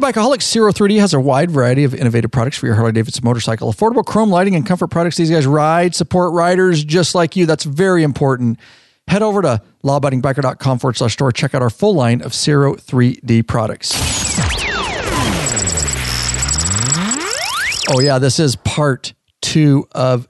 Bikeaholics, Zero 3D has a wide variety of innovative products for your Harley-Davidson motorcycle. Affordable chrome lighting and comfort products. These guys support riders just like you. That's very important. Head over to lawabidingbiker.com/store. Check out our full line of Zero 3D products. Oh yeah, this is part 2 of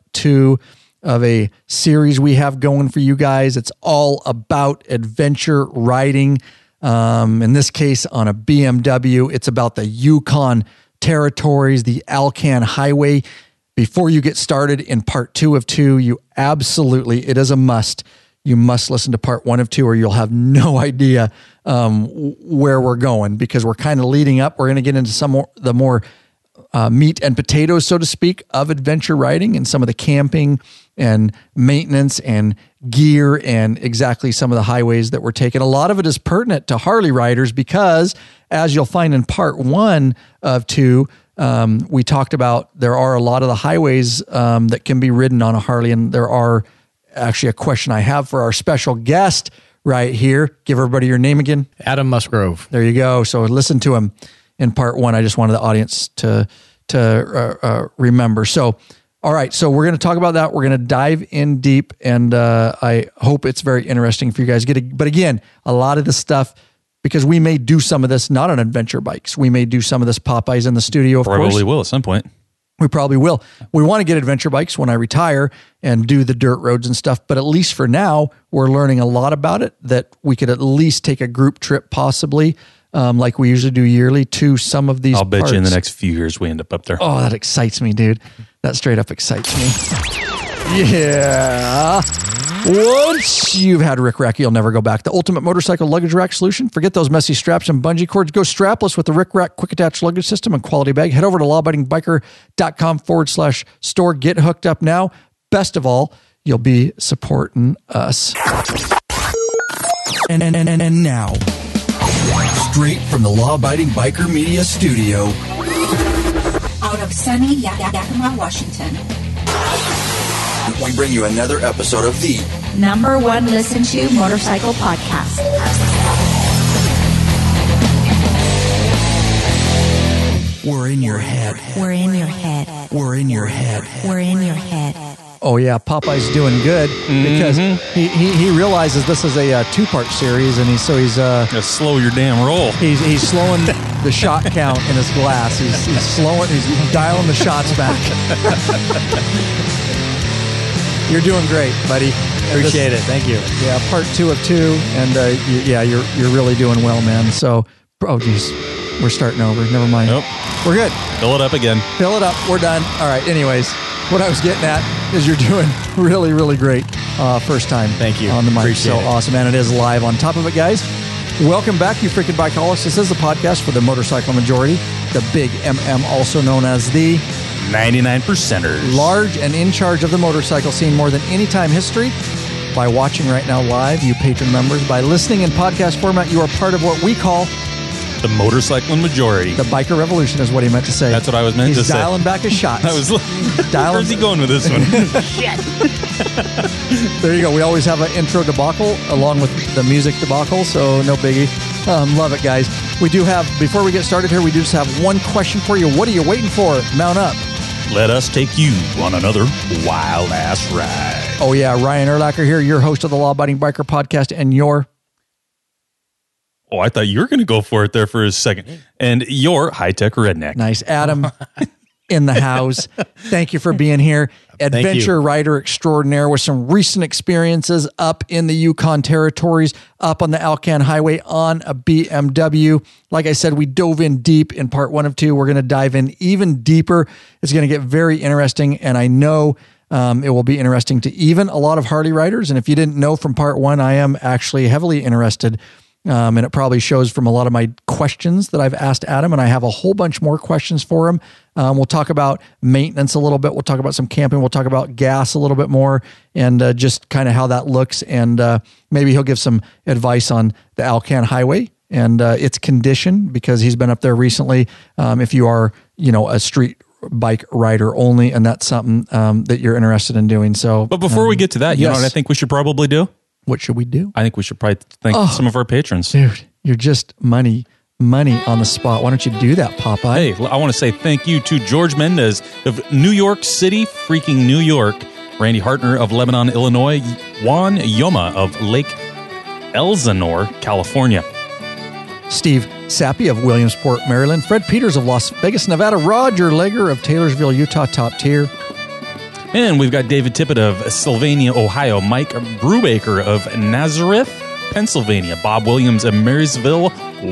a series we have going for you guys. It's all about adventure riding. In this case, on a BMW, it's about the Yukon Territories, the Alcan Highway. Before you get started in part 2 of 2, it is a must. You must listen to part 1 of 2 or you'll have no idea where we're going, because we're kind of leading up. We're going to get into the more meat and potatoes, so to speak, of adventure riding and some of the camping and maintenance and gear and exactly some of the highways that we're taking. A lot of it is pertinent to Harley riders because, as you'll find in part 1 of 2, we talked about there are a lot of the highways that can be ridden on a Harley, and there are actually a question I have for our special guest right here. Give everybody your name again. Adam Musgrove. There you go. So listen to him in part 1. I just wanted the audience to remember. So, all right. So we're going to talk about that. We're going to dive in deep, and I hope it's very interesting for you guys. But again, a lot of this stuff, because we may do some of this not on adventure bikes. We may do some of this Popeyes in the studio. Probably will at some point. We probably will. We want to get adventure bikes when I retire and do the dirt roads and stuff. But at least for now, we're learning a lot about it, that we could at least take a group trip possibly, like we usually do yearly, to some of these I'll bet parts. you in the next few years we end up there. Oh, that excites me, dude. That straight up excites me. Yeah. Once you've had Rick Rack, you'll never go back. The ultimate motorcycle luggage rack solution. Forget those messy straps and bungee cords. Go strapless with the Rick Rack quick attach luggage system and quality bag. Head over to lawabidingbiker.com/store. Get hooked up now. Best of all, you'll be supporting us. And now, straight from the Law Abiding Biker Media Studio, out of sunny Yakima, Washington, we bring you another episode of the #1 listen to motorcycle podcast. We're in your head. We're in your head. We're in your head. We're in your head. Oh yeah, Popeye's doing good because he realizes this is a 2-part series, and he's Just slow your damn roll. He's slowing the shot count in his glass. He's dialing the shots back. You're doing great, buddy. Appreciate it. Thank you. Yeah, part 2 of 2, and you're really doing well, man. So, oh geez, we're starting over. Never mind. Nope. We're good. Fill it up again. Fill it up. We're done. All right. Anyways, what I was getting at is you're doing really, really great. First time. Thank you. On the mic. Appreciate So it. awesome, and it is live. On top of it, guys, welcome back, you freaking bikeaholics. This is the podcast for the motorcycle majority, the Big MM, also known as the 99%ers. large and in charge of the motorcycle scene more than any time history. By watching right now live, you Patron members, by listening in podcast format, you are part of what we call The motorcycling majority. the biker revolution, is what he meant to say. That's what I was meant to say. He's dialing back his shots. I was where's he going with this one? There you go. We always have an intro debacle along with the music debacle, so no biggie. Love it, guys. We do have, before we get started here, we do just have one question for you. What are you waiting for? Mount up. Let us take you on another wild-ass ride. Oh, yeah. Ryan Erlacher here, your host of the Law Abiding Biker podcast, and your... Oh, I thought you were going to go for it there for a second. And your high-tech redneck. Nice. Adam in the house. Thank you for being here. Adventure rider extraordinaire with some recent experiences up in the Yukon Territories, up on the Alcan Highway on a BMW. Like I said, we dove in deep in part 1 of 2. We're going to dive in even deeper. It's going to get very interesting, and I know it will be interesting to even a lot of Harley riders. And if you didn't know from part 1, I am actually heavily interested. And it probably shows from a lot of my questions that I've asked Adam, and I have a whole bunch more questions for him. We'll talk about maintenance a little bit. We'll talk about some camping. We'll talk about gas a little bit more, and just kind of how that looks. And maybe he'll give some advice on the Alcan Highway and its condition, because he's been up there recently. If you are, a street bike rider only, and that's something that you're interested in doing. So, But before we get to that, you know yes. what I think we should probably do? What should we do? I think we should probably thank some of our patrons. Dude, you're just money money on the spot. Why don't you do that, Popeye? Hey, I want to say thank you to George Mendez of New York City, freaking New York, Randy Hartner of Lebanon, Illinois, Juan Yoma of Lake Elsinore, California, Steve Sappy of Williamsport, Maryland, Fred Peters of Las Vegas, Nevada, Roger Legger of Taylorsville, Utah, top tier. and we've got David Tippett of Sylvania, Ohio, Mike Brubaker of Nazareth, Pennsylvania, Bob Williams of Marysville,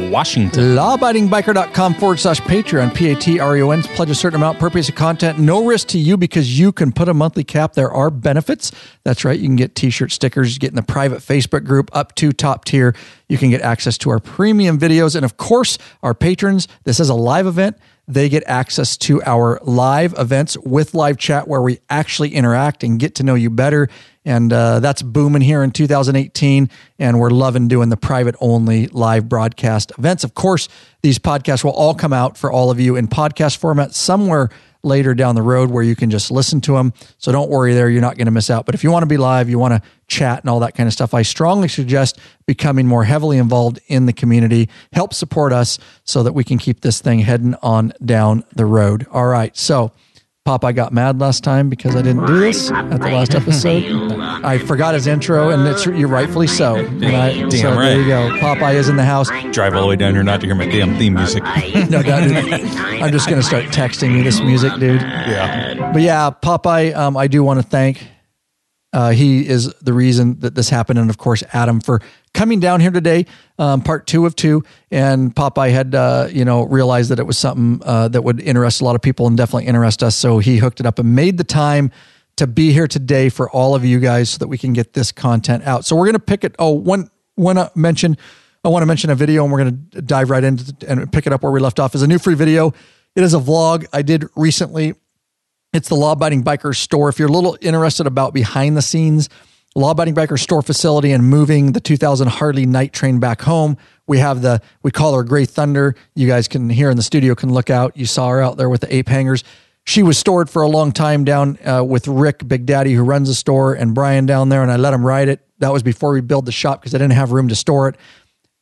Washington. Lawabidingbiker.com/Patreon, Patreon. Pledge a certain amount per piece of content. No risk to you because you can put a monthly cap. There are benefits. That's right. You can get t-shirt stickers, get in the private Facebook group up to top tier. You can get access to our premium videos. And of course, our patrons, this is a live event. They get access to our live events with live chat where we actually interact and get to know you better. And that's booming here in 2018. And we're loving doing the private only live broadcast events. Of course, these podcasts will all come out for all of you in podcast format somewhere later down the road where you can just listen to them. So don't worry there. You're not going to miss out. But if you want to be live, you want to chat and all that kind of stuff, I strongly suggest becoming more heavily involved in the community. Help support us so that we can keep this thing heading on down the road. All right. So Popeye got mad last time because I didn't do this at the last episode. I forgot his intro, and you're rightfully so. Damn so right. There you go. Popeye is in the house. Drive all the way down here not to hear my damn theme music. No, I'm just going to start texting you this music, dude. Yeah. But yeah, Popeye, I do want to thank. He is the reason that this happened. And of course, Adam for coming down here today, part 2 of 2. And Popeye had, realized that it was something that would interest a lot of people and definitely interest us. So he hooked it up and made the time to be here today for all of you guys so that we can get this content out. So we're going to pick it. I want to mention a video, and we're going to dive right into and pick it up where we left off. Is a new free video. It is a vlog I did recently. It's the Law Abiding Biker store. If you're a little interested about behind the scenes, Law Abiding Biker store facility and moving the 2000 Harley Night Train back home. We call her Gray Thunder. You guys can here in the studio can look out. You saw her out there with the ape hangers. She was stored for a long time down with Rick, Big Daddy, who runs the store, and Brian down there, and I let him ride it. That was before we built the shop because I didn't have room to store it.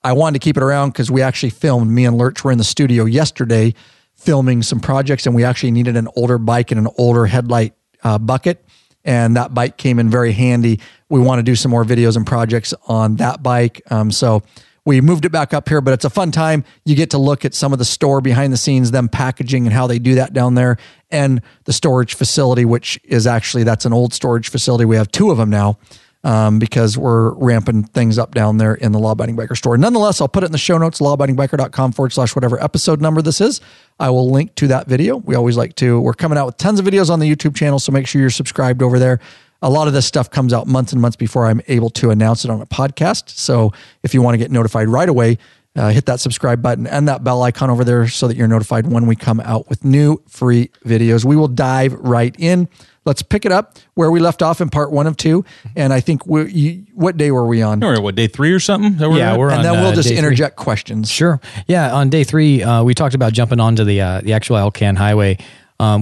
I wanted to keep it around because we actually filmed. Me and Lurch were in the studio yesterday filming some projects, and we actually needed an older bike and an older headlight bucket, and that bike came in very handy. We want to do some more videos and projects on that bike, so we moved it back up here, but it's a fun time. You get to look at some of the store behind the scenes, them packaging and how they do that down there, and the storage facility, which is actually, that's an old storage facility. We have 2 of them now because we're ramping things up down there in the Law Abiding Biker store. Nonetheless, I'll put it in the show notes, lawabidingbiker.com/whatever episode number this is. I will link to that video. We're coming out with tons of videos on the YouTube channel, so make sure you're subscribed over there. A lot of this stuff comes out months and months before I'm able to announce it on a podcast. So if you want to get notified right away, hit that subscribe button and that bell icon over there so that you're notified when we come out with new free videos. We will dive right in. Let's pick it up where we left off in part 1 of 2. And I think what day were we on? What, day 3 or something? Yeah, we're on. And then we'll just interject 3. questions. Sure. Yeah, on day 3, we talked about jumping onto the actual Alcan highway.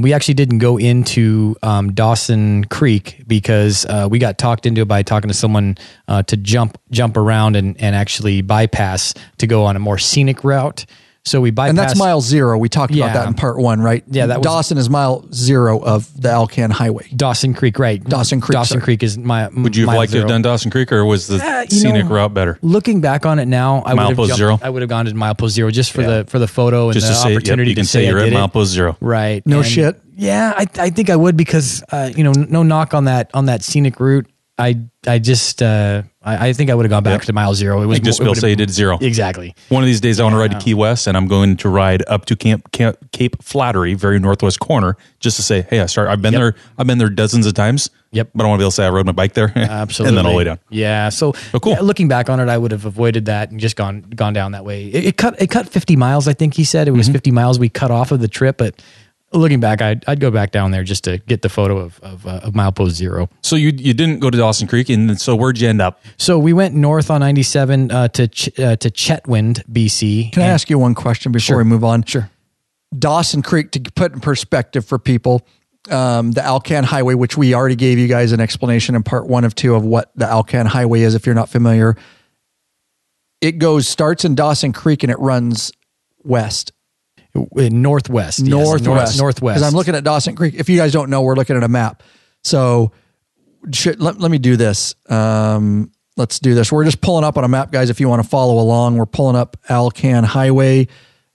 We actually didn't go into Dawson Creek because we got talked into it by talking to someone to jump around and actually bypass to go on a more scenic route. So we bypassed. And that's mile 0. We talked about that in part 1, right? Yeah, that was, Dawson is mile 0 of the Alcan highway. Dawson Creek, right. Dawson Creek is Would you have liked to have done Dawson Creek, or was the scenic route better? Looking back on it now, I would have gone to milepost 0 just for the photo and just the to say, opportunity you can to say you're at milepost 0. Right. No shit. Yeah, I think I would because no knock on that scenic route. I think I would have gone back to mile 0. It was just Bill say you did 0. Exactly. One of these days I want to ride to Key West, and I'm going to ride up to Cape Flattery, very northwest corner, just to say, hey, I've been there. I've been there dozens of times. Yep. But I want to be able to say I rode my bike there. Absolutely. And then all the way down. Yeah. So cool. Yeah, looking back on it, I would have avoided that and just gone down that way. It cut 50 miles. I think he said it was 50 miles we cut off of the trip, but looking back, I'd go back down there just to get the photo of milepost 0. So you didn't go to Dawson Creek, and so where'd you end up? So we went north on 97 to Chetwynd, BC. Can I ask you one question before we move on? Sure. Dawson Creek, to put in perspective for people, the Alcan Highway, which we already gave you guys an explanation in part 1 of 2 of what the Alcan Highway is, if you're not familiar. It starts in Dawson Creek and it runs west? Northwest. Northwest. Northwest. Because I'm looking at Dawson Creek. If you guys don't know, we're looking at a map. So let me do this. Let's do this. We're just pulling up on a map, guys. If you want to follow along, we're pulling up Alcan Highway.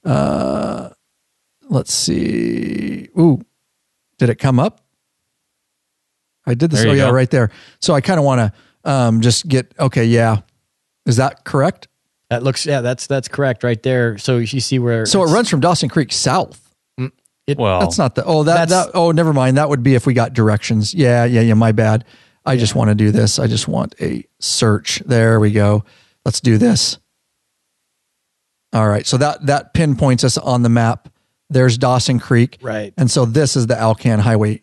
Let's see. Ooh, did it come up? I did this. Oh yeah, right there. So I kind of want to just get, okay. Yeah. Is that correct? That looks, that's correct right there. So you see where. So it runs from Dawson Creek south. That's not the, never mind. That would be if we got directions. Yeah. My bad. I just want to do this. I just want a search. There we go. Let's do this. All right. So that pinpoints us on the map. There's Dawson Creek. Right. And so this is the Alcan Highway.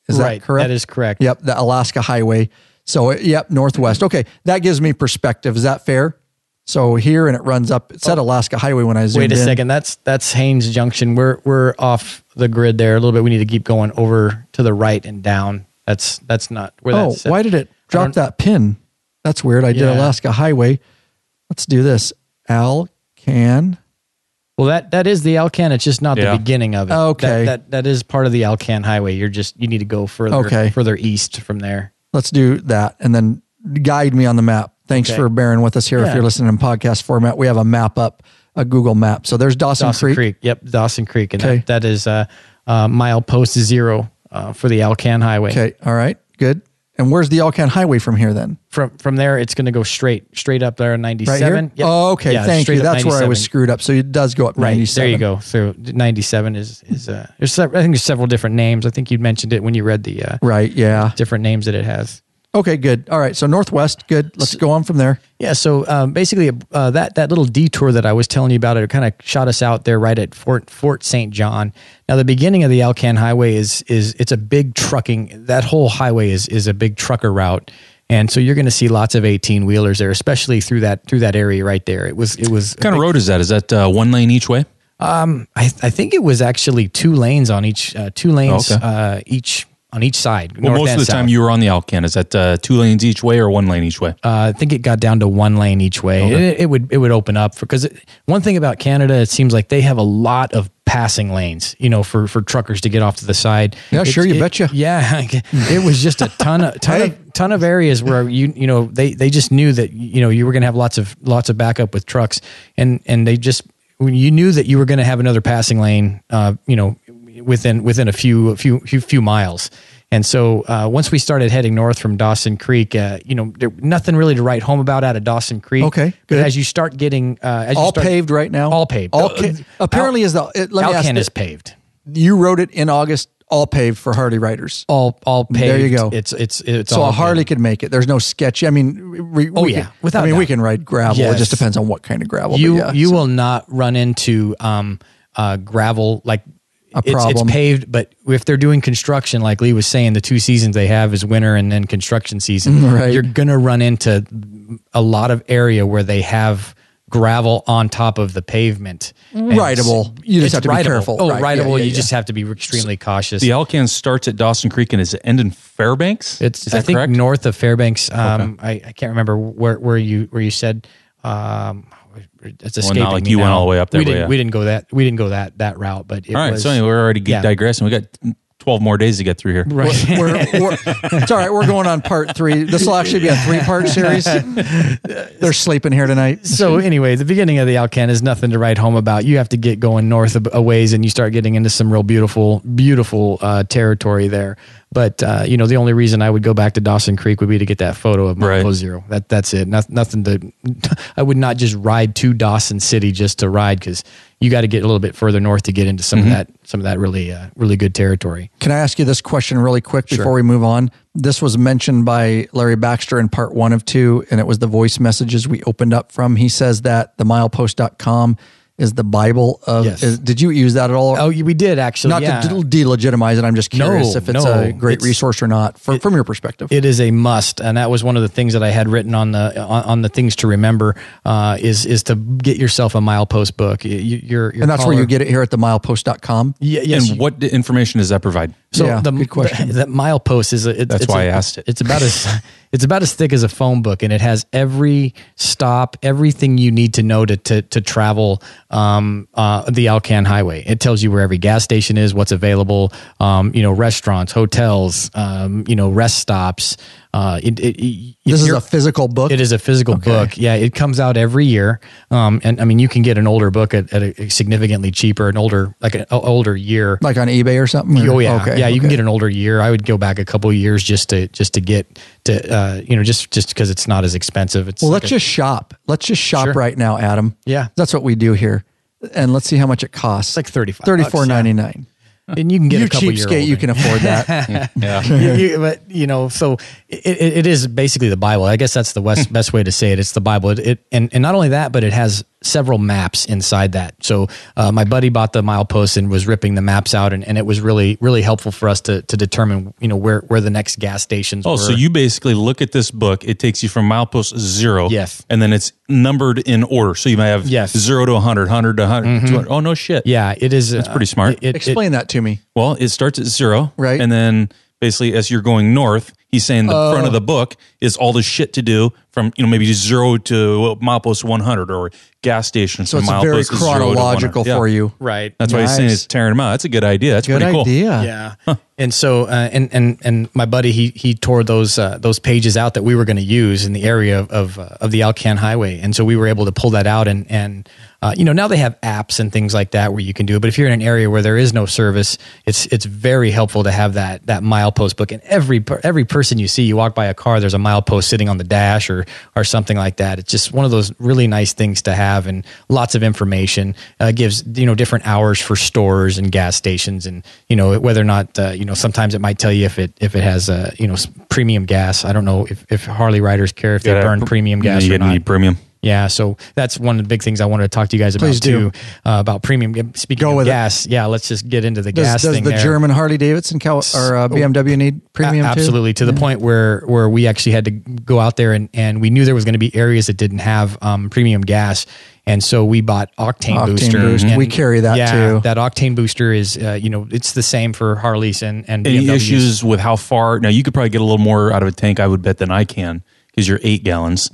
Is that correct? That is correct. Yep. The Alaska Highway. So northwest. Okay. That gives me perspective. Is that fair? So here, and it runs up. It said Alaska Highway when I zoomed in. Wait a second. That's Haynes Junction. We're off the grid there a little bit. We need to keep going over to the right and down. That's not where that's. Oh, why did it drop that pin? That's weird. I did Alaska Highway. Let's do this. Alcan. Well, that is the Alcan. It's just not the beginning of it. Okay. That is part of the Alcan Highway. You need to go further east from there. Let's do that and then guide me on the map. Thanks for bearing with us here. If you're listening in podcast format, we have a map up, a Google map. So there's Dawson Creek. Yep, Dawson Creek. And that is milepost 0 for the Alcan Highway. Okay, all right, good. And where's the Alcan Highway from here then? From there, it's going to go straight up there on 97. Right here? Yep. Oh, okay, thank you. That's where I was screwed up. So it does go up 97. There you go. So 97 is I think there's several different names. I think you mentioned it when you read the different names that it has. Okay, good. All right, so northwest, good. Let's go on from there. Yeah, so basically that little detour that I was telling you about, it kind of shot us out there right at Fort St. John. Now, the beginning of the Alcan Highway it's a big trucking. That whole highway is a big trucker route, and so you're going to see lots of 18-wheelers there, especially through that area right there. It was. What kind of road is that? Is that 1 lane each way? I think it was actually 2 lanes on each, each. On each side. Well, most of the time you were on the Alcan. Is that 2 lanes each way or 1 lane each way? I think it got down to 1 lane each way. Okay. It would open up because one thing about Canada, it seems like they have a lot of passing lanes, for truckers to get off to the side. Yeah, you betcha. Yeah, it was just a ton of areas where they just knew that you were going to have lots of backup with trucks, and they just, when you knew that you were going to have another passing lane, within a few miles. And so once we started heading north from Dawson Creek, there nothing really to write home about out of Dawson Creek. Okay, good. But as you start getting paved right now. All paved. Apparently, Alcan is paved. You wrote it in August. All paved for Harley riders. All paved. There you go. It's so all a Harley could make it. There's no sketch. I mean, we can ride gravel. Yes. It just depends on what kind of gravel. You will not run into gravel like. It's paved, but if they're doing construction, like Lee was saying, the 2 seasons they have is winter and then construction season. Right. You're going to run into a lot of area where they have gravel on top of the pavement. Rideable. You just have to be careful. Oh, rideable. You just have to be extremely cautious. The Alcan starts at Dawson Creek and is end in Fairbanks? I think correct? North of Fairbanks. I can't remember where you said. It's escaping not like me you now. went all the way up there. We didn't go that route, but all right. So anyway, we're already digressing. We got 12 more days to get through here. Right. It's all right. We're going on part 3. This will actually be a 3-part series. They're sleeping here tonight. So anyway, the beginning of the Alcan is nothing to write home about. You have to get going north a ways, and you start getting into some real beautiful territory there. But the only reason I would go back to Dawson Creek would be to get that photo of Mount 0. That's it. Nothing to. I would not just ride to Dawson City just to ride, because you got to get a little bit further north to get into some of that really good territory. Can I ask you this question really quick before we move on? This was mentioned by Larry Baxter in part 1 of 2, and it was the voice messages we opened up from. He says that the milepost.com is the Bible of. Yes. Did you use that at all? Oh, we did actually. Not to delegitimize it. I'm just curious if it's a great resource or not from your perspective. It is a must, and that was one of the things that I had written on the things to remember. Is to get yourself a milepost book. And that's where you get it here at the milepost.com. Yes. And what information does that provide? So Yeah, good question. The milepost is That's why I asked it. It's about as thick as a phone book, and it has every stop, everything you need to know to travel the Alcan Highway. It tells you where every gas station is, what's available, restaurants, hotels, rest stops. This is a physical book? It is a physical book. Yeah, it comes out every year. And I mean, you can get an older book at a significantly cheaper, an older year. Like on eBay or something? Oh yeah. Okay. Yeah, you can get an older year. I would go back a couple of years just to get to, just because it's not as expensive. It's let's just shop. Let's just shop right now, Adam. Yeah. That's what we do here. And let's see how much it costs. It's like $35. $34.99. And you can get You a couple year cheapskate, old. you can afford that. Yeah. But so it is basically the Bible. I guess that's the best way to say it. It's the Bible. And not only that, but it has several maps inside that. So my buddy bought the milepost and was ripping the maps out, and it was really, really helpful for us to determine, where the next gas stations were. So you basically look at this book. It takes you from milepost 0. Yes. And then it's numbered in order. So you might have 0 to 100, 100 to 100, 200. Oh, no shit. Yeah, it is. That's pretty smart. Explain that to me. Well, it starts at 0. Right. And then basically as you're going north, he's saying the front of the book is all the shit to do from, maybe 0 to milepost 100 or gas stations. So from it's very milepost 0 to 100. chronological for you. Right. That's why he's saying Nice. it's tearing them out. That's a good idea. That's Good pretty cool. idea. Yeah. And so, and my buddy, he tore those pages out that we were going to use in the area of the Alcan Highway. And so we were able to pull that out and now they have apps and things like that where you can do it. But if you're in an area where there is no service, it's very helpful to have that milepost book. And every person you see, you walk by a car, there's a milepost sitting on the dash or something like that. It's just one of those really nice things to have, and lots of information. Gives different hours for stores and gas stations, and whether or not sometimes it might tell you if it has premium gas. I don't know if Harley riders care if they burn premium gas or You not. need premium. Yeah, so that's one of the big things I wanted to talk to you guys about Please do. too, about premium. Speaking Go of with gas, yeah, let's just get into the gas Does thing the there. German Harley-Davidson or BMW need premium too? Absolutely, to the point where we actually had to go out there and we knew there was going to be areas that didn't have premium gas. And so we bought Octane Booster. Boost. We carry that too. That Octane Booster is, it's the same for Harleys and Any BMWs. issues with how far? Now, you could probably get a little more out of a tank, I would bet, than I can, because you're 8 gallons.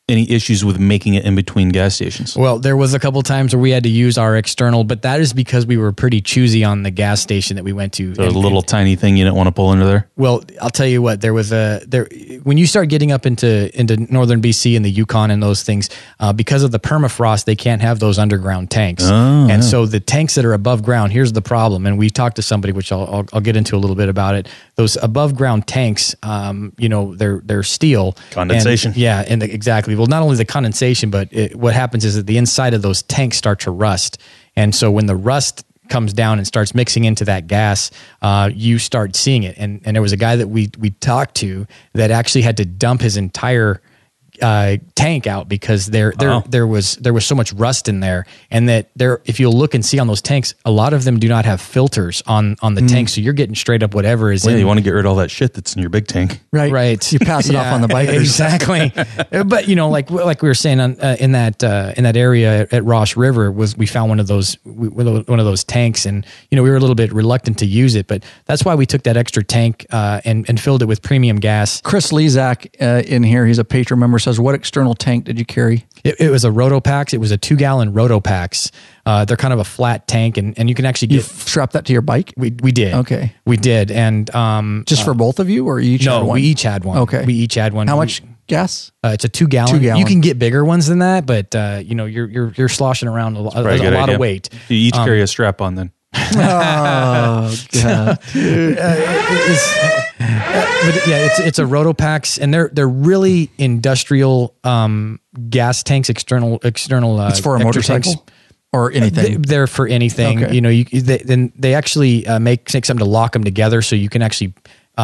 Any issues with making it in between gas stations? Well, there was a couple times where we had to use our external, but that is because we were pretty choosy on the gas station that we went to. So a little tiny thing you didn't want to pull into there? Well, I'll tell you what, when you start getting up into northern BC and the Yukon and those things, because of the permafrost, they can't have those underground tanks. So the tanks that are above ground, here's the problem. And we talked to somebody, which I'll get into a little bit about it. Those above ground tanks, they're steel. Condensation. Exactly. Well, not only the condensation, but what happens is that the inside of those tanks start to rust. And so when the rust comes down and starts mixing into that gas, you start seeing it. And there was a guy that we talked to that actually had to dump his entire tank out because there was so much rust in there, and that if you'll look and see on those tanks, a lot of them do not have filters on the tank, so you're getting straight up whatever is in. You want to get rid of all that shit that's in your big tank, right? You pass it off on the bike. Exactly. But like we were saying in that area at Ross River, we found one of those tanks, and we were a little bit reluctant to use it, but that's why we took that extra tank and filled it with premium gas. Chris Lezak in here, he's a Patron member, says, what external tank did you carry? It was a Rotopax. It was a 2-gallon Rotopax. They're kind of a flat tank, and you can actually You strap that to your bike? We did. Okay. We did. And just for both of you, or you each had one? we each had one. Okay. We each had one. How much gas? It's a 2-gallon. 2-gallon. You can get bigger ones than that, but you're sloshing around a lot of weight. You each carry a strap on then. Oh, God. But yeah, it's a Rotopax, and they're really industrial gas tanks. External. It's for a extra motorcycle tanks. or anything. They're for anything. Okay. Then they actually make something to lock them together, so you can actually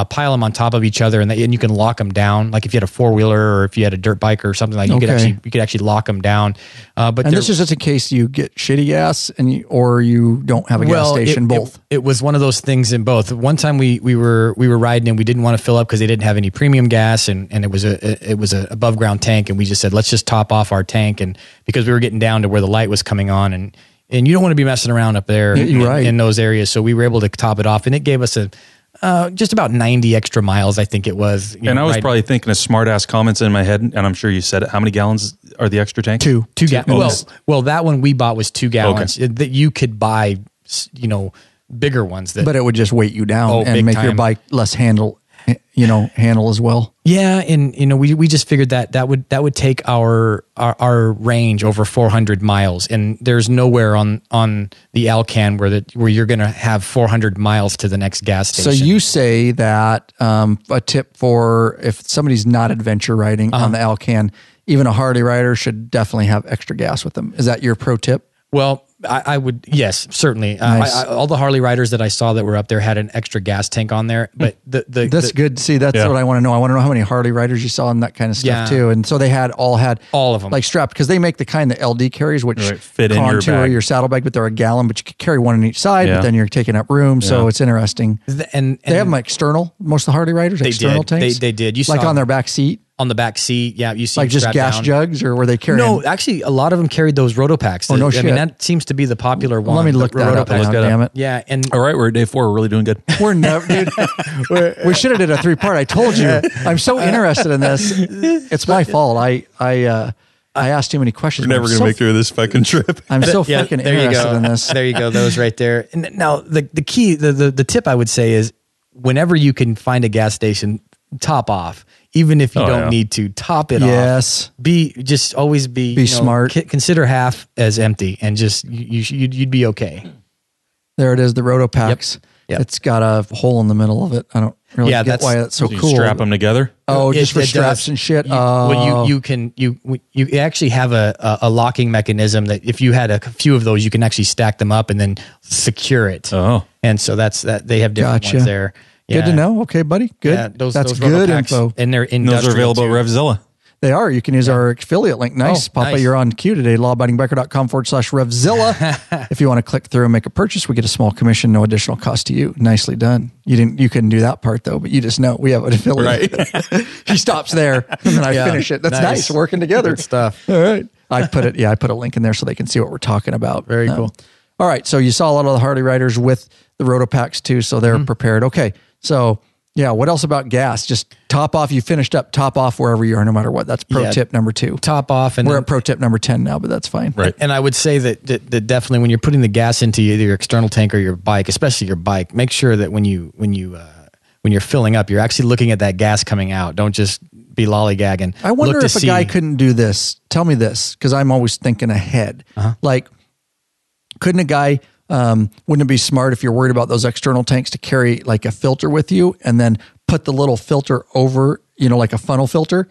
pile them on top of each other, and you can lock them down. Like if you had a 4-wheeler or if you had a dirt bike or something, like you could actually lock them down. But this is just in case you get shitty gas or you don't have a gas station. Both. It was one of those things in both. One time we were riding and we didn't want to fill up because they didn't have any premium gas, and it was a above ground tank, and we just said let's just top off our tank, and because we were getting down to where the light was coming on, and and you don't want to be messing around up there in those areas. So we were able to top it off, and it gave us just about 90 extra miles, I think it was. I was probably thinking of smart ass comments in my head, and I'm sure you said it. How many gallons are the extra tank? Two gallons. Well, that one we bought was 2 gallons. Okay. That you could buy, bigger ones. But it would just weight you down and make your bike less handle as well. Yeah, and we just figured that would take our range over 400 miles, and there's nowhere on the Alcan where you're going to have 400 miles to the next gas station. So you say that a tip for if somebody's not adventure riding on the Alcan, even a Harley rider should definitely have extra gas with them. Is that your pro tip? Well, I would, yes, certainly. Nice. All the Harley riders that I saw that were up there had an extra gas tank on there, but that's good. See, that's what I want to know. I want to know how many Harley riders you saw and that kind of stuff too. And so they all had all of them, like strapped, because they make the kind that LD carries, which fit in your bag. Your saddlebag, but they're a gallon, but you can carry one on each side. But then you're taking up room, so it's interesting. And they have them external. Most of the Harley riders external tanks. They did. You like saw on their back seat. On the back seat, you see like just gas jugs, or were they carrying? No, actually, a lot of them carried those Rotopacks. Oh, no shit. I mean, that seems to be the popular one. Let me look that up now, damn it. Yeah, and all right, we're at day 4. We're really doing good. We're never, dude. We should have did a 3-part. I told you. I'm so interested in this. It's my fault. I asked too many questions. We're never going to make through this fucking trip. I'm so fucking interested in this. There you go. Those right there. And now the key, the tip I would say is whenever you can find a gas station, top off. Even if you don't need to, top it off. Always be smart. Consider half as empty, and just you'd be okay. There it is, the Rotopacks. Yep. It's got a hole in the middle of it. I don't really get why that's so cool. You strap them together. Oh, just for straps and shit. Well, you actually have a locking mechanism that if you had a few of those, you can actually stack them up and then secure it. Oh, and so that's that. They have different ones there. Good to know. Okay, buddy. Good. Yeah, that's good info. And they're industrial. Those are available at Revzilla. They are. You can use our affiliate link. Nice. Papa, you're on cue today. lawabidingbiker.com/Revzilla. If you want to click through and make a purchase, we get a small commission, no additional cost to you. Nicely done. You couldn't do that part though, but you just know we have an affiliate. Right. He stops there and then I finish it. That's nice. Working together. Good stuff. All right. I put a link in there so they can see what we're talking about. Very cool. All right. So you saw a lot of the Harley riders with the Rotopacks too, so they're prepared. Okay. So yeah, what else about gas? Just top off. You finished up, top off wherever you are, no matter what. That's pro tip number 2. Top off. And we're at pro tip number 10 now, but that's fine. Right. And I would say that definitely when you're putting the gas into either your external tank or your bike, especially your bike, make sure that when you're filling up, you're actually looking at that gas coming out. Don't just be lollygagging. I wonder if a guy couldn't do this. Tell me this, because I'm always thinking ahead. Like, couldn't a guy... wouldn't it be smart if you're worried about those external tanks to carry like a filter with you and then put the little filter over, like a funnel filter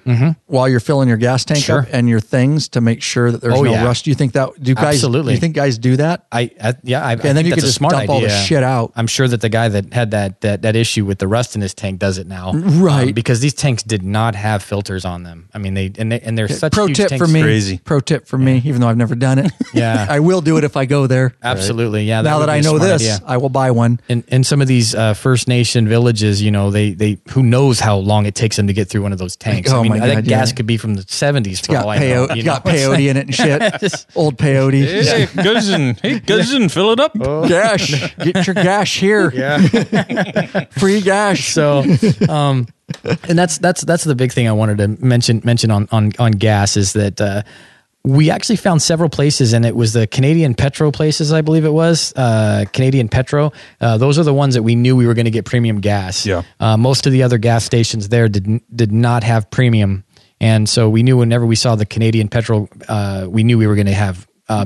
while you're filling your gas tank up and your things to make sure that there's no rust? Do you think that, Absolutely. Do you think guys do that? And then you could just dump all the shit out. I'm sure that the guy that had that issue with the rust in his tank does it now. Right. Because these tanks did not have filters on them. I mean, they're such pro huge tip tanks. for me. Crazy. Pro tip for me, even though I've never done it. Yeah. I will do it if I go there. Absolutely. Yeah. Now that I know this, I will buy one. In some of these First Nation villages, they who knows how long it takes them to get through one of those tanks. Oh, I think gas could be from the 70s for all I know. It's got peyote in it and shit. Old peyote. Hey, cousin, fill it up. Gash. Get your gash here. Yeah. Free gash. So, and that's the big thing I wanted to mention on gas is that we actually found several places, and it was the Canadian Petro places, I believe it was, Canadian Petro. Those are the ones that we knew we were going to get premium gas. Yeah. Most of the other gas stations there did not have premium. And so we knew whenever we saw the Canadian Petro, we knew we were going to have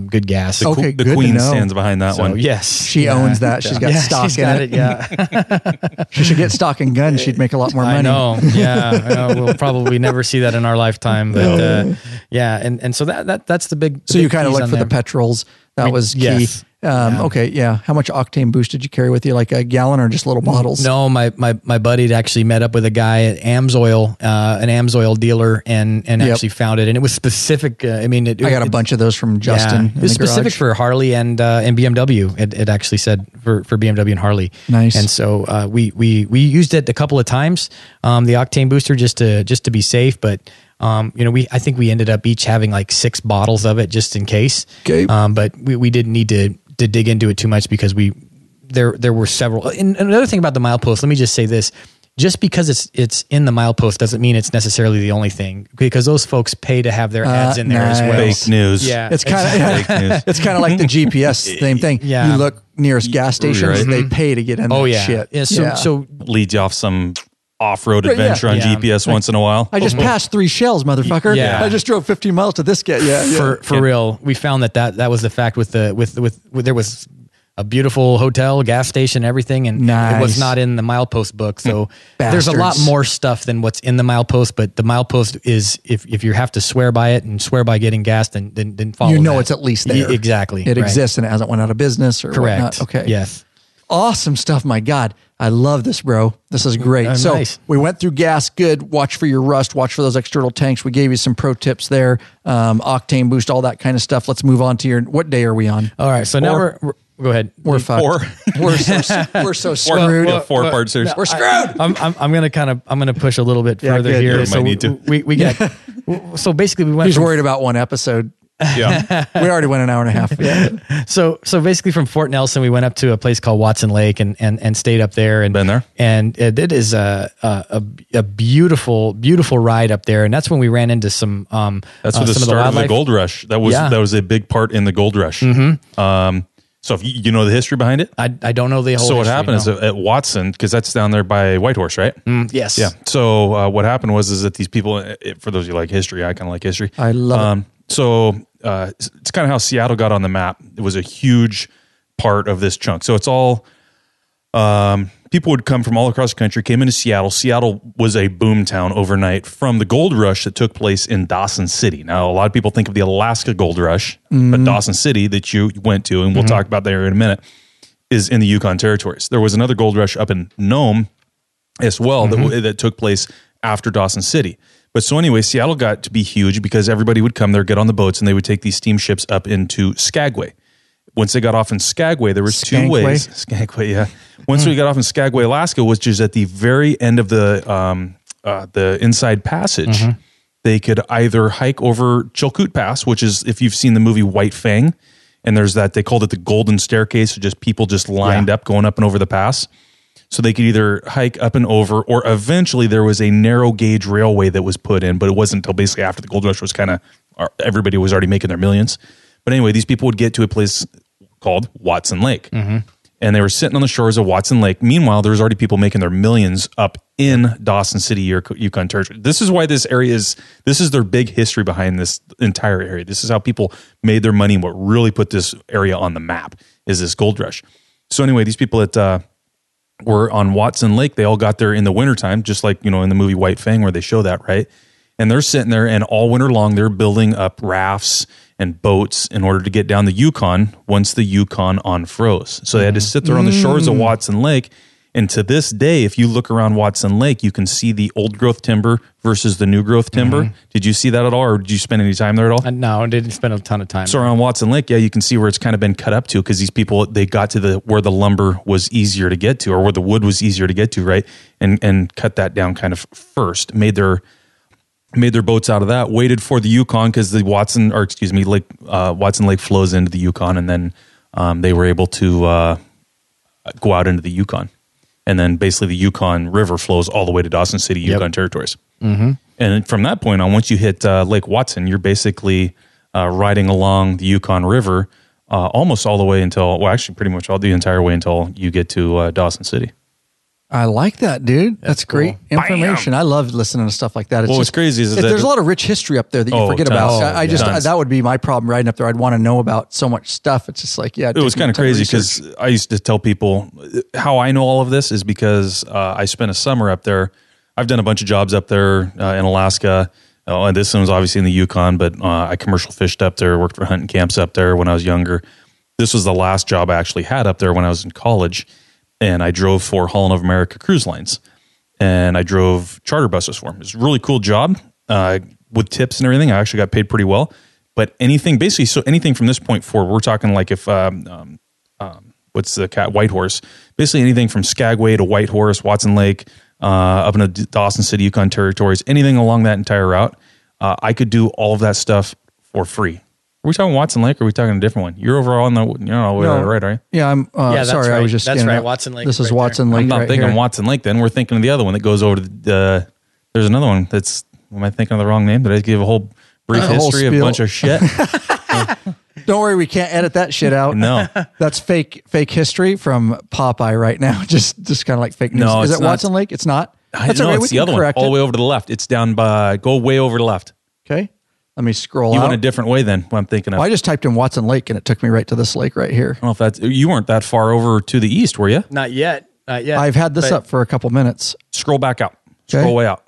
good gas. Okay, the good Queen to know. stands behind that one. Yes. She owns that. She's got stock in it. Yeah. She should get stock and guns. She'd make a lot more money. I know. Yeah. We'll probably never see that in our lifetime. But and so that's the big. So you kind of look for the petrols. That was key. Yes. Okay, yeah. How much octane boost did you carry with you? Like a gallon or just little bottles? No, my buddy had actually met up with a guy at AMSOIL, an AMSOIL dealer, and actually found it. And it was specific. I got a bunch of those from Justin. Yeah, it was specific for Harley and BMW. It actually said for BMW and Harley. Nice. And so we used it a couple of times, the octane booster, just to be safe, but. I think we ended up each having like 6 bottles of it just in case. Okay. But we didn't need to dig into it too much because there were several. And another thing about the milepost, let me just say this. Just because it's in the milepost doesn't mean it's necessarily the only thing, because those folks pay to have their ads in there as well. Fake news. Yeah. It's kind of it's kind of like the GPS same thing. Yeah. You look nearest gas stations, Right. they pay to get in that shit. Yeah, so Leads you off some off-road adventure on Yeah. GPS once in a while. I just passed 3 shells, motherfucker. Yeah. I just drove 15 miles to this get. for real, we found that was the fact with there was a beautiful hotel, gas station, everything, and it was not in the milepost book. So there's a lot more stuff than what's in the milepost. But the milepost is if you have to swear by it and swear by getting gas, then follow. It's at least there. Exactly, It exists and it hasn't went out of business or correct. whatnot. Okay. Yes. Awesome stuff. My God. I love this, bro. This is great. So nice. we went through gas. Good. Watch for your rust. Watch for those external tanks. We gave you some pro tips there. Octane boost, all that kind of stuff. Let's move on to what day are we on? All right. So now we're go ahead. We're fucked. We're so screwed. Four parts here. We're screwed. I'm gonna push a little bit further good. here. Yeah, So might need to. we got. So basically, we went. He's from- worried about one episode. Yeah. We already went an hour and a half. Yeah. So basically from Fort Nelson, we went up to a place called Watson Lake and stayed up there. And Been there. And it is a beautiful, beautiful ride up there. And that's when we ran into some, That's where the some start of the wildlife. gold rush. That was a big part in the gold rush. So if you know the history behind it. I don't know the whole So what history, happened is no. at Watson, because that's down there by Whitehorse, right? Yes. Yeah. So what happened was that these people, for those of you who like history, I kind of like history. I love it. So it's kind of how Seattle got on the map. It was a huge part of this chunk. So it's all people would come from all across the country, came into Seattle. Seattle was a boom town overnight from the gold rush that took place in Dawson City. Now, a lot of people think of the Alaska gold rush, but Dawson City that you went to, and we'll talk about there in a minute, is in the Yukon Territories. There was another gold rush up in Nome as well that took place after Dawson City. But so anyway, Seattle got to be huge because everybody would come there, get on the boats, and they would take these steamships up into Skagway. Once they got off in Skagway, there was 2 ways. Skagway, yeah. Once we got off in Skagway, Alaska, which is at the very end of the Inside Passage, they could either hike over Chilkoot Pass, which is, if you've seen the movie White Fang, and there's that, they called it the Golden Staircase, just people just lined up going up and over the pass. So they could either hike up and over, or eventually there was a narrow gauge railway that was put in, but it wasn't until basically after the gold rush was everybody was already making their millions. But anyway, these people would get to a place called Watson Lake. And they were sitting on the shores of Watson Lake. Meanwhile, there was already people making their millions up in Dawson City, Yukon Territory. This is why this area this is their big history behind this entire area. This is how people made their money, and what really put this area on the map is this gold rush. So anyway, these people that were on Watson Lake, they all got there in the wintertime, just like, in the movie White Fang where they show that, right? And they're sitting there, and all winter long, they're building up rafts and boats in order to get down the Yukon once the Yukon unfroze. So they had to sit there on the shores of Watson Lake. And to this day, if you look around Watson Lake, you can see the old growth timber versus the new growth timber. Did you see that at all, or did you spend any time there at all? No, I didn't spend a ton of time. So around Watson Lake, you can see where it's kind of been cut up to, because these people, they got to where the lumber was easier to get to, or where the wood was easier to get to, right? And cut that down kind of first, made their boats out of that, waited for the Yukon, because the Watson Lake flows into the Yukon, and then they were able to go out into the Yukon. And then basically the Yukon River flows all the way to Dawson City, Yukon Territories. And from that point on, once you hit Lake Watson, you're basically riding along the Yukon River almost all the way actually pretty much all the entire way until you get to Dawson City. I like that, dude. That's great information. Bam. I love listening to stuff like that. What's crazy is that there's a lot of rich history up there that you forget tons. about. That would be my problem riding up there. I'd want to know about so much stuff. It's just like, it was kind of crazy, because I used to tell people how I know all of this is because I spent a summer up there. I've done a bunch of jobs up there in Alaska. And this one was obviously in the Yukon, but I commercial fished up there, worked for hunting camps up there when I was younger. This was the last job I actually had up there when I was in college. And I drove for Holland of America Cruise Lines, and I drove charter buses for them. It was a really cool job with tips and everything. I actually got paid pretty well. But anything from this point forward, we're talking like if what's the cat Whitehorse? Basically anything from Skagway to Whitehorse, Watson Lake, up into Dawson City, Yukon Territories, anything along that entire route. I could do all of that stuff for free. Are we talking Watson Lake or are we talking a different one? You're over on the, right, are you? Yeah, I'm sorry. Right. I was just that's scanning right. up. Watson Lake. This is right Watson there. Lake. I'm not right thinking here. Watson Lake then. We're thinking of the other one that goes over to the, there's another one that's, am I thinking of the wrong name? Did I give a whole brief history of a bunch of shit? Don't worry, we can't edit that shit out. No. That's fake history from Popeye right now. Just kind of like fake news. No, Is it's it not. Watson Lake? It's not. That's No, all right. We it's the can other one, correct all the it. way over to the left. It's down by, go way over to the left. Okay. Let me scroll You out. went a different way than what I'm thinking of. Well, I just typed in Watson Lake and it took me right to this lake right here. I don't know if that's, you weren't that far over to the east, were you? Not yet. Not yet. I've had this But up for a couple minutes. Scroll back up. Okay. Scroll way up.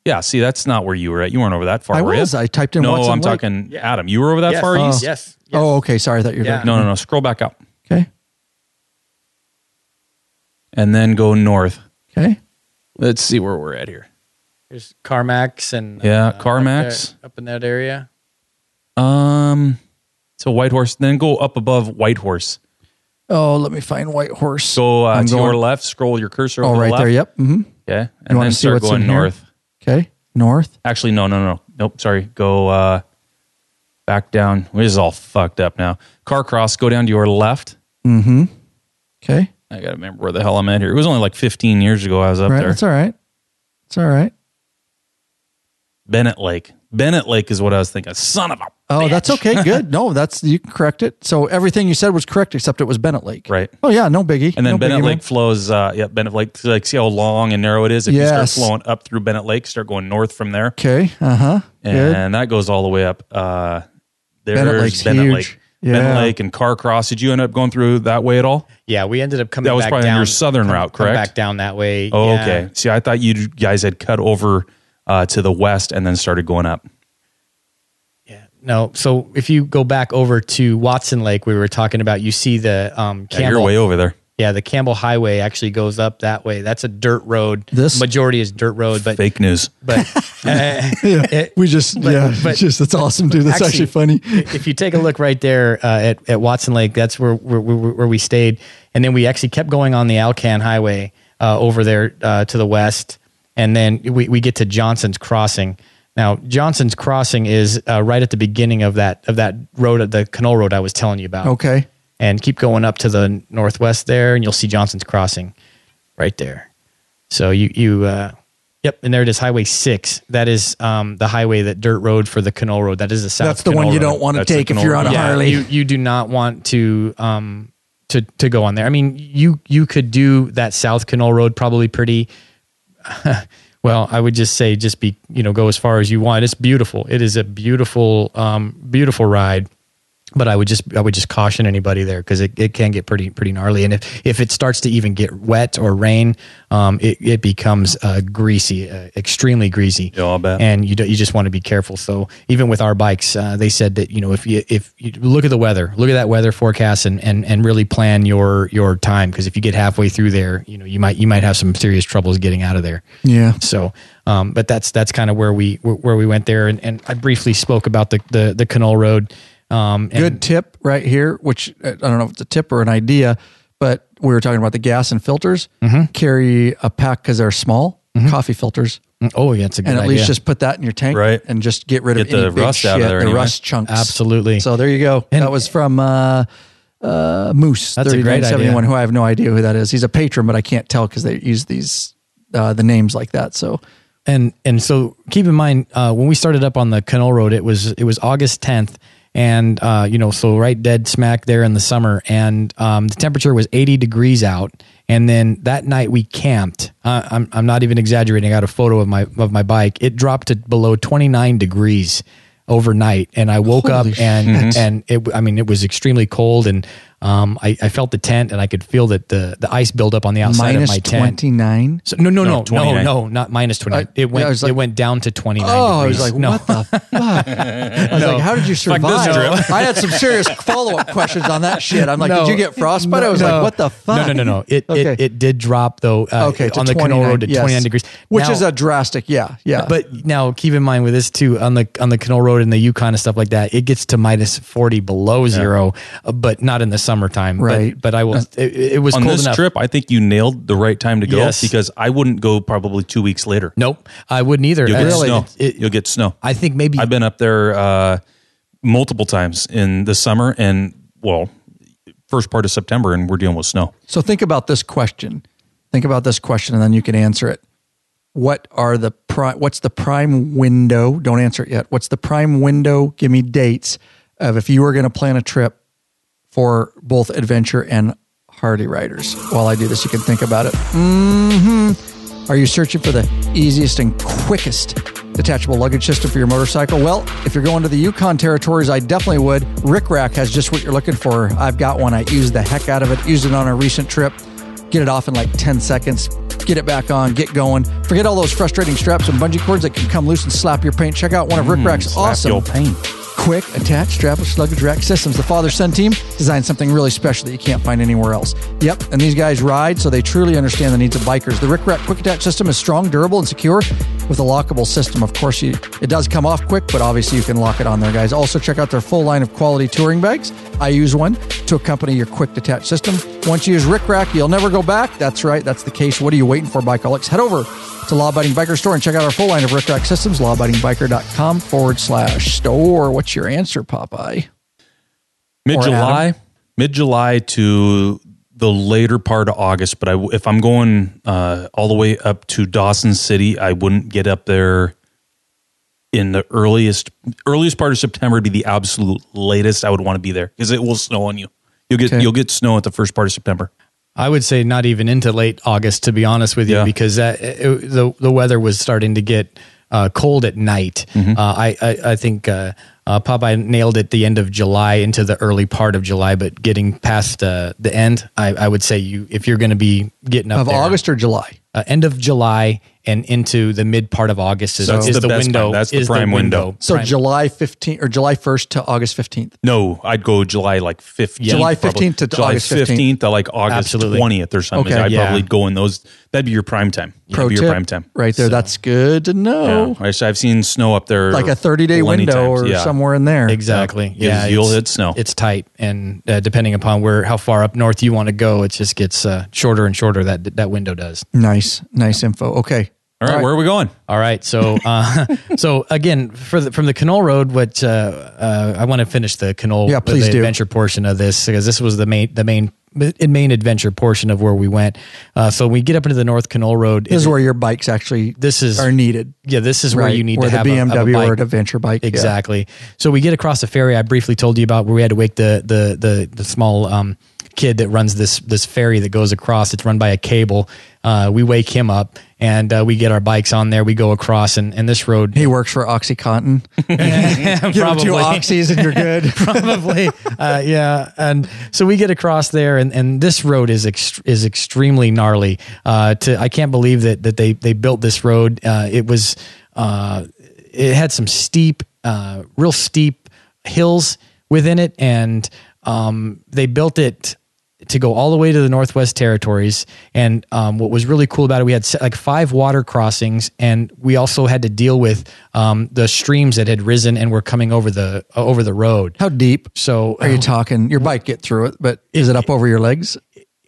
Yeah, see, that's not where you were at. You weren't over that far, I were was. you? I typed in No, Watson I'm Lake. talking Adam. You were over that Yes. far east? Yes. Oh, okay. Sorry, I thought you were Yeah. there. No. Scroll back up. Okay. And then go north. Okay. Let's see where we're at here. There's Carmax and Carmax. up in that area. So Whitehorse. Then go up above Whitehorse. Oh, let me find White Horse. Go I'm to going- your left. Scroll your cursor over Oh, the right left. there. Yep. Mm-hmm. Okay. And wanna then see start what's going in here? north. Okay. North. Actually, no. Nope. Sorry. Go back down. This is all fucked up now. Carcross. Go down to your left. Mm-hmm. Okay. I got to remember where the hell I'm at here. It was only like 15 years ago I was up Right. there. That's all right. It's all right. Bennett Lake. Bennett Lake is what I was thinking. Son of a Oh, bitch. that's okay. Good. No, you can correct it. So everything you said was correct except it was Bennett Lake. Right. Oh yeah, no biggie. And then no Bennett biggie, Lake man. flows, Bennett Lake, like see how long and narrow it is? If you Yes. start flowing up through Bennett Lake, start going north from there. Okay. Uh-huh. Good. And that goes all the way up. There's Bennett Lake's Bennett huge. Lake. Yeah. Bennett Lake and Carcross. Did you end up going through that way at all? Yeah, we ended up coming That was back probably on down. your southern route, come correct? back down that way. Oh, Yeah. okay. See, I thought you guys had cut over to the west and then started going up. Yeah. No. So if you go back over to Watson Lake, we were talking about, you see the Campbell. Yeah, you're way over there. Yeah, the Campbell Highway actually goes up that way. That's a dirt road. This- majority is dirt road, but Fake news. but We just that's awesome, dude. That's actually funny. If you take a look right there at Watson Lake, that's where we stayed, and then we actually kept going on the Alcan Highway over there to the west, and then we get to Johnson's Crossing. Now Johnson's Crossing is right at the beginning of that road, the Canal Road I was telling you about. Okay. And keep going up to the northwest there, and you'll see Johnson's Crossing right there. So yep, and there it is, Highway 6. That is the highway, that dirt road for the Canal Road. That is the south. That's the Canal one you Road. don't want to That's the take if Canal you're on a Road. Harley. You do not want to go on there. I mean, you could do that South Canal Road probably pretty. Well, I would just say, go as far as you want. It's beautiful. It is a beautiful ride. But I would just caution anybody there, because it can get pretty gnarly, and if it starts to even get wet or rain, it becomes greasy, extremely greasy. Yeah, I'll bet. And you just want to be careful. So even with our bikes, they said that if you look at the weather, look at that weather forecast, and really plan your time, because if you get halfway through there, you might have some serious troubles getting out of there. Yeah. So, but that's kind of where we went there, and I briefly spoke about the Canal Road. Good tip right here, which I don't know if it's a tip or an idea, but we were talking about the gas and filters. Carry a pack, because they're small, coffee filters. Oh yeah, it's a good And at idea. least just put that in your tank, Right. and just get rid of Get any the big rust shit, out of there the anyway. rust chunks. Absolutely. So there you go. And- that was from Moose That's a great 3971, idea. who I have no idea who that is. He's a patron, but I can't tell because they use these the names like that. So And so keep in mind, when we started up on the Canal Road, it was August 10th. And, so right dead smack there in the summer, and the temperature was 80 degrees out. And then that night we camped. I'm not even exaggerating. I got a photo of my bike. It dropped to below 29 degrees overnight, and I woke up and it was extremely cold, and I felt the tent, and I could feel that the ice build up on the outside minus of my tent. 29. So, no, 29. not minus 29. I was like- it went down to 29 Oh, I degrees. was like, No. what the fuck? I was like, how did you survive? this I had some serious follow-up questions on that shit. I'm like, No. did you get frostbite? I was like, what the fuck? No. Okay. It did drop though. Okay, to on the Canal 29, Road to yes. 29 degrees, Which Now- is a drastic, yeah. But now keep in mind with this too, on the Canal Road and the Yukon and stuff like that, it gets to minus 40 below zero, but not in the summer. summertime. Right. But I will. It was on cold this enough. trip. I think you nailed the right time to go Yes. because I wouldn't go probably 2 weeks later. Nope, I wouldn't either. You'll get Really? snow. You'll get snow. I think maybe I've been up there multiple times in the summer and first part of September, and we're dealing with snow. So think about this question. And then you can answer it. What's the prime window? Don't answer it yet. What's the prime window? Give me dates of if you were going to plan a trip for both adventure and Harley riders. While I do this, you can think about it. Are you searching for the easiest and quickest detachable luggage system for your motorcycle? Well, if you're going to the Yukon Territories, I definitely would. Rick Rack has just what you're looking for. I've got one. I used the heck out of it. Used it on a recent trip. Get it off in like 10 seconds. Get it back on. Get going. Forget all those frustrating straps and bungee cords that can come loose and slap your paint. Check out one of Rick Rack's awesome Your paint. quick, attached, strapless luggage rack systems. The father-son team designed something really special that you can't find anywhere else. Yep, and these guys ride, so they truly understand the needs of bikers. The Rick Rack quick attach system is strong, durable, and secure with a lockable system. Of course, it does come off quick, but obviously you can lock it on there, guys. Also, check out their full line of quality touring bags. I use one to accompany your quick detach system. Once you use Rick Rack, you'll never go back. That's right, that's the case. What are you waiting for, Bikeaholics? Head over to Law Abiding Biker Store and check out our full line of Rick Rack systems, lawabidingbiker.com/store. What's your answer, Popeye? Mid-July to the later part of August. But if I'm going all the way up to Dawson City, I wouldn't get up there in the earliest part of September. Would be the absolute latest I would want to be there because it will snow on you. You'll get snow at the first part of September. I would say not even into late August, to be honest with you, because the weather was starting to get cold at night. I think Popeye nailed it the end of July into the early part of July, but getting past the end, I would say if you're going to be getting up Of there, August or July? End of July and into the mid part of August is That's the the best window. time. That's the is prime window. So Prime. July 15th or July 1st to August 15th. No, I'd go July 15th. July 15th to July August 15th. to like August Absolutely. 20th or something. Okay. I'd Yeah. probably go in those. That'd be your prime time. Pro That'd be tip, your prime time. right there. That's good to know. Yeah. I've seen snow up there. Like a 30-day plenty window times. or somewhere in there. Exactly. Yeah, you'll hit snow. It's tight, and depending upon how far up north you want to go, it just gets shorter and shorter. That window does. Nice info. Okay. All right, where are we going? All right, so so again, from the Knoll Road, what I want to finish the Knoll, please the do. adventure portion of this because this was the main adventure portion of where we went. So we get up into the North Knoll Road. This is where your bikes actually are needed. Yeah, this is where you need to have the a BMW bike. or an adventure bike. Exactly. So we get across the ferry. I briefly told you about where we had to wake the small kid that runs this ferry that goes across. It's run by a cable. We wake him up and we get our bikes on there. We go across and this road. He works for OxyContin. Give him 2 oxys and you're good. Probably. Yeah. And so we get across there and this road is extremely gnarly. I can't believe that they built this road. It had some real steep hills within it. And they built it to go all the way to the Northwest Territories. And what was really cool about it, we had like 5 water crossings, and we also had to deal with the streams that had risen and were coming over the road. How deep? So Are you talking? Your bike get through it, but is it up over your legs?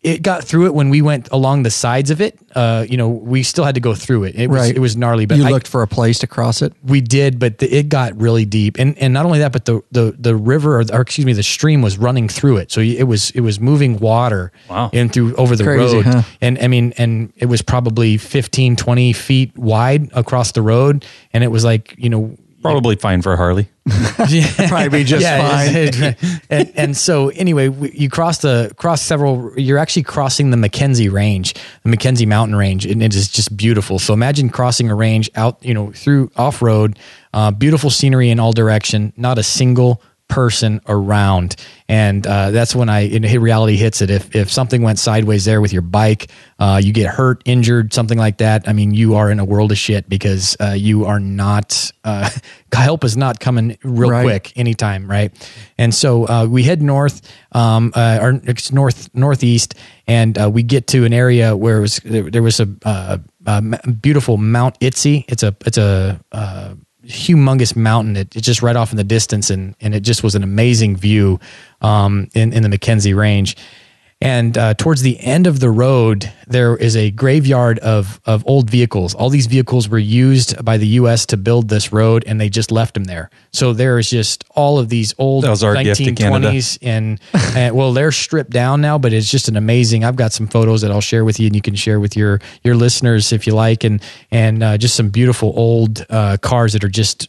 It got through it when we went along the sides of it. We still had to go through it. It was gnarly, but you looked for a place to cross it. We did, but it got really deep, and not only that, but the river, or excuse me, the stream was running through it, so it was moving water in through over the Crazy, road, huh? and it was probably 15, 20 feet wide across the road, and it was like Probably fine for a Harley. Probably be just fine. And so anyway, you cross several. You're actually crossing the Mackenzie Range, the Mackenzie Mountain Range, and it is just beautiful. So imagine crossing a range out, through off road, beautiful scenery in all direction, not a single person around, and that's when reality hits it. If something went sideways there with your bike, you get hurt, injured, something like that, I mean, you are in a world of shit because you are not help is not coming real quick anytime, right? And so we head north, or it's northeast, and we get to an area where there was a beautiful Mount Itzy. It's a humongous mountain. It just right off in the distance, and it just was an amazing view in the Mackenzie Range. And towards the end of the road, there is a graveyard of old vehicles. All these vehicles were used by the U.S. to build this road, and they just left them there. So there is just all of these old 1920s, and well, they're stripped down now, but it's just an amazing. I've got some photos that I'll share with you, and you can share with your listeners if you like, and just some beautiful old cars that are just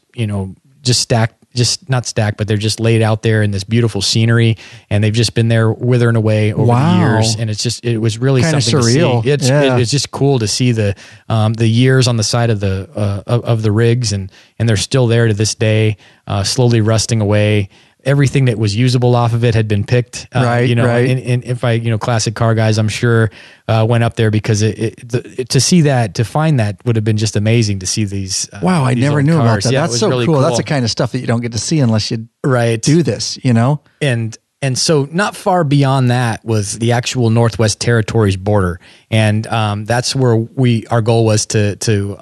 stacked. Just not stacked, but they're just laid out there in this beautiful scenery, and they've just been there withering away over the years. And it was really kind something of surreal. To see. It's just cool to see the years on the side of the rigs, and they're still there to this day, slowly rusting away. Everything that was usable off of it had been picked, right. And if classic car guys, I'm sure, went up there because to see that, to find that would have been just amazing to see these. Wow. I never knew about that. Yeah, that's so really cool. That's the kind of stuff that you don't get to see unless you do this, And so not far beyond that was the actual Northwest Territories border. And that's where our goal was to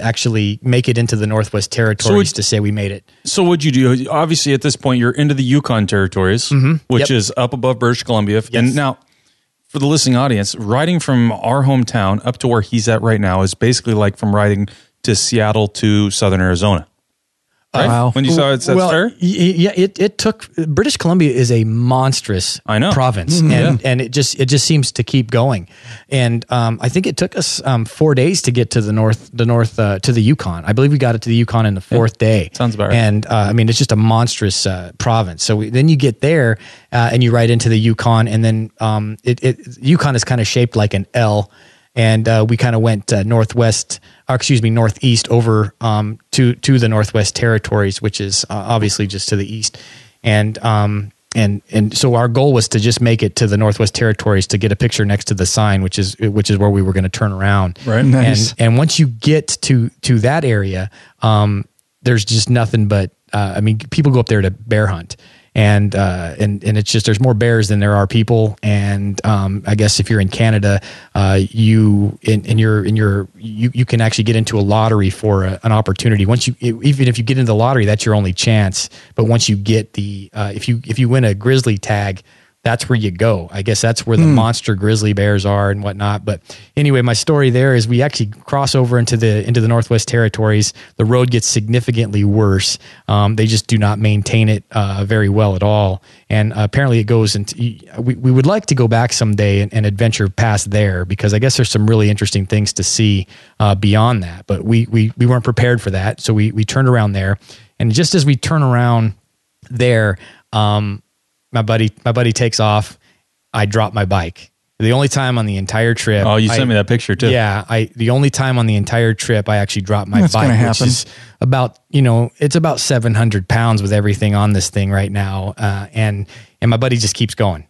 actually make it into the Northwest Territories, to say we made it. So what'd you do? Obviously, at this point, you're into the Yukon Territories, which is up above British Columbia. Yes. And now, for the listening audience, riding from our hometown up to where he's at right now is basically like from riding to Seattle to Southern Arizona. Right? Wow. When you saw it, that's fair? Yeah, it took, British Columbia is a monstrous province, and it just seems to keep going. And I think it took us 4 days to get to the north to the Yukon. I believe we got it to the Yukon in the fourth day. Sounds about right. And it's just a monstrous province. So then you get there and you ride into the Yukon, and then Yukon is kind of shaped like an L. And we kind of went northeast over to the Northwest Territories, which is obviously just to the east. And so our goal was to just make it to the Northwest Territories to get a picture next to the sign, which is where we were going to turn around. Right. Nice. And once you get to that area, there's just nothing but people go up there to bear hunt. And it's just, there's more bears than there are people. And I guess if you're in Canada, you can actually get into a lottery for an opportunity. Even if you get into the lottery, that's your only chance. But once you get if you win a grizzly tag, that's where you go. I guess that's where the monster grizzly bears are and whatnot. But anyway, my story there is we actually cross over into the Northwest Territories. The road gets significantly worse. They just do not maintain it very well at all. And apparently it goes into, we would like to go back someday and adventure past there, because I guess there's some really interesting things to see beyond that. But we weren't prepared for that. So we turned around there. And just as we turn around there, my buddy takes off. I drop my bike. The only time on the entire trip. Oh, you sent me that picture too. Yeah. The only time on the entire trip I actually dropped my That's bike, gonna which happen. is about, it's about 700 pounds with everything on this thing right now. And my buddy just keeps going.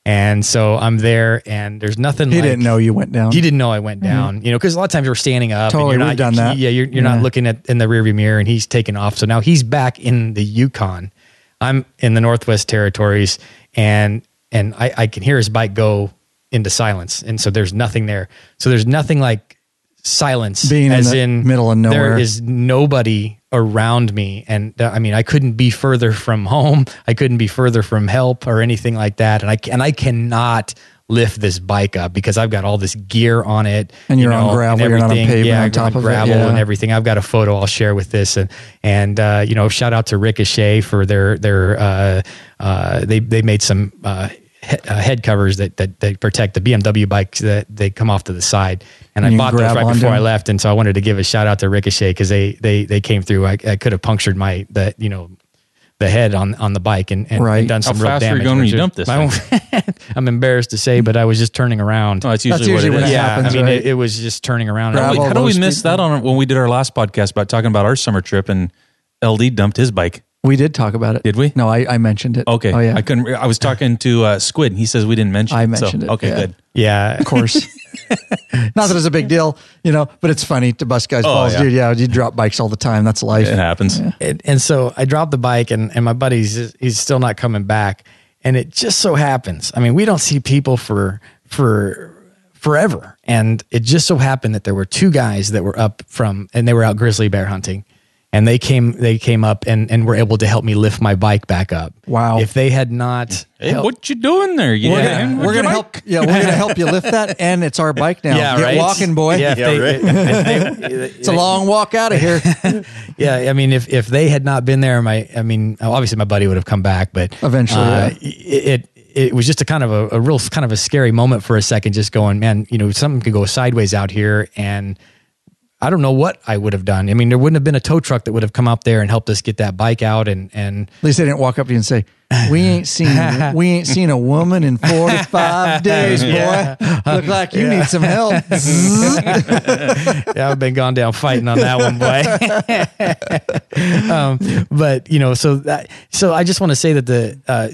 And so I'm there, and there's nothing. He didn't know you went down. He didn't know I went down. Because a lot of times we're standing up. Totally, and we've done that. Yeah, you're not looking in the rearview mirror, and he's taking off. So now he's back in the Yukon. I'm in the Northwest Territories, and I can hear his bike go into silence, and so there's nothing there. So there's nothing like silence, being as in the middle of nowhere. There is nobody around me, and I couldn't be further from home. I couldn't be further from help or anything like that, and I cannot lift this bike up because I've got all this gear on it, and you're on gravel, you're not on pavement on top of gravel it, and everything. I've got a photo I'll share with this, and shout out to Ricochet for their they made some head covers that protect the BMW bikes that they come off to the side. And I bought those right before I left, and so I wanted to give a shout out to Ricochet because they came through. I could have punctured the head on the bike and done some real damage. How fast were you going when you dumped this thing? I'm embarrassed to say, but I was just turning around. Oh, that's usually what it is. Happens, it was just turning around. How do we miss that on when we did our last podcast about talking about our summer trip and LD dumped his bike? We did talk about it. Did we? No, I mentioned it. Okay. Oh, yeah. I was talking to Squid, and he says we didn't mention it. I mentioned it. Okay, yeah. good. Yeah. Of course. Not that it's a big deal, but it's funny to bust guys' balls, yeah. dude. Yeah, you drop bikes all the time. That's life. It happens. Yeah. And so I dropped the bike, and my buddy's he's still not coming back. And it just so happens, we don't see people for forever. And it just so happened that there were two guys that were and they were out grizzly bear hunting. And they came up and were able to help me lift my bike back up. Wow. If they had not, Hey, what you doing there? We're gonna help. Yeah, we're gonna help you lift that, and it's our bike now. Yeah, Get right? walking, boy. Yeah, It's a long walk out of here. Yeah, I mean, if they had not been there, obviously my buddy would have come back, but Eventually, it was just a kind of a real kind of a scary moment for a second, just going, man, something could go sideways out here, and I don't know what I would have done. I mean, there wouldn't have been a tow truck that would have come up there and helped us get that bike out. And at least they didn't walk up to you and say, we ain't seen a woman in 45 days, boy. Look like you need some help. Yeah, I've been gone down fighting on that one, boy. But so I just want to say that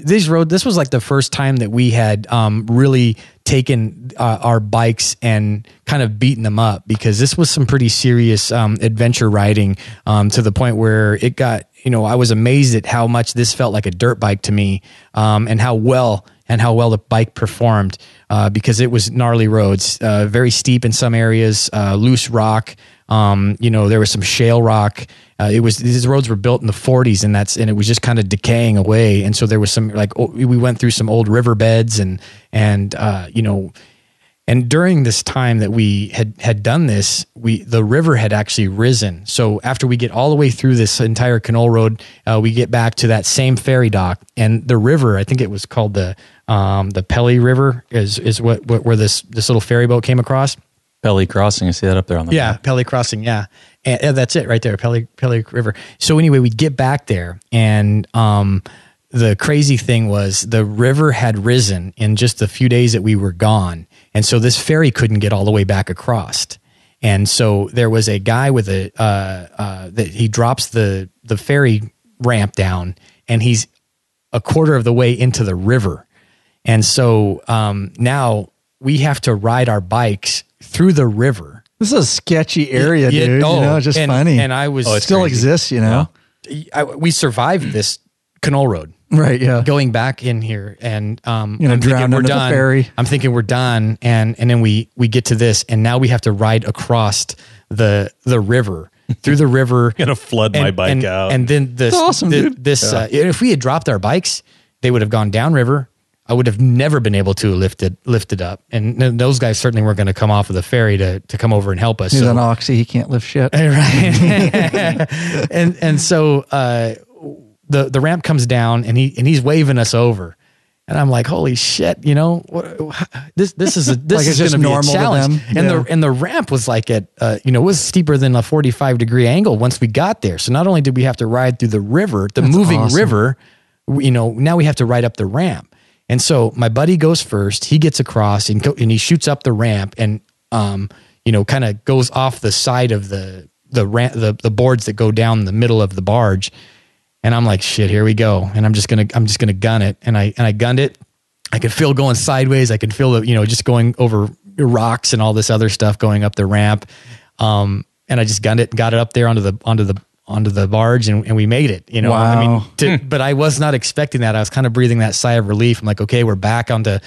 this was like the first time that we had really taken our bikes and kind of beaten them up, because this was some pretty serious adventure riding to the point where it got, I was amazed at how much this felt like a dirt bike to me, and how well the bike performed, because it was gnarly roads, very steep in some areas, loose rock. There was some shale rock. These roads were built in the 40s, and it was just kind of decaying away. And so there was some, we went through some old riverbeds and during this time that we had done this, the river had actually risen. So after we get all the way through this entire Canole Road, we get back to that same ferry dock, and the river, I think it was called the Pelly River, is where this little ferry boat came across. Pelly Crossing, I see that up there on the map. Pelly Crossing, yeah. And that's it right there, Pelly River. So anyway, we get back there, and the crazy thing was the river had risen in just the few days that we were gone. And so this ferry couldn't get all the way back across. And so there was a guy with that he drops the ferry ramp down, and he's a quarter of the way into the river. And so now we have to ride our bikes through the river. This is a sketchy area, dude. Just funny. And I was... it still crazy. exists, We survived this Canole Road. Right, yeah. Going back in here, and I'm drown thinking we're under the done. ferry. I'm thinking we're done, and then we get to this, and now we have to ride across the river, through the river. I'm gonna flood my bike out. And then this, awesome, dude. If we had dropped our bikes, they would have gone downriver. I would have never been able to lift it up, and those guys certainly weren't going to come off of the ferry to come over and help us. He's an oxy; he can't lift shit. Right. and so the ramp comes down, and he's waving us over, and I'm like, holy shit, this is Like is just going to be a normal to challenge. them? And the ramp was like it was steeper than a 45-degree angle once we got there. So not only did we have to ride through the river, moving awesome. river, now we have to ride up the ramp. And so my buddy goes first. He gets across and he shoots up the ramp, and kind of goes off the side of the ramp, the boards that go down the middle of the barge. And I'm like, shit, here we go. And I'm just gonna gun it. And I gunned it. I could feel going sideways. I could feel just going over rocks and all this other stuff going up the ramp. And I just gunned it and got it up there onto the barge, and we made it. Wow. But I was not expecting that. I was kind of breathing that sigh of relief. I'm like, okay, we're back onto.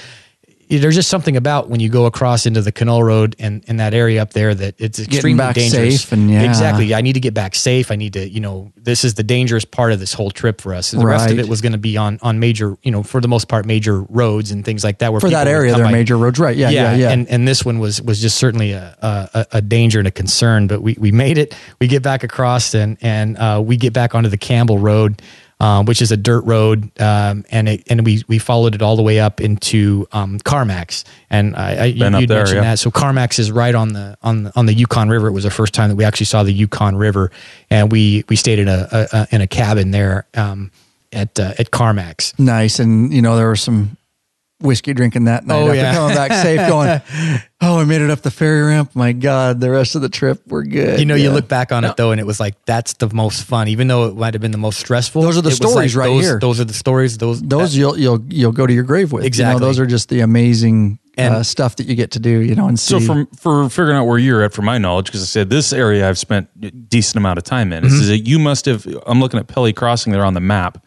There's just something about when you go across into the Canole Road and that area up there that it's extremely back dangerous. safe and Exactly. I need to get back safe. I need to, this is the dangerous part of this whole trip for us. The rest of it was going to be on major, for the most part, major roads and things like that. Where for that area, they're major roads, right? Yeah. And this one was just certainly a danger and a concern. But we made it. We get back across and we get back onto the Campbell Road. Which is a dirt road, and we followed it all the way up into Carmack's, and you mentioned that. So Carmack's is right on the Yukon River. It was the first time that we actually saw the Yukon River, and we stayed in a cabin there at Carmack's. Nice, and there was some whiskey drinking that night after coming back safe, going, I made it up the ferry ramp. My God, the rest of the trip we're good. You look back on it though, and it was like, that's the most fun, even though it might have been the most stressful. Those are the stories here. Those are the stories. Those you'll go to your grave with. Exactly. Those are just the amazing stuff that you get to do, and see. So for figuring out where you're at, from my knowledge, because I said this area I've spent a decent amount of time in, is that you must have, I'm looking at Pelly Crossing there on the map,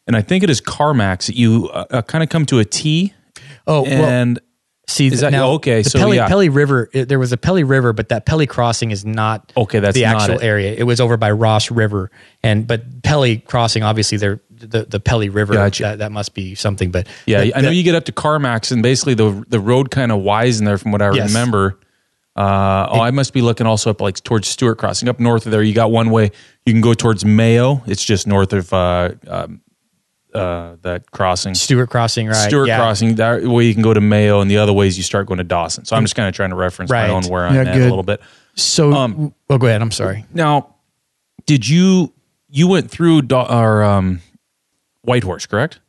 and I think it is Carmack's that you kind of come to a T. See, Is that okay? The So Pelly River. There was a Pelly River, but that Pelly crossing is not that's the not actual it. area. It was over by Ross River, but Pelly crossing, obviously, the Pelly River. Gotcha. That must be something. But I know you get up to Carmax, and basically the road kind of wisen there, from what I remember. I must be looking also up like towards Stewart Crossing. Up north of there, you got one way you can go towards Mayo. It's just north of that crossing. Stewart Crossing, right? Stewart Crossing, that way you can go to Mayo, and the other ways you start going to Dawson. So I'm just kind of trying to reference my own where I'm at a little bit. So, go ahead. I'm sorry. Now, did you went through Whitehorse, correct?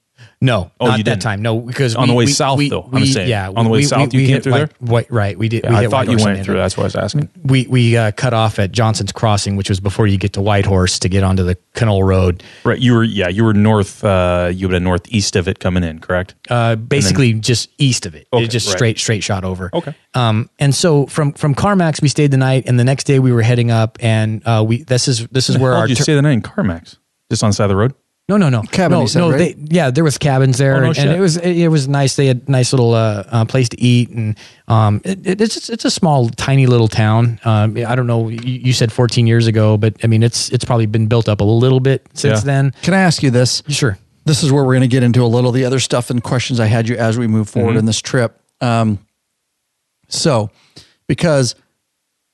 No, not you that didn't. time. No, because On the way south, though, I'm saying. Yeah, On the way south, you came through there? Right, we did. Yeah, we I hit thought you Whitehorse went and through. then That's what I was asking. We cut off at Johnson's Crossing, which was before you get to Whitehorse to get onto the Knoll Road. Right, you were north. You were northeast of it coming in, correct? Basically, just east of it. Okay, It just right. straight shot over. Okay. And so from Carmax, we stayed the night, and the next day we were heading up, and this is where How our did you stay the night in Carmax? Just on the side of the road? No. Cabin, No, you said, right? there was cabins there, no and shit. it was nice. They had a nice little place to eat, and it's a small, tiny little town. I don't know. You said 14 years ago, but I mean, it's probably been built up a little bit since then. Can I ask you this? Sure. This is where we're going to get into a little of the other stuff and questions I had you as we move forward in this trip. So, because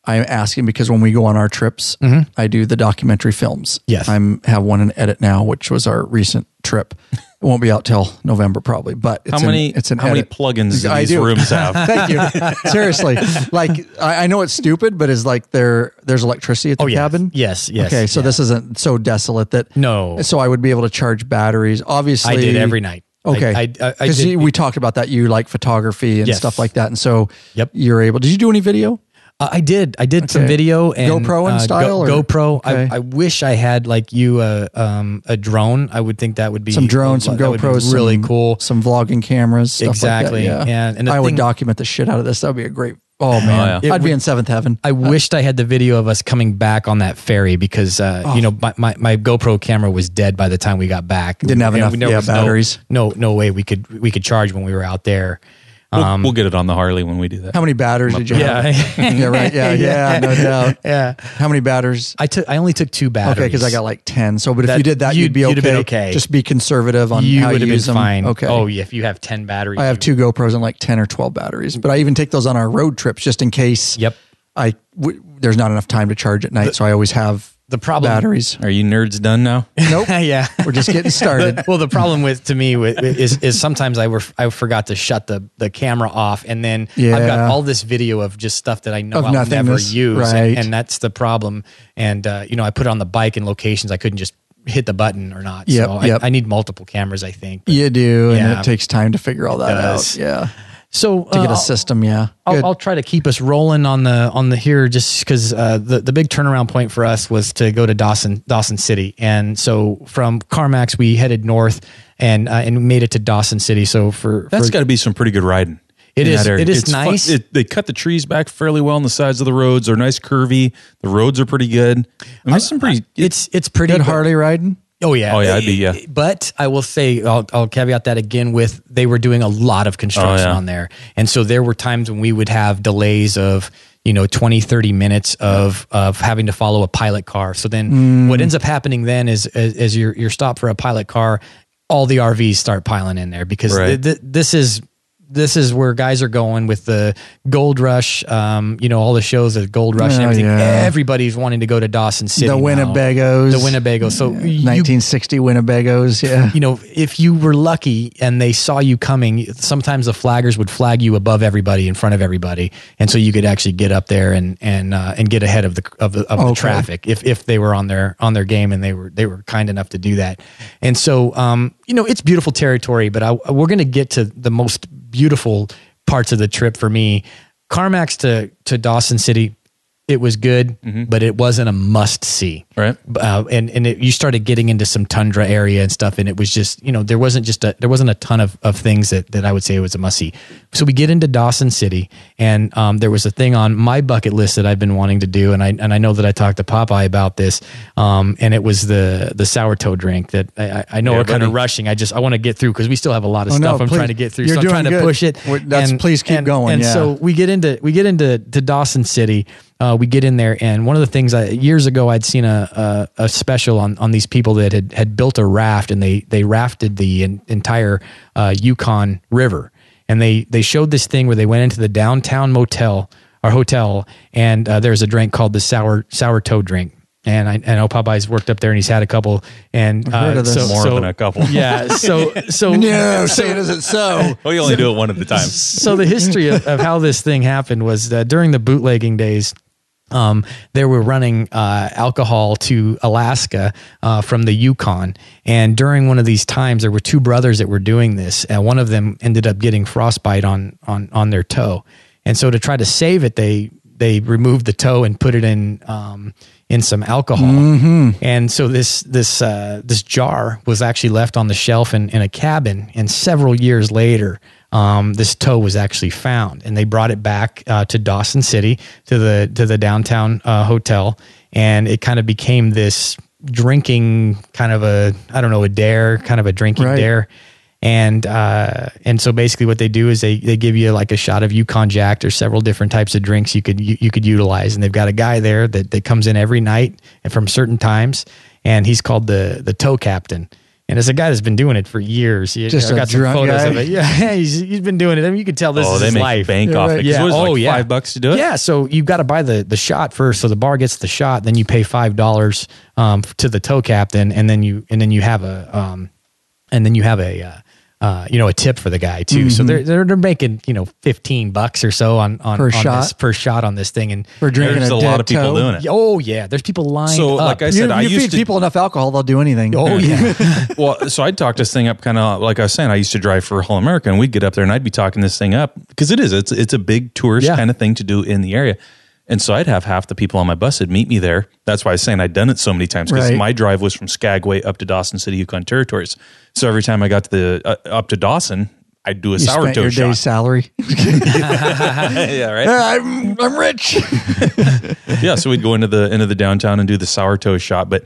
I'm asking, because when we go on our trips, I do the documentary films. Yes. I have one in edit now, which was our recent trip. It won't be out till November probably, but it's How many edit. plugins do I these do. rooms have? Thank you. Seriously. Like, I know it's stupid, but it's like there's electricity at the cabin. Yes. Okay. So this isn't so desolate that. No. So I would be able to charge batteries. Obviously. I did every night. Okay. Because we talked about that. You like photography and Yes. stuff like that. And so Yep. you're able, did you do any video? I did some video and GoPro and style, or- GoPro. Okay. I wish I had like you a drone. I would think that would be Some drones, some that would be GoPros, really some, cool. some vlogging cameras, stuff Exactly. like that. Yeah. And the I would thing- document the shit out of this. That would be a great. Oh man, yeah. I'd be in seventh heaven. I wished I had the video of us coming back on that ferry because my GoPro camera was dead by the time we got back. Didn't have And enough, there was batteries. No way we could charge when we were out there. We'll get it on the Harley when we do that. How many batteries did you have? Yeah, right. Yeah, no doubt. Yeah. How many batteries? I only took 2 batteries. Okay, because I got like 10. So, but if That- you did that, you'd be you'd okay. have been okay. Just be conservative on You how would you have use been them. fine. Okay. Oh yeah, if you have 10 batteries. I have 2 GoPros and like 10 or 12 batteries, but I even take those on our road trips just in case. Yep. There's not enough time to charge at night, so I always have The problem- batteries. Are you nerds done now? Nope. Yeah. We're just getting started. Well, the problem is sometimes I forgot to shut the camera off, and then I've Yeah. got all this video of just stuff that I know Of I'll never nothingness, use, right. and that's the problem. And I put it on the bike in locations I couldn't just hit the button or not. Yep, So yep. I need multiple cameras, I think. But- You do, and Yeah. it takes time to figure all that does. out. Yeah, So to get a system. Yeah, Good. I'll try to keep us rolling on the here, just because the big turnaround point for us was to go to Dawson City, and so from Carmax we headed north and made it to Dawson City. So That's got to be some pretty good riding. It in is- that area. it is It's fun. nice. They cut the trees back fairly well on the sides of the roads. They're nice curvy. The roads are pretty good. I mean, some pretty. it's pretty good but- Harley riding. Oh yeah, Oh, yeah, I'd be, yeah. But I will say, I'll caveat that again with they were doing a lot of construction Oh, yeah. on there, and so there were times when we would have delays of 20, 30 minutes of having to follow a pilot car. So then what ends up happening then is as you're stopped for a pilot car, all the RVs start piling in there because Right. this is where guys are going with the Gold Rush, all the shows of Gold Rush and Oh, everything. yeah. Everybody's wanting to go to Dawson City. The now. Winnebagos. The Winnebagos. So 1960 Winnebagos. Yeah. if you were lucky and they saw you coming, sometimes the flaggers would flag you above everybody, in front of everybody, and so you could actually get up there and get ahead of the traffic if they were on their game, and they were kind enough to do that. And so it's beautiful territory, but we're going to get to the most beautiful parts of the trip for me. Carmax to Dawson City, it was good, but it wasn't a must see. Right. You started getting into some tundra area and stuff, and it was just, there wasn't a ton of things that I would say it was a must see. So we get into Dawson City, and there was a thing on my bucket list that I've been wanting to do, and I know that I talked to Popeye about this, and it was the sourdough drink that I know we're kind of rushing. I want to get through because we still have a lot of stuff I'm trying to get through. You're so I'm trying to push it. Please keep going. And so we get into Dawson City. We get in there, and one of the things years ago I'd seen a special on these people that had built a raft, and they rafted the entire Yukon River, and they showed this thing where they went into the downtown motel or hotel, and there's a drink called the sourdough drink. And I know Popeye's worked up there, and he's had a couple. And more than a couple. Yeah. So no, say it isn't so. Well, you only do it one at a time. So the history of how this thing happened was during the bootlegging days. They were running alcohol to Alaska from the Yukon, and during one of these times, there were two brothers that were doing this, and one of them ended up getting frostbite on their toe, and so to try to save it, they removed the toe and put it in some alcohol, and so this jar was actually left on the shelf in a cabin, and several years later. This toe was actually found, and they brought it back to Dawson City to the downtown hotel, and it kind of became this drinking kind of a dare, kind of a drinking dare, and so basically what they do is they give you like a shot of Yukon Jack. There's several different types of drinks you could utilize, and they've got a guy there that comes in every night and from certain times, and he's called the toe captain. And it's a guy that's been doing it for years. Just got some photos of it. Yeah, he's been doing it. I mean, you can tell this is his life. Bank off it. Yeah. It was like $5 to do it. Yeah, so you've got to buy the shot first. So the bar gets the shot, then you pay $5 to the toe captain, and then you have a tip for the guy too. So they're making $15 or so on per shot on this thing, and for drinking there's a lot of people doing it. Oh yeah, there's people lined so, up. like I said, you feed people enough alcohol, they'll do anything. Oh yeah. Well, so I'd talk this thing up kind of like I was saying. I used to drive for All America, and we'd get up there, and I'd be talking this thing up because it's a big tourist kind of thing to do in the area. And so I'd have half the people on my bus that meet me there. That's why I was saying I'd done it so many times because my drive was from Skagway up to Dawson City, Yukon Territories. So every time I got to up to Dawson, I'd do a sourdough shot. Your day's salary. Yeah, right. I'm rich. Yeah, so we'd go into the downtown and do the sourdough shot. But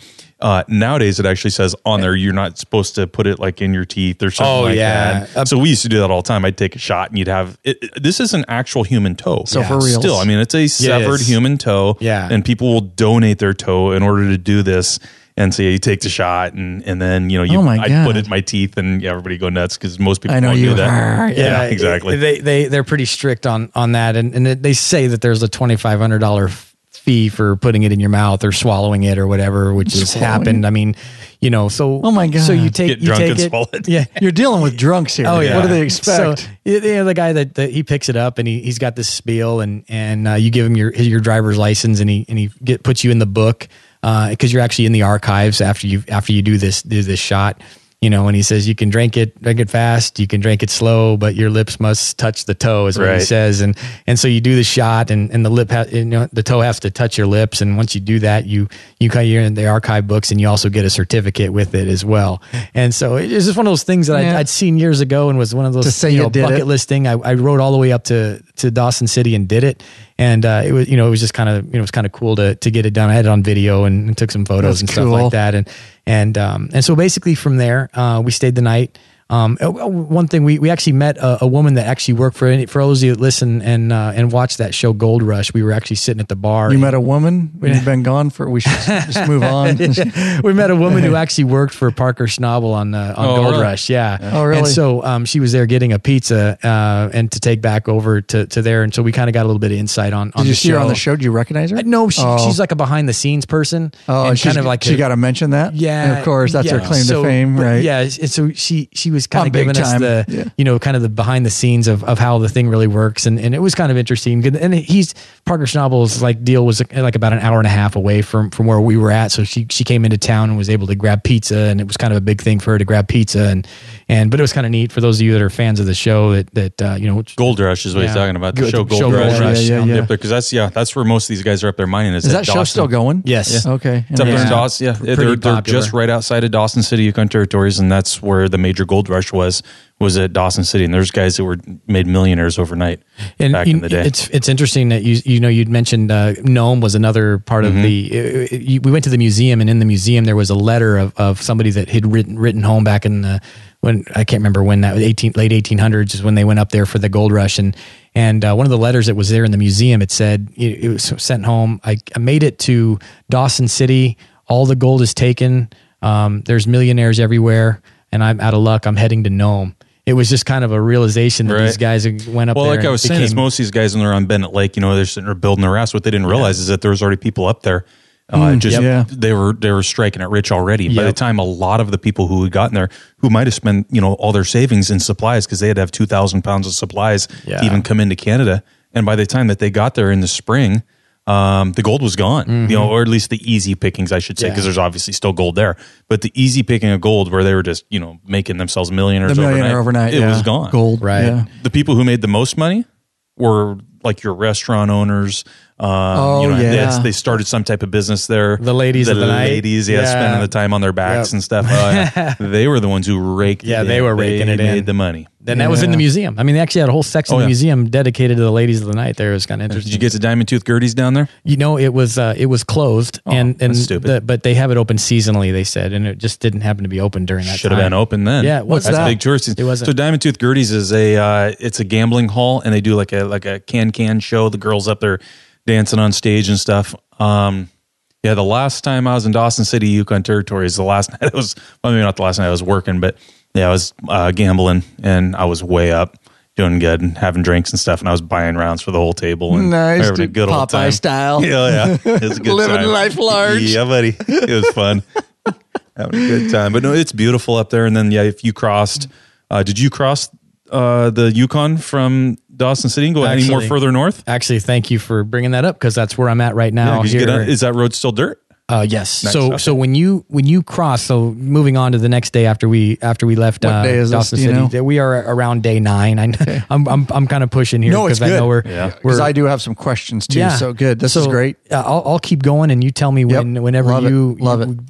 nowadays it actually says on there you're not supposed to put it like in your teeth or something that. So we used to do that all the time. I'd take a shot and you'd have it. This is an actual human toe. So for real, still, I mean, it's a severed human toe. Yeah, and people will donate their toe in order to do this. And so you take the shot, and then I put it in my teeth, and everybody go nuts because most people don't do that. Yeah, exactly. They're pretty strict on that, and they say that there's a $2,500 fee for putting it in your mouth or swallowing it or whatever, which has happened. I mean, so oh my god, so you get drunk and swallow it. Yeah, you're dealing with drunks here. Oh yeah, what do they expect? So the guy that he picks it up and he's got this spiel, and you give him your driver's license, and he puts you in the book. Because you're actually in the archives after you do this shot, and he says you can drink it fast, you can drink it slow, but your lips must touch the toe, is what he says, and so you do the shot, and the lip the toe has to touch your lips, and once you do that, you're in the archive books, and you also get a certificate with it as well. And so it's just one of those things that I'd seen years ago, and was one of those to say bucket list thing. I rode all the way up to Dawson City and did it. And it was just kind of it was kind of cool to get it done. I had it on video and took some photos and stuff like that. And so basically from there we stayed the night. One thing we actually met a woman that actually worked for those of you that listen and watch that show Gold Rush. We were actually sitting at the bar. You met a woman when you've been gone we should just move on. We met a woman who actually worked for Parker Schnabel on Gold Rush. Yeah. Oh, really? And so she was there getting a pizza and to take back over to there. And so we kind of got a little bit of insight on Did you see her on the show? Did you recognize her? No, she's like a behind the scenes person. Oh, and kind of like she got to mention that. Yeah. And of course, that's her claim to fame, right? Yeah. And so she was was kind of giving us the, kind of the behind the scenes of how the thing really works. And it was kind of interesting. And Parker Schnabel's like deal was like about an hour and a half away from where we were at. So she came into town and was able to grab pizza, and it was kind of a big thing for her to grab pizza. But it was kind of neat for those of you that are fans of the show that Gold Rush is what he's talking about. The show Gold Rush. Yeah. Because that's where most of these guys are up there mining. Is that show still going? Yes. Yeah. Okay. It's up there in Dawson. Yeah. They're just right outside of Dawson City, Yukon Territories, and that's where the major gold rush was at Dawson City. And there's guys that were made millionaires overnight back in the day. It's interesting that you'd mentioned Nome was another part of we went to the museum, and in the museum there was a letter of somebody that had written home back in when I can't remember when that was, late 1800s is when they went up there for the gold rush. And one of the letters that was there in the museum, it said, it was sent home. I made it to Dawson City. All the gold is taken. There's millionaires everywhere, and I'm out of luck. I'm heading to Nome. It was just kind of a realization that these guys went up there. Well, like I was saying, it's most of these guys when they're on Bennett Lake, they're sitting there building their ass. What they didn't realize is that there was already people up there. They were striking it rich already. By the time a lot of the people who had gotten there, who might have spent all their savings in supplies, because they had to have 2,000 pounds of supplies to even come into Canada, and by the time that they got there in the spring, the gold was gone. Or at least the easy pickings, I should say, because there's obviously still gold there. But the easy picking of gold, where they were just making themselves millionaires overnight, it was gone. Gold, right? Yeah. The people who made the most money were like your restaurant owners. They started some type of business there. The ladies of the night. Spending the time on their backs and stuff. They were the ones who raked it in. They were raking it in. They made the money. Then that was in the museum. I mean, they actually had a whole section of the museum dedicated to the ladies of the night there. It was kind of interesting. Did you get to Diamond Tooth Gertie's down there? It was closed, and that's stupid. but they have it open seasonally, they said, and it just didn't happen to be open during that Should have been open then. Yeah, what's that's that? a big tourist season. It wasn't. So Diamond Tooth Gertie's is it's a gambling hall, and they do like a can show. The girls up there dancing on stage and stuff. The last time I was in Dawson City, Yukon Territory, is the last night I was, well, maybe not the last night I was working, but I was gambling, and I was way up, doing good and having drinks and stuff, and I was buying rounds for the whole table. And nice, having a good old time. Popeye style. Yeah. It was a good Living time. life large. Yeah, buddy. It was fun. Having a good time. But no, it's beautiful up there. And then, if you crossed, did you cross the Yukon from Dawson City and go any more further north? Actually, thank you for bringing that up, because that's where I'm at right now. Is that road still dirt? Yes. Nice. So when you cross, so moving on to the next day after we left What day is Dawson this, City, we are around day 9. I'm kind of pushing here because I know we're because I do have some questions too. Yeah. So good. This is great. I'll keep going, and you tell me whenever you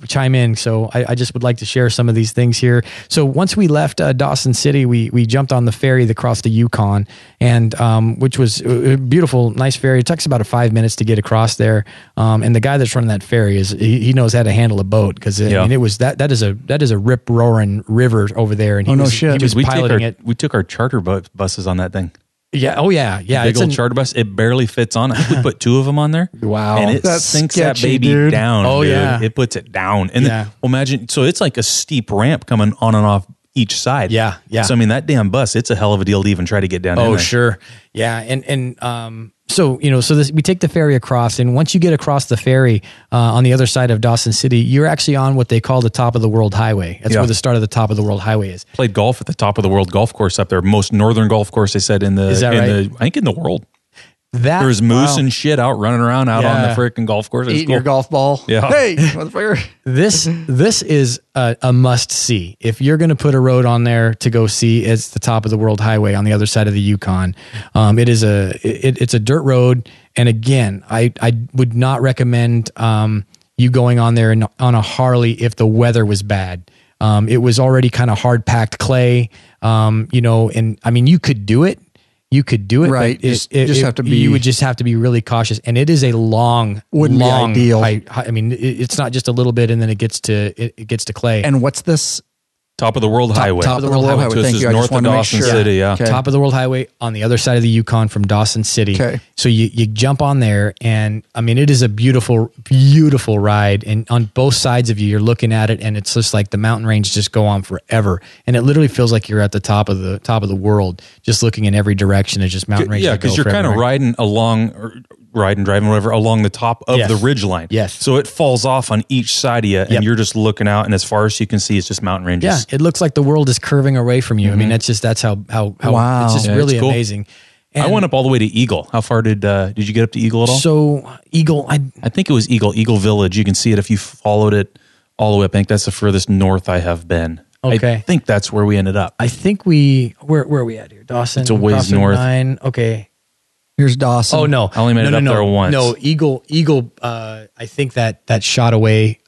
chime in. So I just would like to share some of these things here. So once we left Dawson City, we jumped on the ferry that crossed the Yukon, and which was a beautiful, nice ferry. It takes about 5 minutes to get across there. And the guy that's running that ferry he knows how to handle a boat, because it was that is a rip roaring river over there, and he was piloting it. We took our charter buses on that thing. Yeah. Oh yeah. Yeah. Big old charter bus. It barely fits on. We put 2 of them on there. Wow. And it sinks that baby down. Oh, dude. yeah. It puts it down. And then, imagine, so it's like a steep ramp coming on and off each side. Yeah. Yeah. So, I mean, that damn bus, it's a hell of a deal to even try to get down in there. Oh, sure. Yeah. So we take the ferry across, and once you get across the ferry on the other side of Dawson City, you're actually on what they call the top of the world highway. That's where the start of the top of the world highway is. Played golf at the top of the world golf course up there. Most northern golf course, they said, Is that right? I think in the world. There's moose and shit out running around on the freaking golf course. Eating your golf ball. Yeah. Hey, motherfucker. This is a must see. If you're going to put a road on there to go see, it's the top of the world highway on the other side of the Yukon. It's a dirt road. And again, I would not recommend you going on there on a Harley if the weather was bad. It was already kind of hard packed clay, and I mean, you could do it. Right. But you would just have to be really cautious. And it is a long, wouldn't be ideal. I mean, it's not just a little bit and then it gets to clay. And what's this? Top of the world highway. Top of the world highway. So Thank this you. is I north just of wanted to make Dawson sure. City. Yeah. Okay. Top of the world highway on the other side of the Yukon from Dawson City. Okay. So you jump on there, and I mean, it is a beautiful, beautiful ride. And on both sides of you're looking at it, and it's just like the mountain range just go on forever. And it literally feels like you're at the top of the world, just looking in every direction. It's just mountain range. Yeah, because you're kind of riding along, or riding, driving, whatever, along the top of the ridge line. Yes. So it falls off on each side of you, and you're just looking out, and as far as you can see, it's just mountain ranges. Yeah, it looks like the world is curving away from you. I mean, that's how Wow. it's just really it's cool. amazing. I went up all the way to Eagle. How far did you get up to Eagle at all? So Eagle, I think it was Eagle Village. You can see it if you followed it all the way up. I think that's the furthest north I have been. Okay. I think that's where we ended up. I think where are we at here? Dawson. It's a ways Dawson north. 9. Okay. Here's Dawson. Oh no! I only made it up there once. No, Eagle. I think that shot away.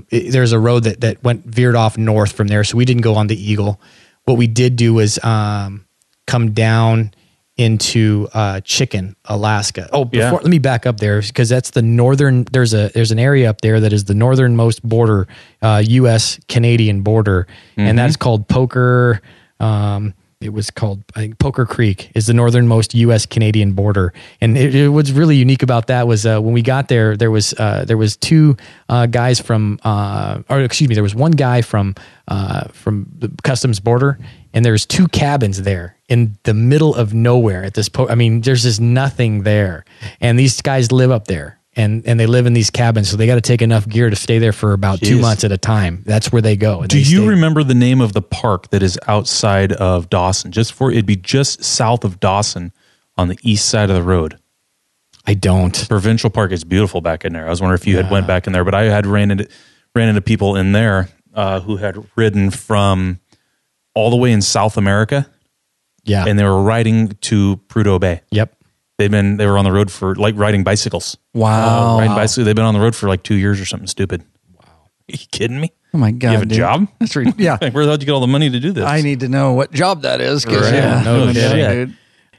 There's a road that veered off north from there, so we didn't go on the Eagle. What we did do was come down into Chicken, Alaska. Oh, let me back up there because that's the northern. There's an area up there that is the northernmost border, U.S. Canadian border, and that's called Poker. It was called, I think, Poker Creek is the northernmost U.S. Canadian border, and what's really unique about that was when we got there, there was two guys from, there was one guy from the customs border, and there's two cabins there in the middle of nowhere at this. There's just nothing there, and these guys live up there. And they live in these cabins, so they got to take enough gear to stay there for about 2 months at a time. That's where they go. Do you remember the name of the park that is outside of Dawson? It'd be just south of Dawson on the east side of the road. I don't. Provincial Park is beautiful back in there. I was wondering if you had went back in there, but I had ran into people in there who had ridden from all the way in South America. Yeah, and they were riding to Prudhoe Bay. Yep. They were on the road for riding bicycles. Wow. Riding bicycles. They've been on the road for 2 years or something stupid. Wow. Are you kidding me? Oh my God. You have a job? That's yeah. Where the hell did you get all the money to do this? I need to know what job that is. Right. Yeah, No shit. dude.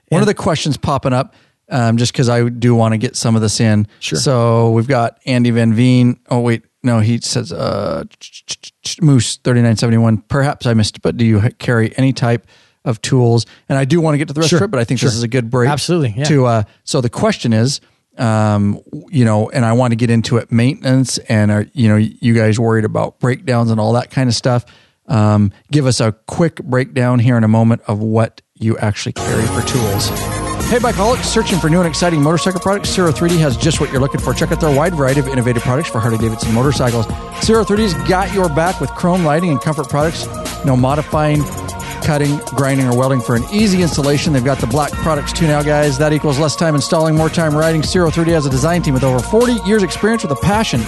One of the questions popping up, just because I do want to get some of this in. Sure. So we've got Andy Van Veen. Oh, wait. No, he says, Moose 3971. Perhaps I missed, but do you carry any type of tools? And I do want to get to the rest of it, but I think this is a good break. Absolutely. Yeah. So the question is, and I want to get into it, maintenance, and you guys worried about breakdowns and all that kind of stuff. Give us a quick breakdown here in a moment of what you actually carry for tools. Hey, Bikeaholics, searching for new and exciting motorcycle products? Zero 3D has just what you're looking for. Check out their wide variety of innovative products for Harley-Davidson motorcycles. Zero 3D's got your back with chrome lighting and comfort products. No modifying, cutting, grinding, or welding for an easy installation. They've got the black products too now, guys. That equals less time installing, more time riding. Zero 3D has a design team with over 40 years experience with a passion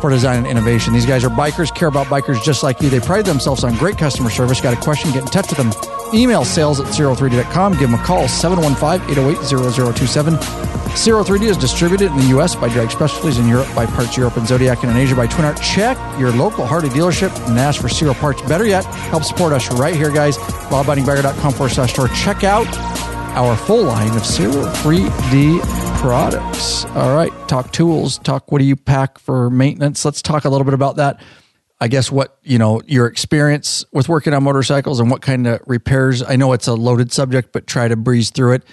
for design and innovation. These guys are bikers, care about bikers just like you. They pride themselves on great customer service. Got a question? Get in touch with them. Email sales@zero3d.com. Give them a call, 715-808-0027. Zero 3D is distributed in the U.S. by Drag Specialties, in Europe by Parts Europe and Zodiac, and in Asia by Twin Art. Check your local Harley dealership and ask for Zero Parts. Better yet, help support us right here, guys. lawabidingbiker.com/store. Check out our full line of Zero 3D products. All right, talk tools. Talk what do you pack for maintenance. Let's talk a little bit about that. I guess what, your experience with working on motorcycles and what kind of repairs. I know it's a loaded subject, but try to breeze through it.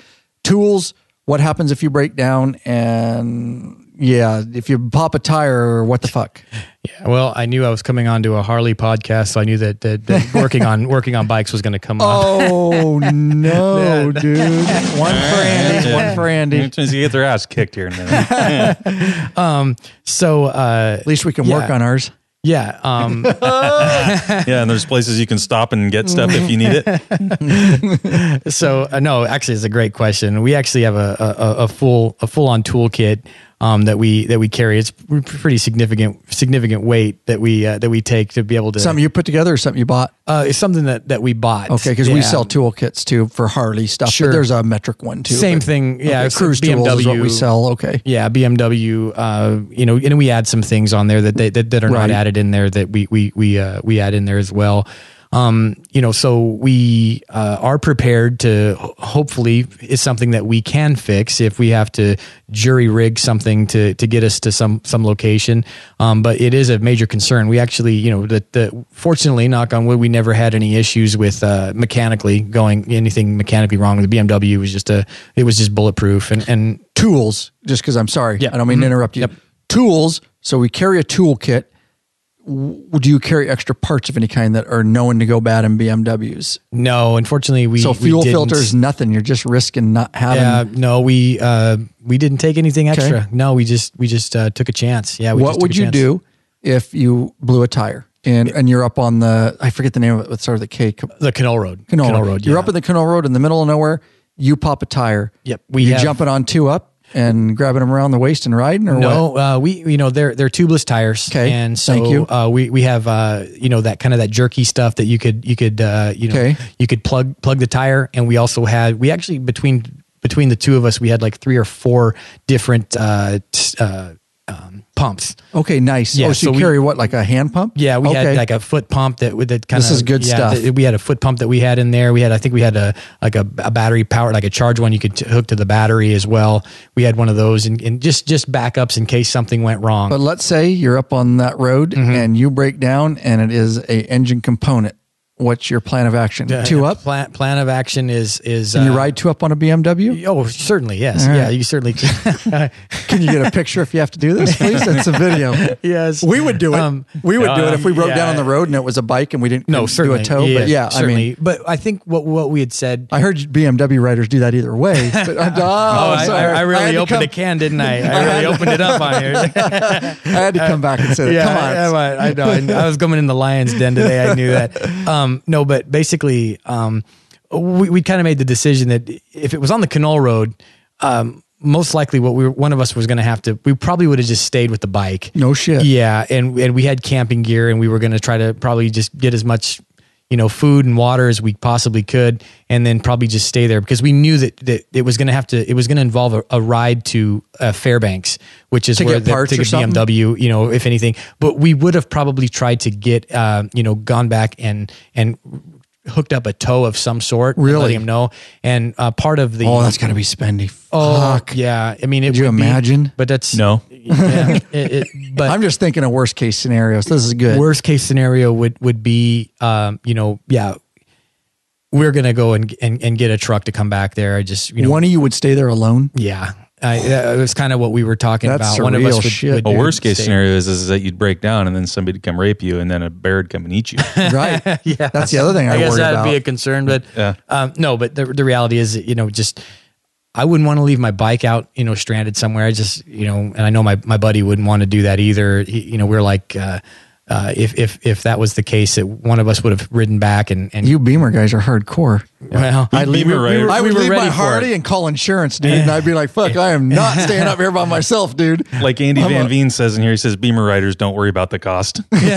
Tools. What happens if you break down, and if you pop a tire, what the fuck? Yeah, well, I knew I was coming on to a Harley podcast, so I knew that working on bikes was going to come on. Oh no, dude! One for Andy. Sometimes you get their ass kicked here and there. At least we can work on ours. Yeah. And there's places you can stop and get stuff if you need it. So no, actually, it's a great question. We actually have a full on toolkit that we carry. It's pretty significant weight that we take to be able to. Something you put together or something you bought? It's something that we bought. Okay, because we sell toolkits too for Harley stuff. Sure. But there's a metric one too. Same thing. Yeah, okay, cruise BMW tools is what we sell. Okay. Yeah, BMW. And we add some things on there that are not added in there that we add in there as well. So we are prepared to, hopefully it's something that we can fix if we have to jury rig something to get us to some location. But it is a major concern. We actually, fortunately, knock on wood, we never had any issues with anything mechanically wrong with the BMW. It was just bulletproof and tools, just because I'm sorry. Yep. I don't mean to interrupt you. Yep. Tools. So we carry a toolkit. do you carry extra parts of any kind that are known to go bad in BMWs? No, unfortunately, we fuel didn't. filters, nothing. You're just risking not having. Yeah, no, we didn't take anything extra. Okay. No, we just took a chance. Yeah. What would you do if you blew a tire and you're up on I forget the name of it. Let's start with the K. The Canal Road. Canal Road. You're up in the Canal Road in the middle of nowhere. You pop a tire. Yep. You're jumping on 2-Up and grabbing them around the waist and riding, or what? No, they're tubeless tires. Okay. And so Thank you. We have that kind of that jerky stuff that you could you could plug the tire, and we actually between the two of us we had like 3 or 4 different pumps. Okay, nice. Yeah, so you carry what, like a hand pump? Yeah, we had like a foot pump that kind of. This is good stuff. We had a foot pump that we had in there. I think we had a battery powered, like a charge one you could hook to the battery as well. We had one of those and just backups in case something went wrong. But let's say you're up on that road and you break down and it is a engine component. What's your plan of action? 2-Up? Plan of action is. Can you ride 2-Up on a BMW? Oh, certainly, yes. Right. Yeah, you certainly can. Can you get a picture if you have to do this, please? It's a video. Yes. We would do it. We would do it if we broke down on the road and it was a bike and we didn't do a tow. Yeah, but yeah, certainly. But I think what we had said. I heard BMW riders do that either way. But I really opened the can, didn't I? I really opened it up on here. I had to come back and say that. Come on. I know. I was coming in the lion's den today. I knew that. No, but basically, we kind of made the decision that if it was on the Canal Road, most likely one of us was going to have to, we probably would have just stayed with the bike. No shit. Yeah. And we had camping gear and we were going to try to probably just get as much, food and water as we possibly could. And then probably just stay there because we knew that it was going to involve a ride to Fairbanks, which is where to get BMW, if anything, but we would have probably tried to get, gone back and hooked up a tow of some sort. Really? Let him know. And part of the... Oh, that's got to be spendy. Fuck. Yeah. I mean, Could you imagine? But that's... No. Yeah, but I'm just thinking of worst case scenarios. This is good. Worst case scenario would be, we're going to go and get a truck to come back there. I just, One of you would stay there alone? Yeah. That was kind of what we were talking That's about. One of us would worst case scenario is that you'd break down and then somebody would come rape you and then a bear would come and eat you. Right. Yeah. That's the other thing I guess worry that'd about. be a concern, but Yeah. no, but the reality is, just, I wouldn't want to leave my bike out, stranded somewhere. I just, and I know my buddy wouldn't want to do that either. We're like, if that was the case, that one of us would have ridden back and you Beamer guys are hardcore. Well, I would leave my Harley and call insurance, dude, and I'd be like, "Fuck, I am not staying up here by myself, dude." Like Andy Van Veen says in here, he says, "Beamer riders don't worry about the cost." Nicely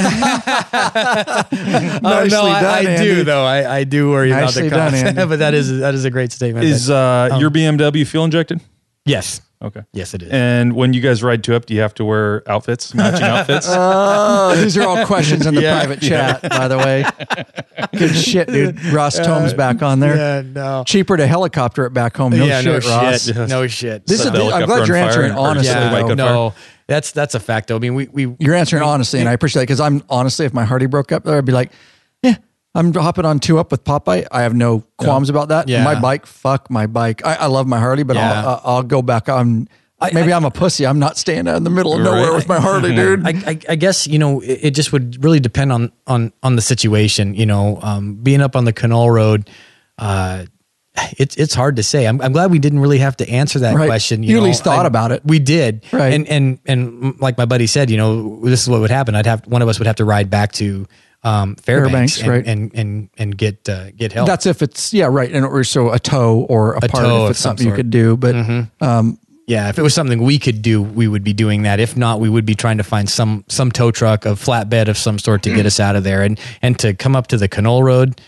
I done, do Andy. though. I do worry Nicely about the done, cost, but that is a great statement. Is your BMW fuel injected? Yes. Okay. Yes, it is. And when you guys ride 2-Up, do you have to wear matching outfits? These are all questions in the private chat, by the way. Good shit, dude. Ross Tome's back on there. Yeah, no. Cheaper to helicopter it back home. No shit, Ross. No shit. This is. I'm glad you're answering honestly. No, that's a fact though. I mean, you're answering honestly, and I appreciate that because I'm honestly, if my Hardy broke up there, I'd be like, yeah. I'm hopping on 2-Up with Popeye. I have no qualms about that. Yeah. My bike, fuck my bike. I love my Harley, but I'll go back. I'm a pussy. I'm not staying out in the middle of nowhere with my Harley, dude. I guess, it just would really depend on the situation, being up on the Canal Road, it's hard to say. I'm glad we didn't really have to answer that question. You at least thought about it. We did. Right. And like my buddy said, this is what would happen. One of us would have to ride back to, Fairbanks, right. And get help. That's if it's, right. And so a tow or a part if it's something you could do, but, yeah, if it was something we could do, we would be doing that. If not, we would be trying to find some tow truck, a flatbed of some sort to get us out of there. And to come up to the Canal Road,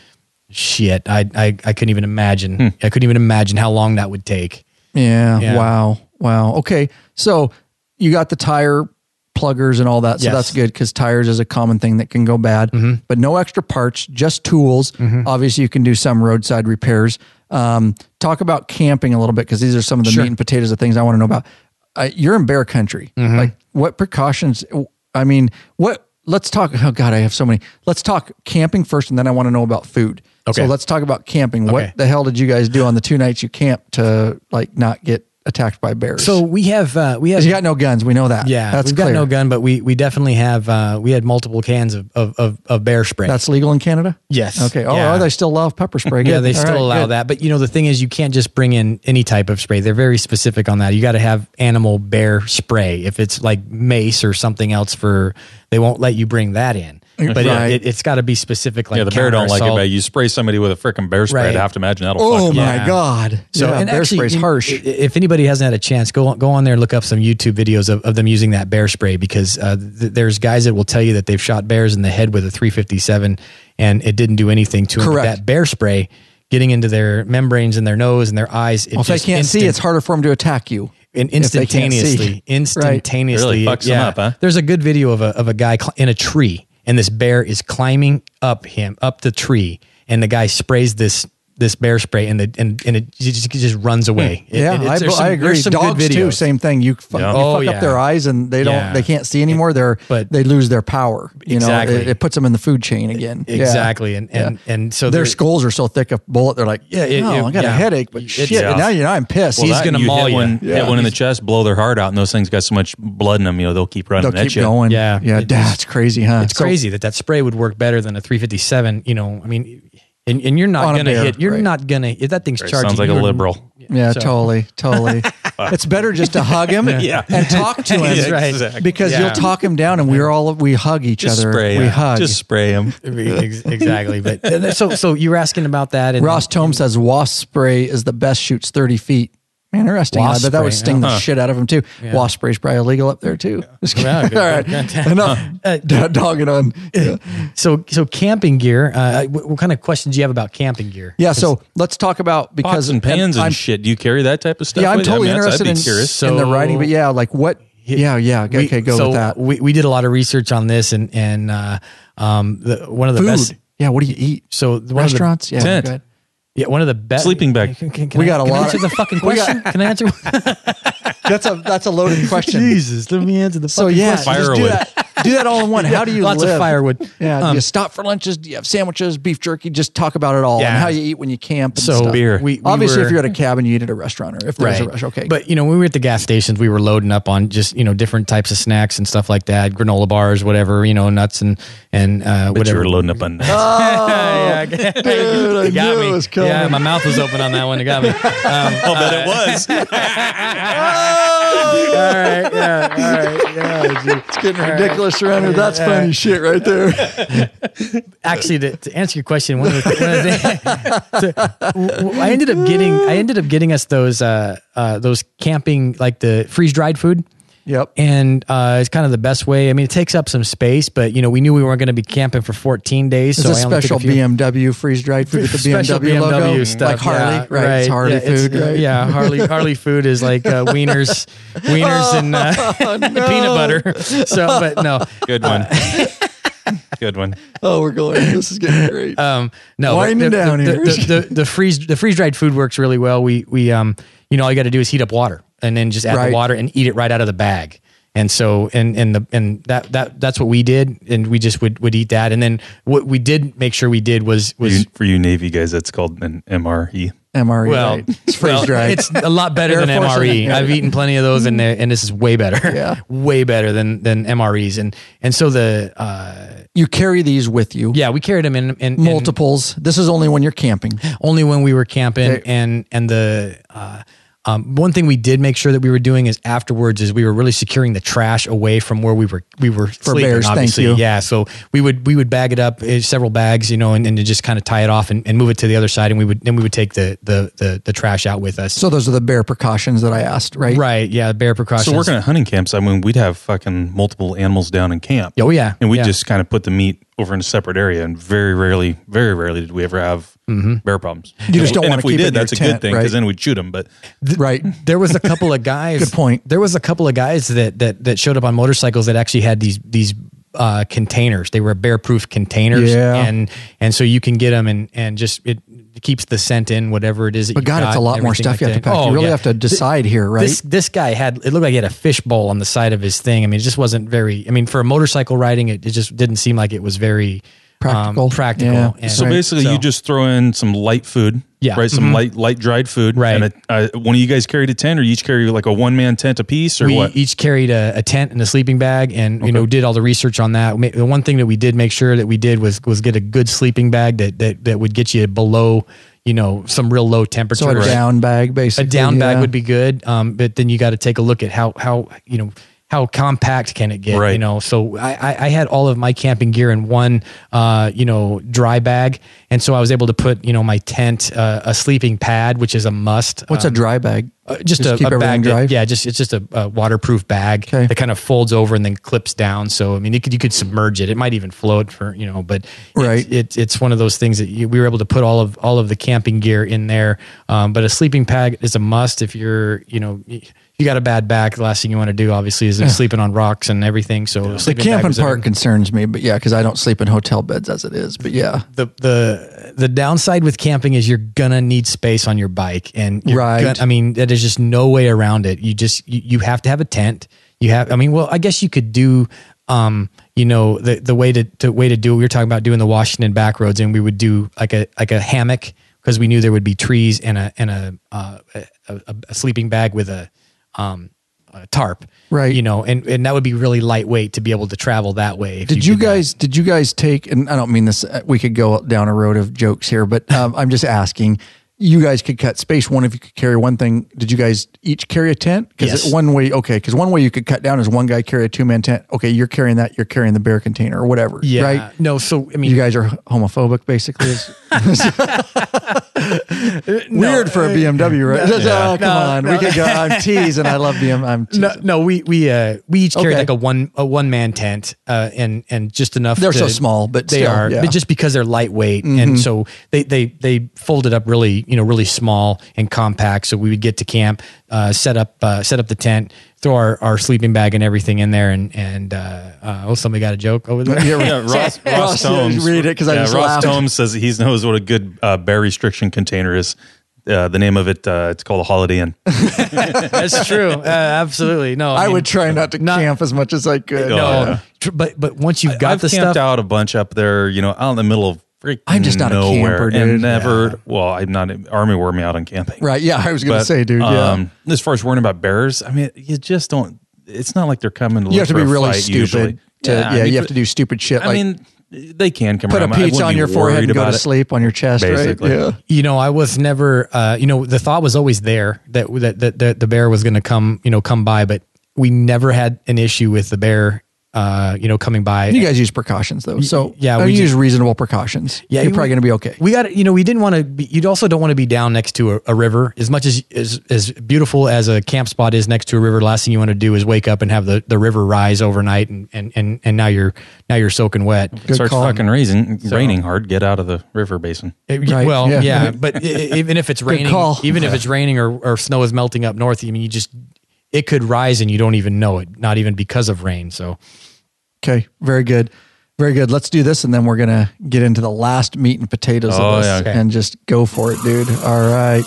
shit, I couldn't even imagine. I couldn't even imagine how long that would take. Yeah. Wow. Okay. So you got the tire pluggers and all that. So that's good because tires is a common thing that can go bad, but no extra parts, just tools. Obviously you can do some roadside repairs. Talk about camping a little bit because these are some of the meat and potatoes of things I want to know about. You're in bear country. Like what precautions? Let's talk. Oh God, I have so many. Let's talk camping first, and then I want to know about food. Okay. So let's talk about camping. Okay. What the hell did you guys do on the 2 nights you camped to not get attacked by bears. So we have 'Cause you got no guns. We know that. yeah, that's we've clear. got no gun, but we definitely have we had multiple cans of bear spray. That's legal in Canada? yes. Okay. Oh, yeah. they still love pepper spray. Yeah, Good. they All still right, allow good. that. But the thing is, you can't just bring in any type of spray. They're very specific on that. You got to have animal bear spray. If it's like mace or something else, they won't let you bring that in. But Right. it's got to be specific. Like Yeah, the bear don't like it, counter-assault. but you spray somebody with a freaking bear spray, Right. I'd have to imagine that'll Oh fuck them my up. God. So, yeah, and bear actually, spray's harsh. If anybody hasn't had a chance, go on there and look up some YouTube videos of them using that bear spray, because there's guys that will tell you that they've shot bears in the head with a 357 and it didn't do anything to them. But Correct. that bear spray getting into their membranes and their nose and their eyes, If they can't see, it's harder for them to attack you. And if they can't see. instantaneously, Really fucks them up, huh? There's a good video of a guy in a tree, and this bear is climbing up the tree, and the guy sprays this bear spray, and it just runs away. I agree. There's some good Dogs too, videos. same thing. You fuck Oh, up yeah. their eyes, and they can't see anymore. They lose their power. Exactly. It puts them in the food chain again. Yeah. Exactly, and so Their there's skulls are so thick a bullet. They're like, I got a headache, but shit. And now I'm pissed. He's gonna maul hit you. one, hit one in the chest, blow their heart out, and those things got so much blood in them, they'll keep running They'll at keep you. going. Yeah. yeah. It That's crazy, huh? It's crazy that spray would work better than a 357. I mean, and you're not On a gonna bear, hit. You're right. not gonna. If that thing's charging, Sounds like a you're- liberal. Yeah, So- totally. It's better just to hug him and talk to him, Yeah, right. exactly. because Yeah. you'll talk him down, and we hug each Just other. spray we him. hug. Just spray him. Exactly. But so you were asking about that. And Ross Tome says wasp spray is the best, shoots 30 feet. Interesting. Wasp But that would spray, sting the shit out of him too. Wasp spray's probably illegal up there too. Just kidding. Yeah, good. All right. Enough dogging on. Yeah. So camping gear. What kind of questions do you have about camping gear? Yeah, so let's talk about because Pots and pans and I'm, shit. Do you carry that type of stuff? Yeah, I'm with you? totally I'd interested be in, curious. in the writing, but yeah, like what? Yeah. Okay, go so with that. We did a lot of research on this, and one of the Food. best. Yeah, what do you eat? So one Restaurants? Yeah, Tent. go ahead. one of the best Sleeping bag. Can We I- got a can I lot answer of- the fucking we got- question. Can I answer? That's a loaded question. Jesus, let me answer the So fucking yeah, question. just do Firewood. that. Do that all in one. How do you Lots live? of firewood. Yeah. Do you stop for lunches? Do you have sandwiches, beef jerky? Just talk about it all Yeah. and how you eat when you camp. And So stuff. beer. we Obviously, were- if you're at a cabin, you eat at a restaurant, or if there's a Right. restaurant. Okay. But when we were at the gas stations, we were loading up on just different types of snacks and stuff like that, granola bars, whatever, nuts and But whatever. you were loading up on that. yeah, Dude, I you got knew me. it was coming. Yeah, my mouth was open on that one. It got me. I'll bet it was. All right, yeah. It's getting ridiculous around here. That's funny shit right there. Actually, to answer your question, I ended up getting us those camping, like the freeze dried food. Yep. And it's kind of the best way. I mean, it takes up some space, but we knew we weren't going to be camping for 14 days. It's so a I only took special few. BMW freeze dried food with the Special BMW logo, stuff, like Harley, yeah, right? It's Harley Yeah, food, right? Yeah, Harley food is like wieners and peanut butter. So, but no, Good one. Good one. Oh, we're going. This is getting great. no, Winding but down here. The freeze dried food works really well. We all you got to do is heat up water and then just add Right. the water and eat it right out of the bag. And so, that's what we did, and we just would eat that. And then what we did make sure we did was For you Navy guys, that's called an MRE. MRE, well, right? It's freeze dried. it's a lot better Air than Force MRE. and- I've eaten plenty of those, and this is way better. Yeah. way better than MREs. And so You carry these with you. we carried them in Multiples. This is only when you're camping. only when we were camping. Okay. And the one thing we did make sure that we were doing is afterwards is we were really securing the trash away from where we were sleeping, bears, thank obviously. you. Yeah. So we would bag it up, several bags, and to just kind of tie it off and move it to the other side, and we would take the trash out with us. So those are the bear precautions that I asked, right? Right. Yeah. Bear precautions. So working at hunting camps, I mean, we'd have fucking multiple animals down in camp. Oh yeah. And we yeah. just kind of put the meat over in a separate area, and very rarely did we ever have bear problems. You just don't and wanna if we keep it did, in your that's a tent, good thing right? because then we'd shoot them. But Right. There was a couple of guys. Good point. There was a couple of guys that showed up on motorcycles that actually had these containers. They were bear-proof containers, Yeah. and so you can get them and just it keeps the scent in whatever it is. That But you God, got it's a lot and more everything stuff you like have to that. pack. Oh, You really yeah. have to decide here, right? This guy it looked like he had a fishbowl on the side of his thing. I mean, it just wasn't very. I mean, for a motorcycle riding, it just didn't seem like it was very Practical. Practical. Yeah. And so basically, you just throw in some light food, Yeah. Right. Some light dried food. Right. And one of you guys carried a tent, or you each carry like a 1-man tent apiece, or we what? each carried a tent and a sleeping bag, and did all the research on that. The one thing that we did make sure that we did was get a good sleeping bag that would get you below, some real low temperature. So a down bag, basically. A down bag would be good. But then you got to take a look at how compact can it get, Right. So I had all of my camping gear in one, dry bag. And so I was able to put, my tent, a sleeping pad, which is a must. What's a dry bag? Just a keep everything bag. dry? It's just a waterproof bag that kind of folds over and then clips down. So, I mean, you could submerge it. It might even float but it's one of those things that we were able to put all of the camping gear in there. But a sleeping bag is a must if you're, you got a bad back. The last thing you want to do, obviously, is sleeping on rocks and everything. So the camping part concerns me, but because I don't sleep in hotel beds as it is. But the downside with camping is you're gonna need space on your bike, and there's just no way around it. You have to have a tent. I guess you could do. The way to do it. We were talking about doing the Washington back roads, and we would do like a hammock because we knew there would be trees and a sleeping bag with a tarp, right? And that would be really lightweight to be able to travel that way. Did you guys take? And I don't mean this. We could go down a road of jokes here, but I'm just asking. You guys could cut space. One of you could carry one thing. Did you guys each carry a tent? Because one way you could cut down is one guy carry a 2-man tent. Okay, you're carrying that. You're carrying the bear container or whatever. Yeah. Right? No. So I mean, you guys are homophobic, basically. Weird for a BMW, right? Come on. We could go. I'm teasing. I love BMW. I'm teasing. No. We each carried like a 1-man tent, and just enough. They're so small, but they still, are. Yeah. But just because they're lightweight, and so they folded up really small and compact. So we would get to camp, set up the tent, throw our sleeping bag and everything in there, and somebody got a joke over there. Yeah, Ross Tomes. Read it because I just Ross laughed. Tomes says he knows what a good bear restriction container is. The name of it, it's called a Holiday Inn. That's true. Absolutely. No, I would try not to camp as much as I could. But once you've got I've the camped stuff out a bunch up there, out in the middle of I'm just not nowhere, a camper, dude. and never. Well, I'm not. Army wore me out on camping. Right? Yeah, I was going to say, dude. As far as worrying about bears, I mean, you just don't. It's not like they're coming to. You have to be really fight, stupid. Usually. You have to do stupid shit. I mean, they can come put around. a pizza on your forehead and go to sleep on your chest. Basically. Right? Yeah. I was never. The thought was always there that the bear was going to come by, but we never had an issue with the bear. Coming by. You guys use precautions though. So we use reasonable precautions. Yeah, you're probably going to be okay. We got we didn't want to be, you also don't want to be down next to a river as much as beautiful as a camp spot is next to a river. Last thing you want to do is wake up and have the river rise overnight and now you're soaking wet. It starts fucking raining hard. Get out of the river basin. Right. Well, yeah. But even if it's raining, if it's raining or snow is melting up north, I mean, it could rise and you don't even know it, not even because of rain. So, okay. Very good. Very good. Let's do this. And then we're going to get into the last meat and potatoes of this and just go for it, dude. All right.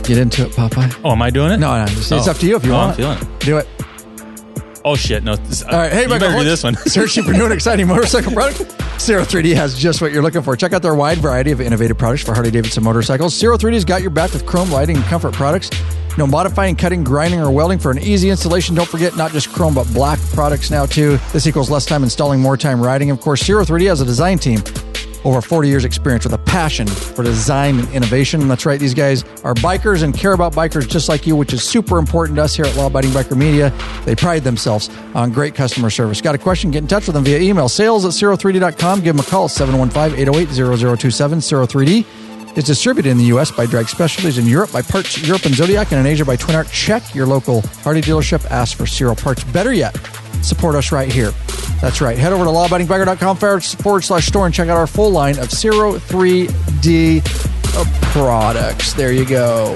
Get into it, Popeye. Oh, am I doing it? No. It's up to you if you want. I'm feeling it. Do it. Oh shit! No. All right, hey, you better do this one. Searching for new and exciting motorcycle product. Zero 3D has just what you're looking for. Check out their wide variety of innovative products for Harley-Davidson motorcycles. Zero 3D's got your back with chrome, lighting, and comfort products. No modifying, cutting, grinding, or welding for an easy installation. Don't forget, not just chrome, but black products now too. This equals less time installing, more time riding. Of course, Zero 3D has a design team. Over 40 years experience with a passion for design and innovation. And that's right, these guys are bikers and care about bikers just like you, which is super important to us here at Law Abiding Biker Media. They pride themselves on great customer service. Got a question? Get in touch with them via email, sales@zero3d.com. Give them a call, 715-808-0027. Zero 3D is distributed in the U.S. by Drag Specialties, in Europe by Parts Europe and Zodiac, and in Asia by Twin Arc. Check your local Harley dealership. Ask for Zero Parts. Better yet, support us right here. That's right. Head over to lawabidingbiker.com/store and check out our full line of Zero 3D products. There you go.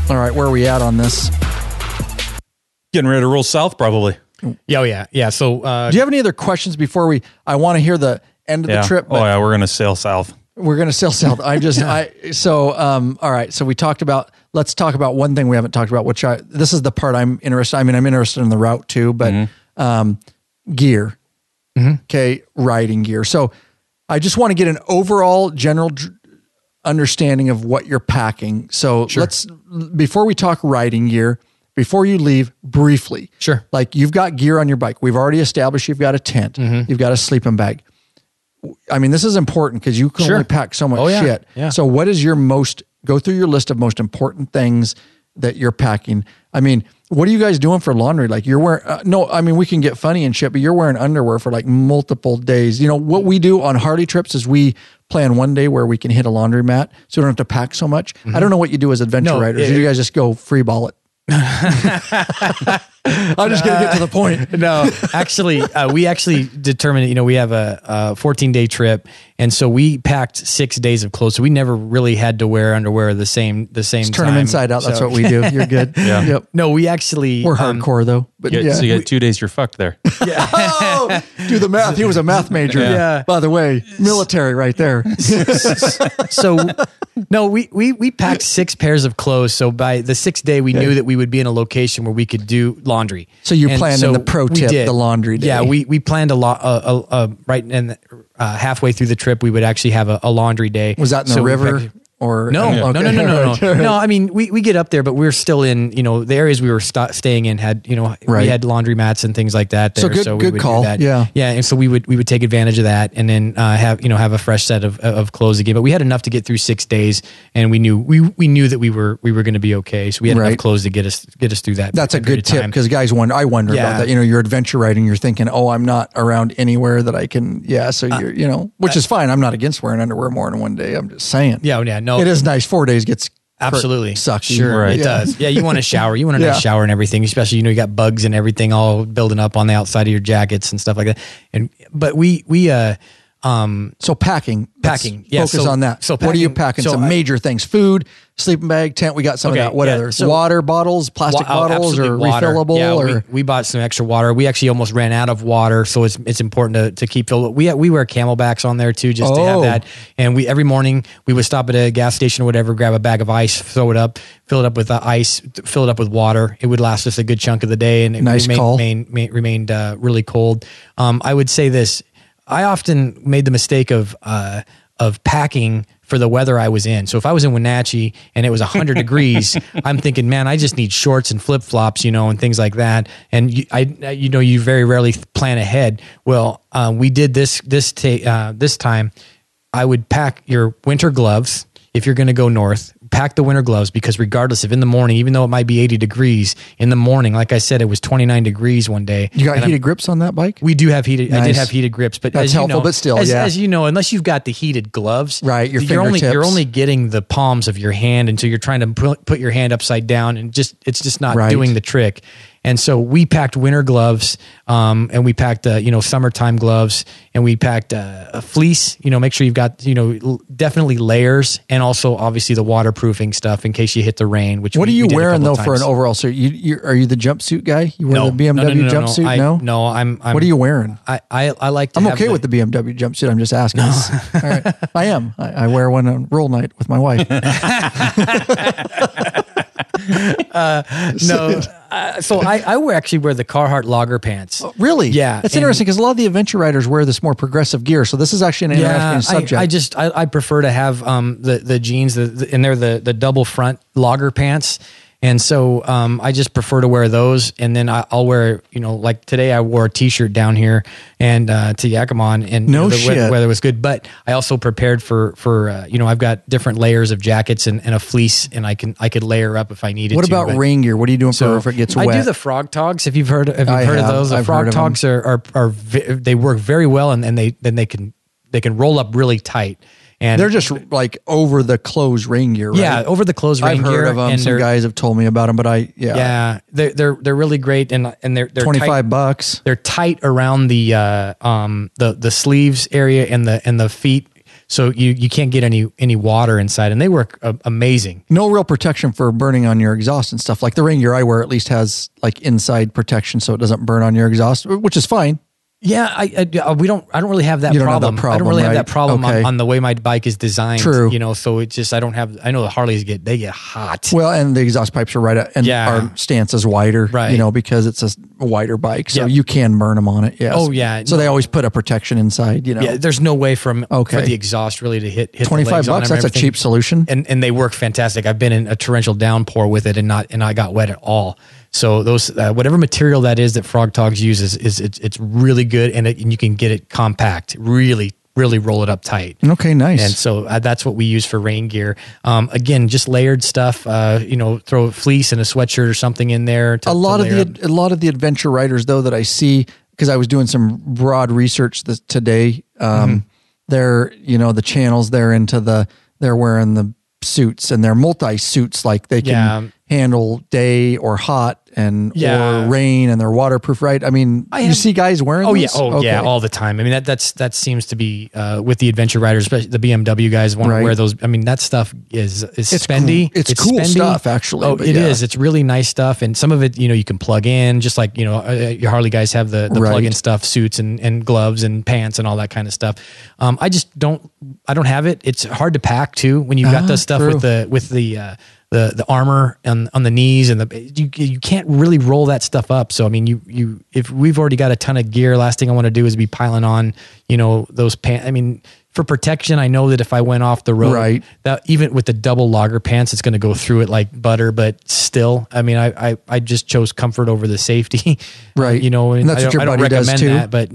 All right, where are we at on this? Getting ready to roll south, probably. Yeah. So, do you have any other questions before I want to hear the end of the trip? Oh yeah, we're going to sail south. We're going to sail south. All right. So we talked about, let's talk about one thing we haven't talked about, this is the part I'm interested. I mean, I'm interested in the route too, but gear. Okay, riding gear. So I just want to get an overall general understanding of what you're packing. So before we talk riding gear, before you leave, briefly. Sure. Like you've got gear on your bike. We've already established you've got a tent. You've got a sleeping bag. I mean, this is important because you can only pack so much shit. Yeah. So what is go through your list of most important things that you're packing. I mean, what are you guys doing for laundry? Like you're wearing, we can get funny and shit, but you're wearing underwear for like multiple days. You know, what we do on Harley trips is we plan one day where we can hit a laundromat so we don't have to pack so much. I don't know what you do as adventure riders. You guys just go free ball it. I'm just going to get to the point. No, actually, we actually determined, we have a 14-day trip. And so we packed 6 days of clothes. So we never really had to wear underwear the same Just time. turn them inside out. That's what we do. You're good. Yeah. Yep. No, we actually... We're hardcore though. But So you got 2 days, you're fucked there. Oh, do the math. He was a math major. Yeah. By the way, military right there. So no, we packed 6 pairs of clothes. So by the 6th day, we knew that we would be in a location where we could do laundry. So you planned in the pro tip, the laundry day. Yeah, we planned a lot. Right in halfway through the trip, we would actually have a laundry day. Was that in the river? Or No. Okay. No, I mean, we get up there, but we're still in, the areas we were staying in had, we had laundry mats and things like that there. So we good would call. do that. Yeah. Yeah. And so we would take advantage of that and then have a fresh set of clothes again. But we had enough to get through 6 days and we knew that we were going to be okay. So we had enough clothes to get us through that. That's a good tip because guys I wonder about that. You're adventure riding, you're thinking, oh, I'm not around anywhere that I can. Yeah. So you're, which is fine. I'm not against wearing underwear more than one day. I'm just saying. Yeah. No, it is nice. 4 days gets absolutely sucky. Sure, Right. it does. Yeah, you want to shower. You want a nice shower and everything, especially you got bugs and everything all building up on the outside of your jackets and stuff like that. But we so packing. Yeah, Focus on that. So what are you packing? Some major things: food, sleeping bag, tent. We got some of that. What other? So water bottles, plastic bottles, or water. refillable. Yeah, or we bought some extra water. We actually almost ran out of water, so it's important to keep filled. We wear Camelbacks on there too, just to have that. And every morning we would stop at a gas station or whatever, grab a bag of ice, throw it up, fill it up with ice, fill it up with water. It would last us a good chunk of the day, and it remained really cold. I would say this. I often made the mistake of packing for the weather I was in. So if I was in Wenatchee and it was 100 degrees, I'm thinking, man, I just need shorts and flip flops, and things like that. And you very rarely plan ahead. Well, we did this time. I would pack your winter gloves if you're going to go north. Pack the winter gloves because regardless of in the morning, even though it might be 80 degrees in the morning, like I said, it was 29 degrees one day. You got heated grips on that bike? We do have heated. Nice. I did have heated grips, but that's helpful. But still, as you know, unless you've got the heated gloves, right? You're only getting the palms of your hand, and so you're trying to put your hand upside down, and it's just not doing the trick. And so we packed winter gloves, and we packed summertime gloves, and we packed a fleece. Make sure you've got definitely layers, and also obviously the waterproofing stuff in case you hit the rain. What are you wearing though for an overall? So are you the jumpsuit guy? You wear the BMW jumpsuit? No, I'm. What are you wearing? I like. I'm okay with the BMW jumpsuit. I'm just asking. No. All right, I am. I wear one on roll night with my wife. So I actually wear the Carhartt Logger pants. Oh, really? Yeah. It's interesting because a lot of the adventure riders wear this more progressive gear. So this is actually an interesting subject. I prefer to have the jeans, and they're the double front logger pants. And so I just prefer to wear those, and then I'll wear, like today I wore a t-shirt down here and to Yakima, and the weather was good. But I also prepared for I've got different layers of jackets and a fleece, and I could layer up if I needed to. What about rain gear? What are you doing for if it gets wet? I do the frog togs. If you've heard of those, the frog togs they work very well, and they can roll up really tight. And they're just like over the clothes rain gear, right? Yeah, over the clothes rain gear. I've heard of them. And some guys have told me about them, but they're really great, and they're $25. They're tight around the sleeves area and the feet, so you can't get any water inside, and they work amazing. No real protection for burning on your exhaust and stuff. Like the rain gear I wear at least has like inside protection, so it doesn't burn on your exhaust, which is fine. Yeah, I don't really have that You don't have problem. that problem, I don't really have right? that problem Okay. on the way my bike is designed. True. So it just, I know the Harleys get hot. Well, and the exhaust pipes are right at, and Yeah. our stance is wider, Right. because it's a wider bike. So Yeah. you can burn them on it. Yes. Oh, yeah. So they always put a protection inside, Yeah, there's no way for Okay. the exhaust really to hit the $25 legs on bucks. them and That's a everything. cheap solution. And they work fantastic. I've been in a torrential downpour with it and I got wet at all. So those whatever material that is that Frog Togs uses it's really good and you can get it compact. Really roll it up tight. Okay, nice. And so that's what we use for rain gear. Again, just layered stuff. Throw a fleece and a sweatshirt or something in there. A lot of the adventure riders though that I see, because I was doing some broad research today. They're the channels they're wearing the suits and they're multi suits, like they can handle day or hot or rain, and they're waterproof, right? I mean, you see guys wearing those? Yeah, all the time. I mean, that seems to be with the adventure riders, especially the BMW guys want to wear those. I mean, that stuff is spendy. It's cool spendy stuff, actually. Oh, it is. It's really nice stuff, and some of it, you can plug in, just like your Harley guys have the plug-in stuff, suits and gloves and pants and all that kind of stuff. I just don't have it. It's hard to pack too when you've got the stuff with the armor on the knees and you can't really roll that stuff up. So I mean, if we've already got a ton of gear, last thing I want to do is be piling on, those pants. I mean, for protection, I know that if I went off the road, that even with the double logger pants, it's going to go through it like butter. But still, I mean, I just chose comfort over the safety, right? And that's what your buddy does too. That, but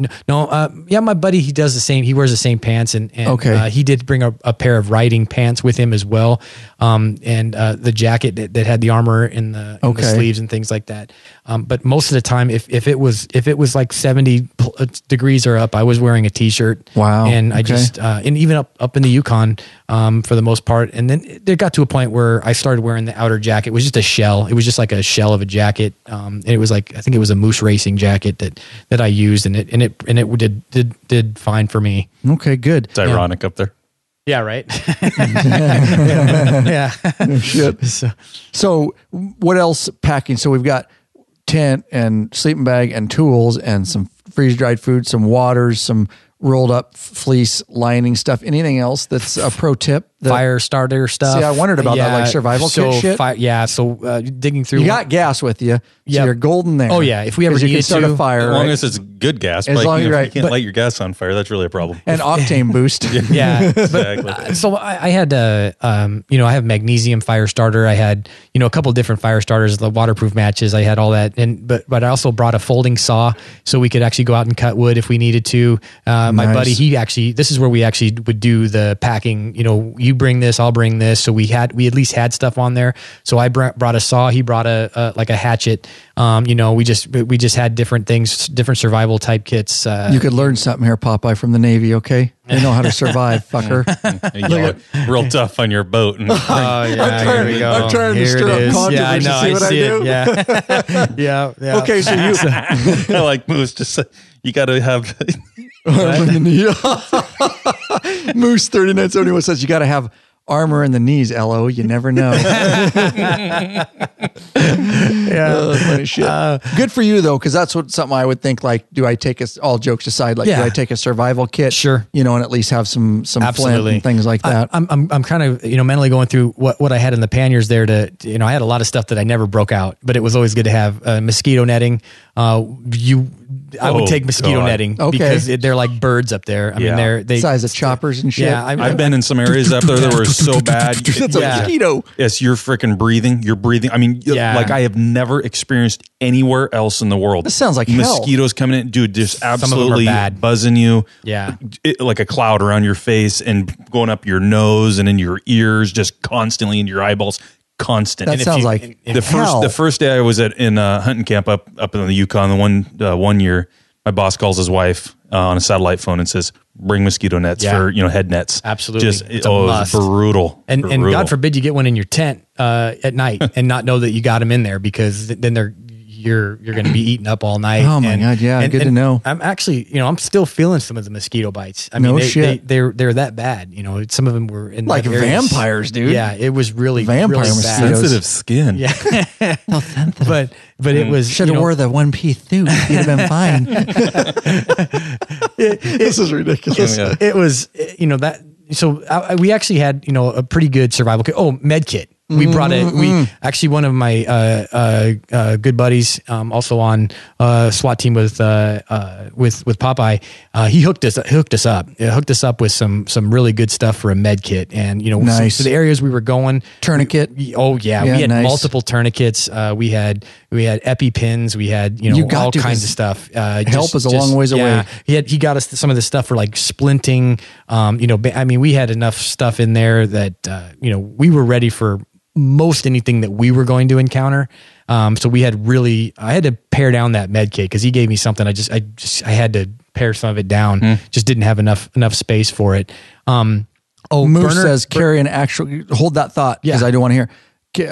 my buddy, he does the same. He wears the same pants, and he did bring a pair of riding pants with him as well, and the jacket that had the armor in the sleeves and things like that. But most of the time, if it was like 70 degrees or up, I was wearing a t-shirt. Wow. And I just and even up in the Yukon for the most part. And then it got to a point where I started wearing the outer jacket. It was just a shell. It was just like a shell of a jacket. It was like, I think it was a moose racing jacket that I used, and it did fine for me. Okay, good. It's ironic up there. Yeah, right. Yeah. Shit. So what else packing? So we've got tent and sleeping bag and tools and some freeze-dried food, some waters, some rolled up fleece lining stuff. Anything else that's a pro tip? Fire starter stuff. See, I wondered about that, like survival kit shit. So digging through. You got gas with you, so you're golden there. Oh yeah, if we ever needed you can start to, a fire, as long as it's good gas. As long as if you can't light your gas on fire, that's really a problem. And octane boost. Yeah, exactly. So I had I have magnesium fire starter. I had a couple different fire starters, the waterproof matches. I had all that, but I also brought a folding saw so we could actually go out and cut wood if we needed to. My buddy, this is where we actually would do the packing. You bring this, I'll bring this. So we at least had stuff on there. So I brought a saw. He brought a hatchet. We just had different things, different survival type kits. You could learn something here, Popeye, from the Navy. Okay, they know how to survive, fucker. Real tough on your boat. And, here we go. I'm trying to stir up controversy. Yeah, I know. See what I do? It. Yeah. Yeah. Okay, so you I like Moose. Just you got to have. Moose 3971 says you got to have armor in the knees. LO, you never know. Funny shit. Good for you though, because that's something I would think. Like, do I take all jokes aside? Like, do I take a survival kit? Sure. And at least have some flint and things like that. I'm kind of mentally going through what I had in the panniers there. I had a lot of stuff that I never broke out, but it was always good to have mosquito netting. I would take mosquito netting because they're like birds up there. I mean, they size of choppers and shit. Yeah, I've been in some areas up there that were so bad. That's a mosquito. Yes, you're freaking breathing. You're breathing. I mean, like I have never experienced anywhere else in the world. This sounds like mosquitoes coming in, dude. Just absolutely buzzing you. Yeah, like a cloud around your face and going up your nose and in your ears, just constantly in your eyeballs. Constant. That sounds like the first day I was in hunting camp up in the Yukon. The one year, my boss calls his wife on a satellite phone and says, "Bring mosquito nets for head nets." Absolutely, it was brutal. And God forbid you get one in your tent at night and not know that you got them in there, because then you're going to be eaten up all night. Oh my God. Yeah. Good to know. I'm actually, I'm still feeling some of the mosquito bites. I No mean, shit. they're that bad. Some of them were in Like areas. vampires, dude. Yeah, it was really Vampire really bad. mosquitoes. Sensitive skin. Yeah, So sensitive. but it was Should have wore the one-piece suit. You'd have been fine. This is ridiculous. Yeah. It was that. So we actually had a pretty good survival kit. Oh, med kit. We brought it. We actually, one of my good buddies, also on SWAT team with Popeye, he hooked us up. It hooked us up with some really good stuff for a med kit, and Nice. so the areas we were going, Tourniquet. we Yeah, had nice. multiple tourniquets. We had EpiPens. We had You got all to, kinds 'cause of stuff. help is a long ways away. He got us some of the stuff for like splinting. I mean, we had enough stuff in there that we were ready for most anything that we were going to encounter. So I had to pare down that med kit because he gave me something. I had to pare some of it down. Just didn't have enough space for it. Moose says carry an actual. Hold that thought because Yeah. I do want to hear.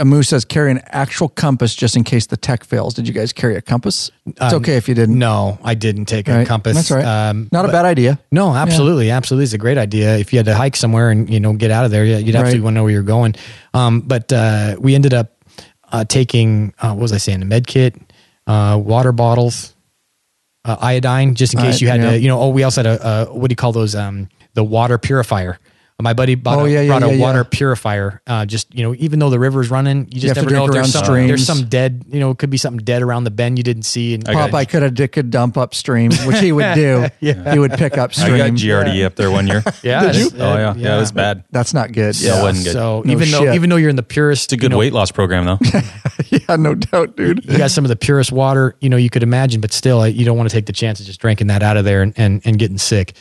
Moose says carry an actual compass just in case the tech fails. Did you guys carry a compass? It's okay if you didn't. No, I didn't take a Right. compass. That's all right. Not a bad idea. No, absolutely. Absolutely. It's a great idea. If you had to hike somewhere and, get out of there, you'd absolutely want to know where you're going. But we ended up taking, what was I saying? A med kit, water bottles, iodine, just in case you had to, we also had what do you call those? The water purifier. My buddy brought a water purifier. Even though the river's running, you just have never to know. drink There's around some dead, it could be something dead around the bend you didn't see. And Popeye could dump upstream, which he would do. He would pick up I stream. got GRD up there one year. yeah, Did you? Oh yeah. Yeah, it was bad. That's not good. Yeah, it wasn't good. So No shit. even though you're in the purest, It's a good weight loss program though. Yeah, no doubt, dude. you got some of the purest water you could imagine, but still you don't want to take the chance of just drinking that out of there and getting sick.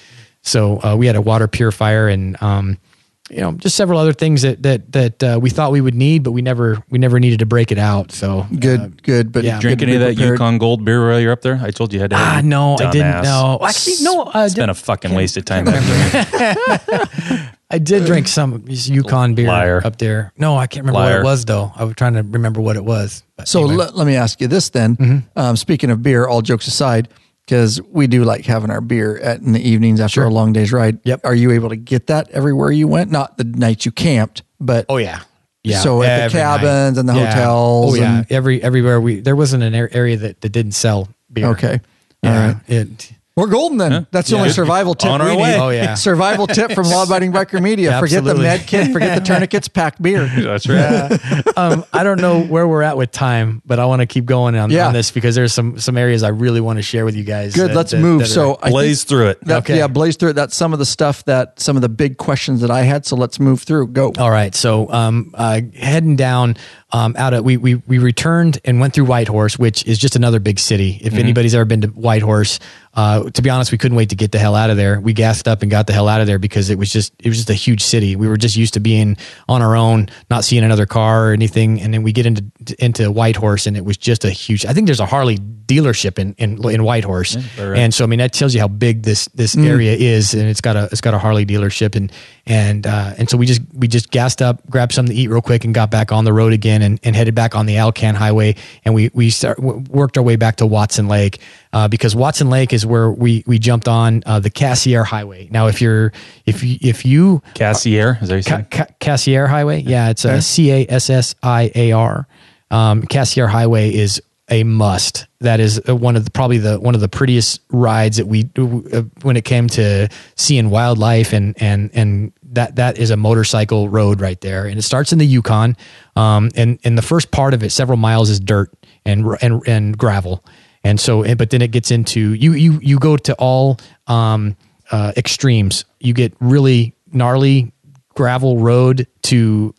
So we had a water purifier and just several other things that we thought we would need, but we never needed to break it out. So Good. But Yeah. Drink good to any of be that prepared. Yukon Gold beer while you're up there? I told you had to. Have no, I didn't. Dumbass. No, actually, no. It's been a fucking waste of time. I did drink some Yukon beer Liar. up there. No, I can't remember what Liar. it was though. I was trying to remember what it was. But So anyway. let me ask you this then. Speaking of beer, all jokes aside, because we do like having our beer in the evenings after a long day's ride. Yep. Are you able to get that everywhere you went? Not the nights you camped, but oh yeah. Yeah. So at the every cabins night. and the Yeah. hotels. Oh yeah. and- Everywhere there wasn't an area that didn't sell beer. Okay. Yeah. All right. We're golden then. That's the Yeah. only survival tip On we our need. way. Oh, yeah. Survival tip from Law Abiding Biker Media. Forget the Absolutely. med kit, forget the tourniquets, pack beer. That's right. I don't know where we're at with time, but I want to keep going on this because there's some areas I really want to share with you guys. Good, let's move. So I think Blaze through it. that, yeah, blaze through it. That's some of the stuff some of the big questions that I had. So let's move through. Go. all right. So heading down we returned and went through Whitehorse, which is just another big city. If anybody's ever been to Whitehorse, to be honest, we couldn't wait to get the hell out of there. We gassed up and got the hell out of there because it was just a huge city. We were just used to being on our own, not seeing another car or anything. And then we get into Whitehorse and it was just a huge, I think there's a Harley dealership in Whitehorse. right. And so, I mean, that tells you how big this area is. And it's got a Harley dealership. And so we just gassed up, grabbed something to eat real quick and got back on the road again and headed back on the Alcan highway. And we worked our way back to Watson Lake, because Watson Lake is where we jumped on the Cassiar Highway. Now, if you Cassier, is that what you said? Cassiar Highway, yeah, it's a Cassiar. Cassiar Highway is a must. That is one of the prettiest rides that we when it came to seeing wildlife and that is a motorcycle road right there, and it starts in the Yukon. And the first part of it, several miles, is dirt and gravel. And so, but then it gets into you go to all extremes. You get really gnarly gravel road to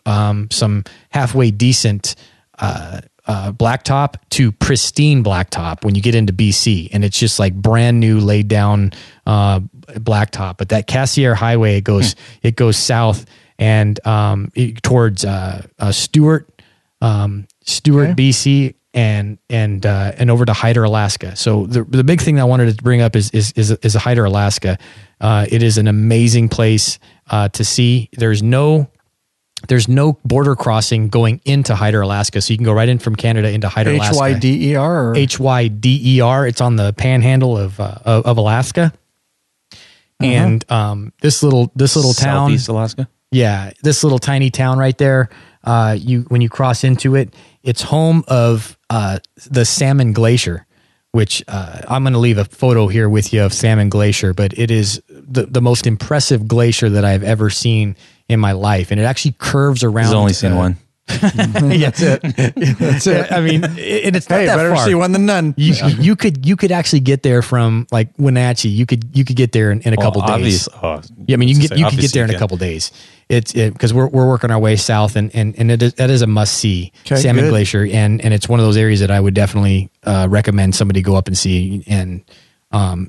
some halfway decent blacktop to pristine blacktop when you get into BC, and it's just like brand new laid down blacktop. But that Cassiar Highway, it goes south and towards Stewart, BC. And over to Hyder, Alaska. So the big thing that I wanted to bring up is Hyder, Alaska. It is an amazing place to see. There's no there's no border crossing going into Hyder, Alaska. So you can go right in from Canada into Hyder, Alaska. Hyder? Or? Hyder. It's on the panhandle of Alaska. And this little town, Southeast Alaska. Yeah, this little tiny town right there. When you cross into it, it's home of the Salmon Glacier, which I'm going to leave a photo here with you of Salmon Glacier. But it is the most impressive glacier that I've ever seen in my life, and it actually curves around. He's only seen one. Yeah, that's it. That's it. I mean, it's not that better far. see one than none. You could actually get there from like Wenatchee. You could get there in a couple days. Yeah, I mean, you could get there in a couple days. It's because we're working our way south, and that is a must see, Salmon Glacier, and it's one of those areas that I would definitely recommend somebody go up and see, and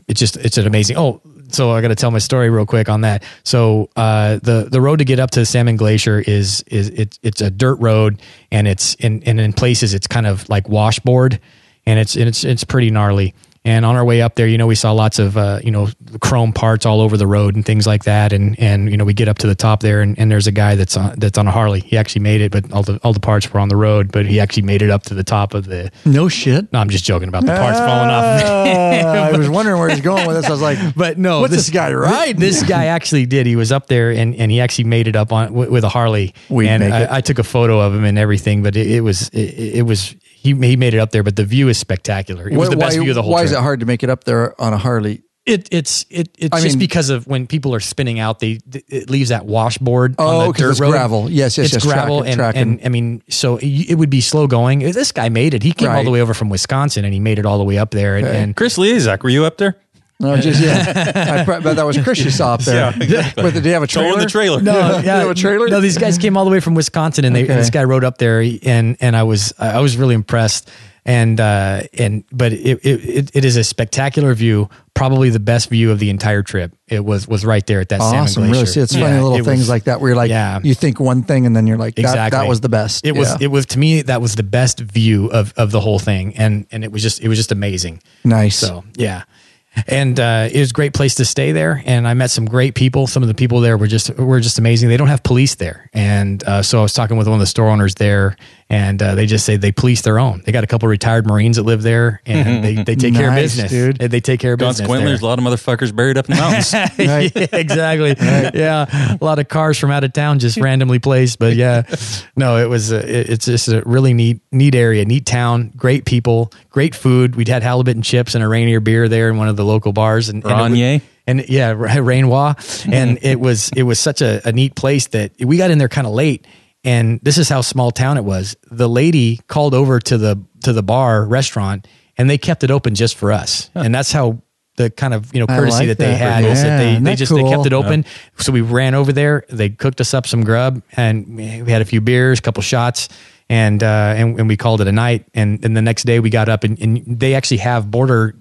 it's an amazing. Oh, so I got to tell my story real quick on that. So the road to get up to Salmon Glacier is it's a dirt road, and it's in places it's kind of like washboard, and it's pretty gnarly. And on our way up there, we saw lots of, chrome parts all over the road and things like that. And we get up to the top there, and there's a guy that's on a Harley. He actually made it, but all the parts were on the road, but he actually made it up to the top of the... No shit. No, I'm just joking about the parts falling off. I was wondering where he's going with this. I was like, but no, what's this guy riding? This guy actually did. He was up there, and he actually made it up with a Harley. I took a photo of him and everything, but it was he made it up there, but the view is spectacular. It was the best view of the whole trip. Why is it hard to make it up there on a Harley? It's just because of when people are spinning out, it leaves that washboard on the dirt it's road. Gravel. Yes, it's gravel, and I mean, so it would be slow going. This guy made it. He came all the way over from Wisconsin, and he made it all the way up there. Okay. And Chris Liazak, were you up there? No, just but that was Chris you saw up there. Yeah, exactly. But did he have a trailer? Towing the trailer. No, Did he have a trailer? No, these guys came all the way from Wisconsin, and this guy rode up there, and I was really impressed. But it is a spectacular view, probably the best view of the entire trip. It was right there at that Salmon Glacier. Really, see, it's funny little things like that where you're like, you think one thing and then you're like, that was the best. It was to me, that was the best view of the whole thing, and it was just amazing. Nice. So yeah. And it was a great place to stay there, and I met some great people. Some of the people there were just amazing. They don't have police there, and so I was talking with one of the store owners there, and they just say they police their own. They got a couple of retired Marines that live there, and they take care of business, dude. They take care of business. Consequently, there's a lot of motherfuckers buried up in the mountains. Yeah, exactly. Right. Yeah, a lot of cars from out of town just randomly placed. But yeah, no, it's just a really neat area, neat town, great people, great food. We'd had halibut and chips and a Rainier beer there in one of the local bars, and Rainier, and it was such a neat place that we got in there kind of late. And this is how small town it was. The lady called over to the bar restaurant, and they kept it open just for us. And that's how the kind of courtesy that they had is that they kept it open. Yeah. So we ran over there. They cooked us up some grub, and we had a few beers, a couple shots, and we called it a night. And the next day we got up, and they actually have border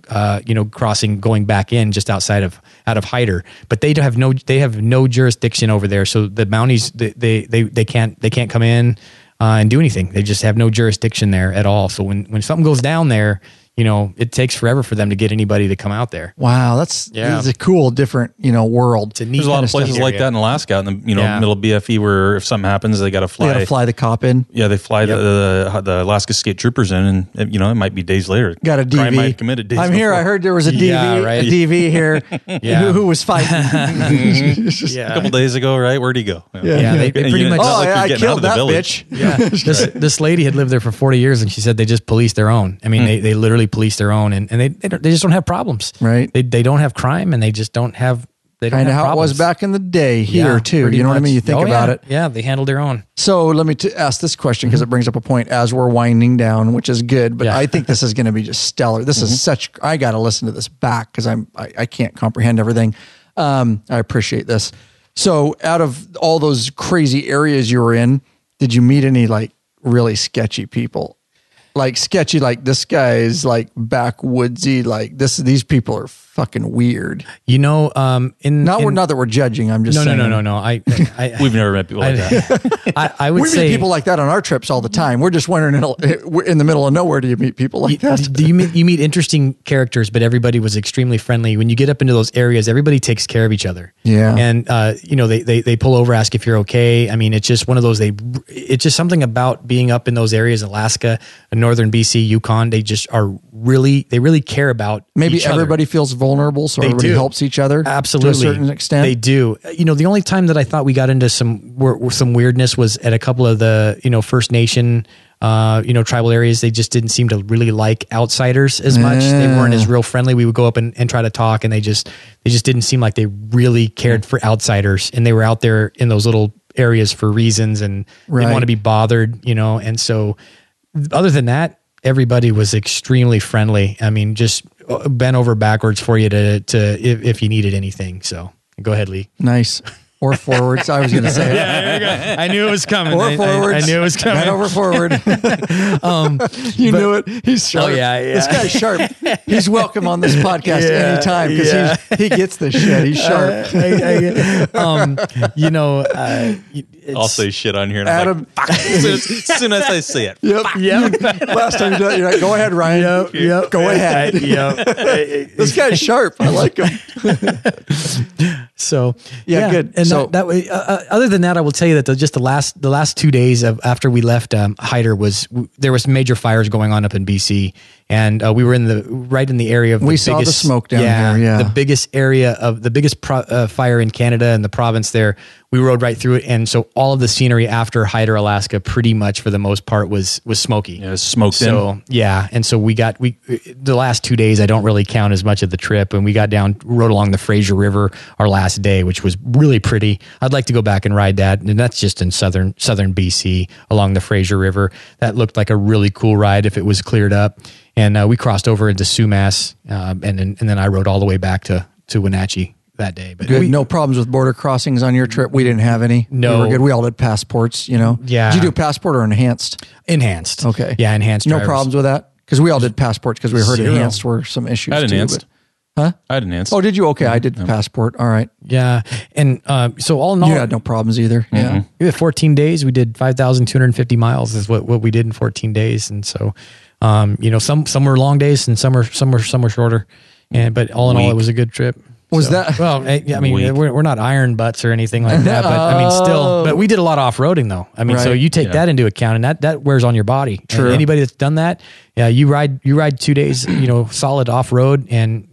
crossing going back in just out of Hyder, but they have no jurisdiction over there. So the Mounties they can't come in and do anything. They just have no jurisdiction there at all. So when something goes down there, it takes forever for them to get anybody to come out there. Wow, it's a cool, different, world. There's a lot of places like that in Alaska, out in the middle of BFE, where if something happens, they got to fly. They got to fly the cop in. Yeah, they fly the Alaska State Troopers in, and it might be days later. Got a DV. Crime might have committed days I'm here. before. I heard there was a DV, a DV here. Who was fighting? A couple days ago, right? Where'd he go? They pretty much. I killed that bitch. Yeah, this lady had lived there for 40 years, and she said they just police their own. I mean, they literally police their own, and they just don't have problems. Right. They don't have crime, and they just don't have. They don't kind of have how problems. it was back in the day here too. You know what I mean? You think about it. Yeah, they handled their own. So let me ask this question because it brings up a point as we're winding down, which is good. But I think this is going to be just stellar. This is I got to listen to this back because I can't comprehend everything. I appreciate this. So out of all those crazy areas you were in, did you meet any like really sketchy people? like sketchy, like this guy is like backwoodsy, like these people are fucking weird. You know, not that we're judging. I'm just saying. No. We've never met people like that. I would we say meet people like that on our trips all the time. We're just wondering, we're in the middle of nowhere. Do you meet people like that? You meet interesting characters, but everybody was extremely friendly. When you get up into those areas, everybody takes care of each other. Yeah. And, they pull over, ask if you're okay. I mean, it's just one of those, it's just something about being up in those areas, Alaska, northern BC, Yukon. They just they really care about maybe each everybody other. feels vulnerable, so everybody helps each other. Absolutely. To a certain extent. They do. You know, the only time that I thought we got into some weirdness was at a couple of the, First Nation, tribal areas. They just didn't seem to really like outsiders as much. They weren't as real friendly. We would go up and try to talk, and they just didn't seem like they really cared for outsiders. And they were out there in those little areas for reasons, and they didn't want to be bothered, And so other than that, everybody was extremely friendly. I mean, just bent over backwards for you to if you needed anything. So go ahead, Lee. Nice. Or forwards. I was going to say it. Yeah, there you go. I knew it was coming. Or forwards. I knew it was coming. Bent over forward. You knew it. He's sharp. Oh, yeah. This guy's sharp. He's welcome on this podcast anytime because he gets this shit. He's sharp. I'll say shit on here. And Adam, I'm like, as soon as I say it. Yep. Last time you did it, you're like, go ahead, Ryan. Yep. Go ahead. This guy's sharp. I like him. So yeah, good. And so that way, other than that, I will tell you that the last 2 days after we left Hyder there was major fires going on up in BC, and we were right in the area of we saw the smoke down there. Yeah, the biggest area of the biggest fire in Canada and the province there. We rode right through it, and so all of the scenery after Hyder, Alaska, pretty much for the most part was smoky. Yeah, it was smoked in. So yeah, and so the last 2 days I don't really count as much of the trip, and we rode along the Fraser River our last day, which was really pretty. I'd like to go back and ride that, and that's just in southern BC along the Fraser River. That looked like a really cool ride if it was cleared up. And we crossed over into Sumas, and then I rode all the way back to Wenatchee that day. But good. No problems with border crossings on your trip. We didn't have any. No, we were good. We all did passports. Yeah. Did you do passport or enhanced? Enhanced. Okay. Yeah, enhanced. No drivers. problems with that because we all did passports because we heard enhanced were some issues. I had enhanced. Too, huh? I had enhanced. Oh, did you? Okay, I did passport. All right. Yeah, and so all in all, you had no problems either. Mm-hmm. Yeah. We had 14 days. We did 5,250 miles is what we did in 14 days, and so. Some were long days and some were shorter, but all in all, it was a good trip. Was that? Well, I mean, we're not iron butts or anything like that, but I mean, still, but we did a lot of off-roading though. I mean, so you take that into account, and that wears on your body. True. And anybody that's done that, yeah, you ride 2 days, solid off-road and,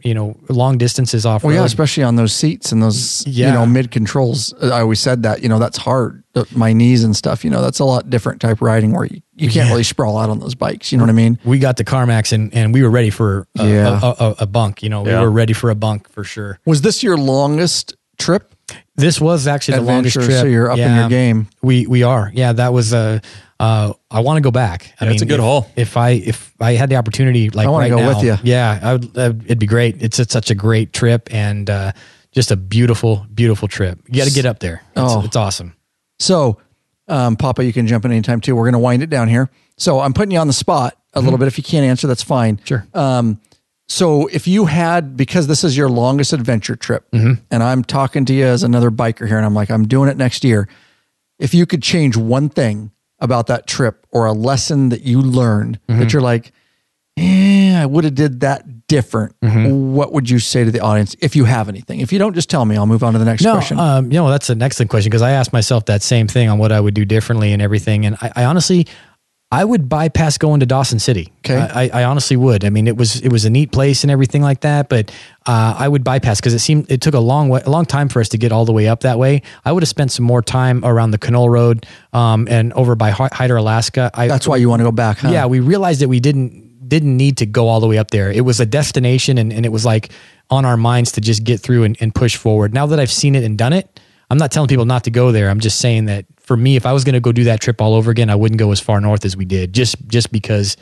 long distances off-road. Well, yeah, especially on those seats and those, mid controls. I always said that, that's hard. My knees and stuff, that's a lot different type of riding where you can't really sprawl out on those bikes. You know what I mean? We got to CarMax and we were ready for a bunk, we were ready for a bunk for sure. Was this your longest trip? This was actually the longest trip. So you're up in your game. We are. Yeah, that was I want to go back. I mean, it's a good haul. If I had the opportunity, like I want to go with you. Yeah, it'd be great. It's such a great trip and just a beautiful, beautiful trip. You got to get up there. It's awesome. So, Papa, you can jump in anytime too. We're going to wind it down here. So I'm putting you on the spot a little bit. If you can't answer, that's fine. Sure. So if you had, because this is your longest adventure trip, and I'm talking to you as another biker here, and I'm like, I'm doing it next year. If you could change one thing about that trip or a lesson that you learned that you're like, I would have did that different. What would you say to the audience if you have anything? If you don't, just tell me. I'll move on to the next question. That's an excellent question because I asked myself that same thing on what I would do differently and everything. And I honestly, I would bypass going to Dawson City. Okay. I honestly would. I mean, it was a neat place and everything like that, but I would bypass because it took a long time for us to get all the way up that way. I would have spent some more time around the Knoll Road and over by Hyder, Alaska. That's why you want to go back, huh? Yeah, we realized that we didn't need to go all the way up there. It was a destination and it was like on our minds to just get through and push forward. Now that I've seen it and done it, I'm not telling people not to go there. I'm just saying that for me, if I was going to go do that trip all over again, I wouldn't go as far north as we did just because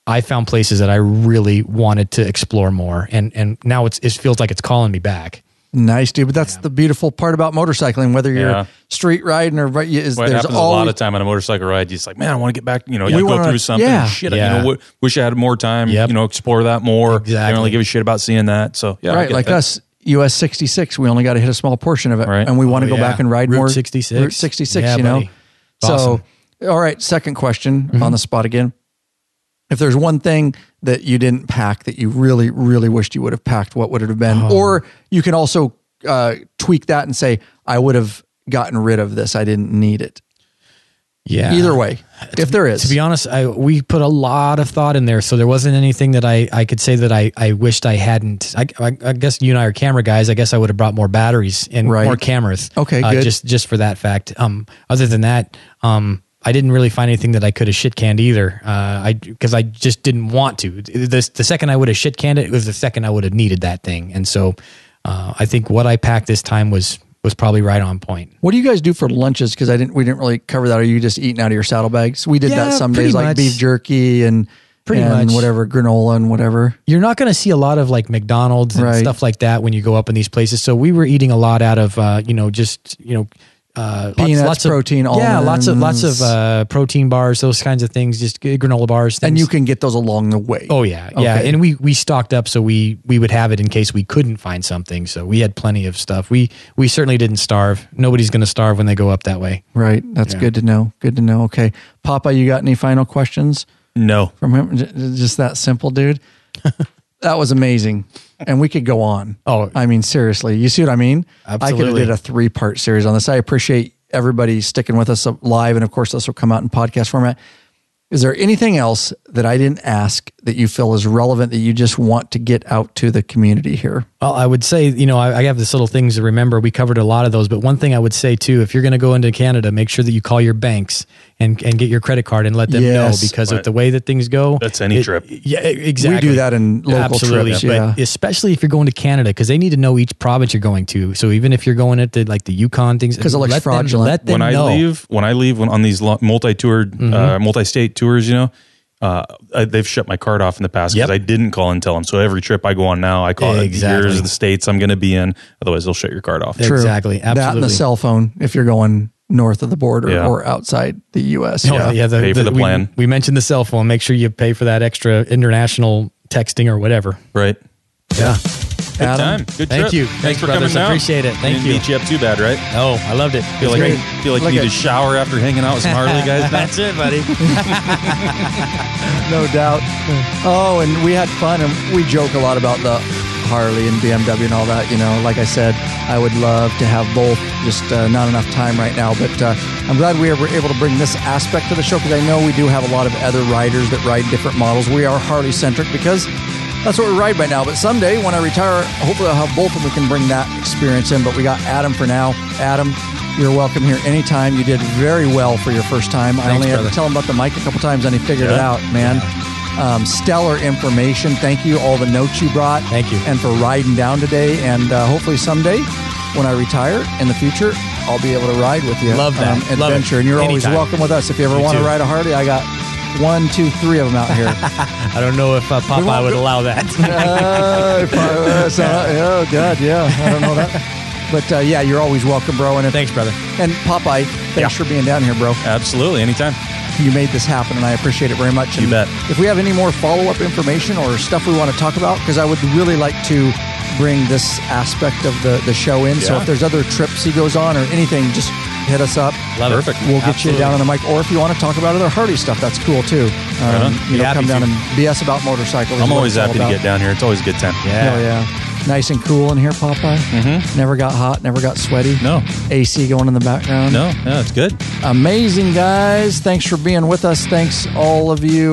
I found places that I really wanted to explore more. And now it feels like it's calling me back. Nice, dude. But that's the beautiful part about motorcycling, whether you're street riding or there's happens always a lot of time on a motorcycle ride. You're just like, man, I want to get back, you We go wanna- through something. yeah. Shit, Yeah. wish I had more time, Yep. explore that more. Exactly. I don't really give a shit about seeing that. So, yeah. I right, get like that. us, US 66, we only got to hit a small portion of it, Right. and we want to go yeah. back and ride Route more. 66. Route 66, Yeah, you know. buddy. Awesome. So, all right, second question on the spot again. If there's one thing that you didn't pack that you really, really wished you would have packed, what would it have been? Or you can also tweak that and say, I would have gotten rid of this. I didn't need it. Yeah. Either way, if there is. To be honest, we put a lot of thought in there, so there wasn't anything that I could say that I wished I hadn't. I guess you and I are camera guys. I guess I would have brought more batteries and Right. more cameras. Okay, good. Just for that fact. Other than that, I didn't really find anything that I could have shit canned either. Because I just didn't want to. The second I would have shit canned it was the second I would have needed that thing, and so I think what I packed this time was probably right on point. What do you guys do for lunches? Because we didn't really cover that. Are you just eating out of your saddlebags? We did Yeah, that some pretty days, like much. beef jerky and Pretty and much. whatever, granola and whatever. You're not going to see a lot of like McDonald's and Right. stuff like that when you go up in these places. So we were eating a lot out of Peanuts, lots of protein, lots almonds. of protein bars, those kinds of things, just granola bars. Things. And you can get those along the way. Oh yeah, yeah. Okay. And we stocked up, so we would have it in case we couldn't find something. So we had plenty of stuff. We certainly didn't starve. Nobody's going to starve when they go up that way. Right. That's good to know. Good to know. Okay. Papa, you got any final questions No. from him? Just that simple, dude. That was amazing. And we could go on. Oh. I mean, seriously. You see what I mean? I could have Absolutely. did a 3-part series on this. I appreciate everybody sticking with us live. And of course, this will come out in podcast format. Is there anything else that I didn't ask that you feel is relevant that you just want to get out to the community here? Well, I would say, I have this little things to remember. We covered a lot of those, but one thing I would say too, if you're going to go into Canada, make sure that you call your banks and get your credit card and let them know, because of the way that things go. That's any trip. Yeah, exactly. We do that in local trips. Yeah. But especially if you're going to Canada, because they need to know each province you're going to. So even if you're going into like the Yukon things, 'Cause it looks fraudulent. Let them know. When I leave on these multi-toured, multi-state tours, they've shut my card off in the past because I didn't call and tell them. So every trip I go on now, I call it, here's the states I'm going to be in. Otherwise, they'll shut your card off. True. Exactly. Absolutely. That and the cell phone if you're going north of the border or outside the U.S. Oh, yeah. Pay for the plan. We mentioned the cell phone. Make sure you pay for that extra international texting or whatever. Right. Yeah. Good Adam, time. Good trip. Thank you. Thanks for brothers. coming down. Appreciate it. Thank Didn't you. beat you up too bad, right? Oh, I loved it. Feel like Look you need at- a shower after hanging out with some Harley guys now? That's it, buddy. No doubt. Oh, and we had fun, and we joke a lot about the Harley and BMW and all that. Like I said, I would love to have both. Just not enough time right now. But I'm glad we were able to bring this aspect to the show, because I know we do have a lot of other riders that ride different models. We are Harley centric because that's what we ride by now. But someday when I retire, hopefully I'll have both and we can bring that experience in. But we got Adam for now. Adam, you're welcome here anytime. You did very well for your first time. I only had to tell him about the mic a couple times and he figured it out, man. Stellar information. Thank you. All the notes you brought. Thank you. And for riding down today. And hopefully someday when I retire in the future, I'll be able to ride with you. Love that. Love Adventure. it. And you're always Anytime. welcome with us. If you ever You want to too. ride a Harley, I got 1, 2, 3 of them out here. I don't know if Popeye would allow that. Oh, God, yeah. I don't know that. But yeah, you're always welcome, bro. And Thanks, brother. And Popeye, thanks for being down here, bro. Absolutely. Anytime. You made this happen, and I appreciate it very much. And You bet. If we have any more follow-up information or stuff we want to talk about, because I would really like to bring this aspect of the show in. So Yeah. if there's other trips he goes on or anything, just hit us up. Love it. Perfect. We'll get Absolutely. you down on the mic. Or if you want to talk about other Harley stuff, that's cool too. on. You know, Happy come down to. and BS about motorcycles. is I'm what always it's all happy to about. get down here. It's always a good time. Hell yeah. Nice and cool in here, Popeye. Mm-hmm. Never got hot, never got sweaty. No. AC going in the background. No, it's good. Amazing, guys. Thanks for being with us. Thanks, all of you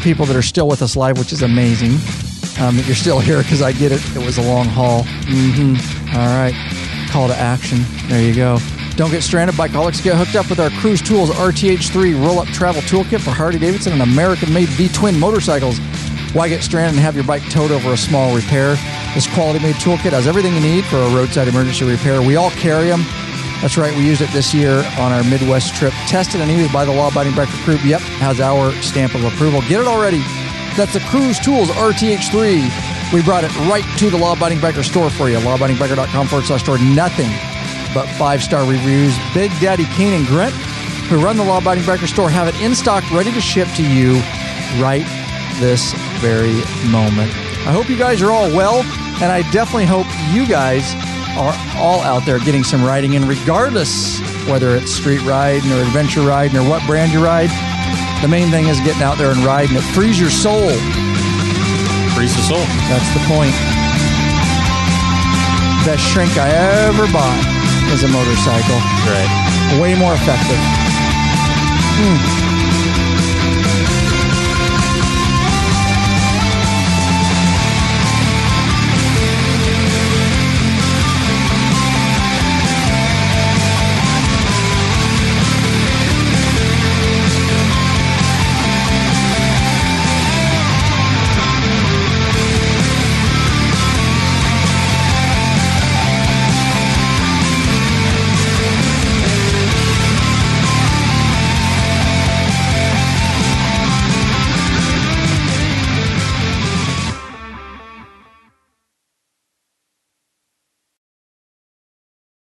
people that are still with us live, which is amazing that you're still here, because I get it. It was a long haul. All right. Call to action. There you go. Don't get stranded. Bikeaholics, get hooked up with our Cruise Tools RTH3 roll-up travel toolkit for Harley-Davidson and American-made V-twin motorcycles. Why get stranded and have your bike towed over a small repair? This quality-made toolkit has everything you need for a roadside emergency repair. We all carry them. That's right. We used it this year on our Midwest trip. Tested and used by the law-abiding biker crew. Yep, has our stamp of approval. Get it already. That's the Cruise Tools RTH3 We brought it right to the Law Abiding Biker store for you. lawabidingbiker.com/store. Nothing but 5-star reviews. Big Daddy Kane and Grant, who run the Law Abiding Biker store, have it in stock, ready to ship to you right this very moment. I hope you guys are all well, and I definitely hope you guys are all out there getting some riding in, regardless whether it's street riding or adventure riding or what brand you ride. The main thing is getting out there and riding. It frees your soul. Frees the soul. That's the point. Best shrink I ever bought is a motorcycle. Right. Way more effective.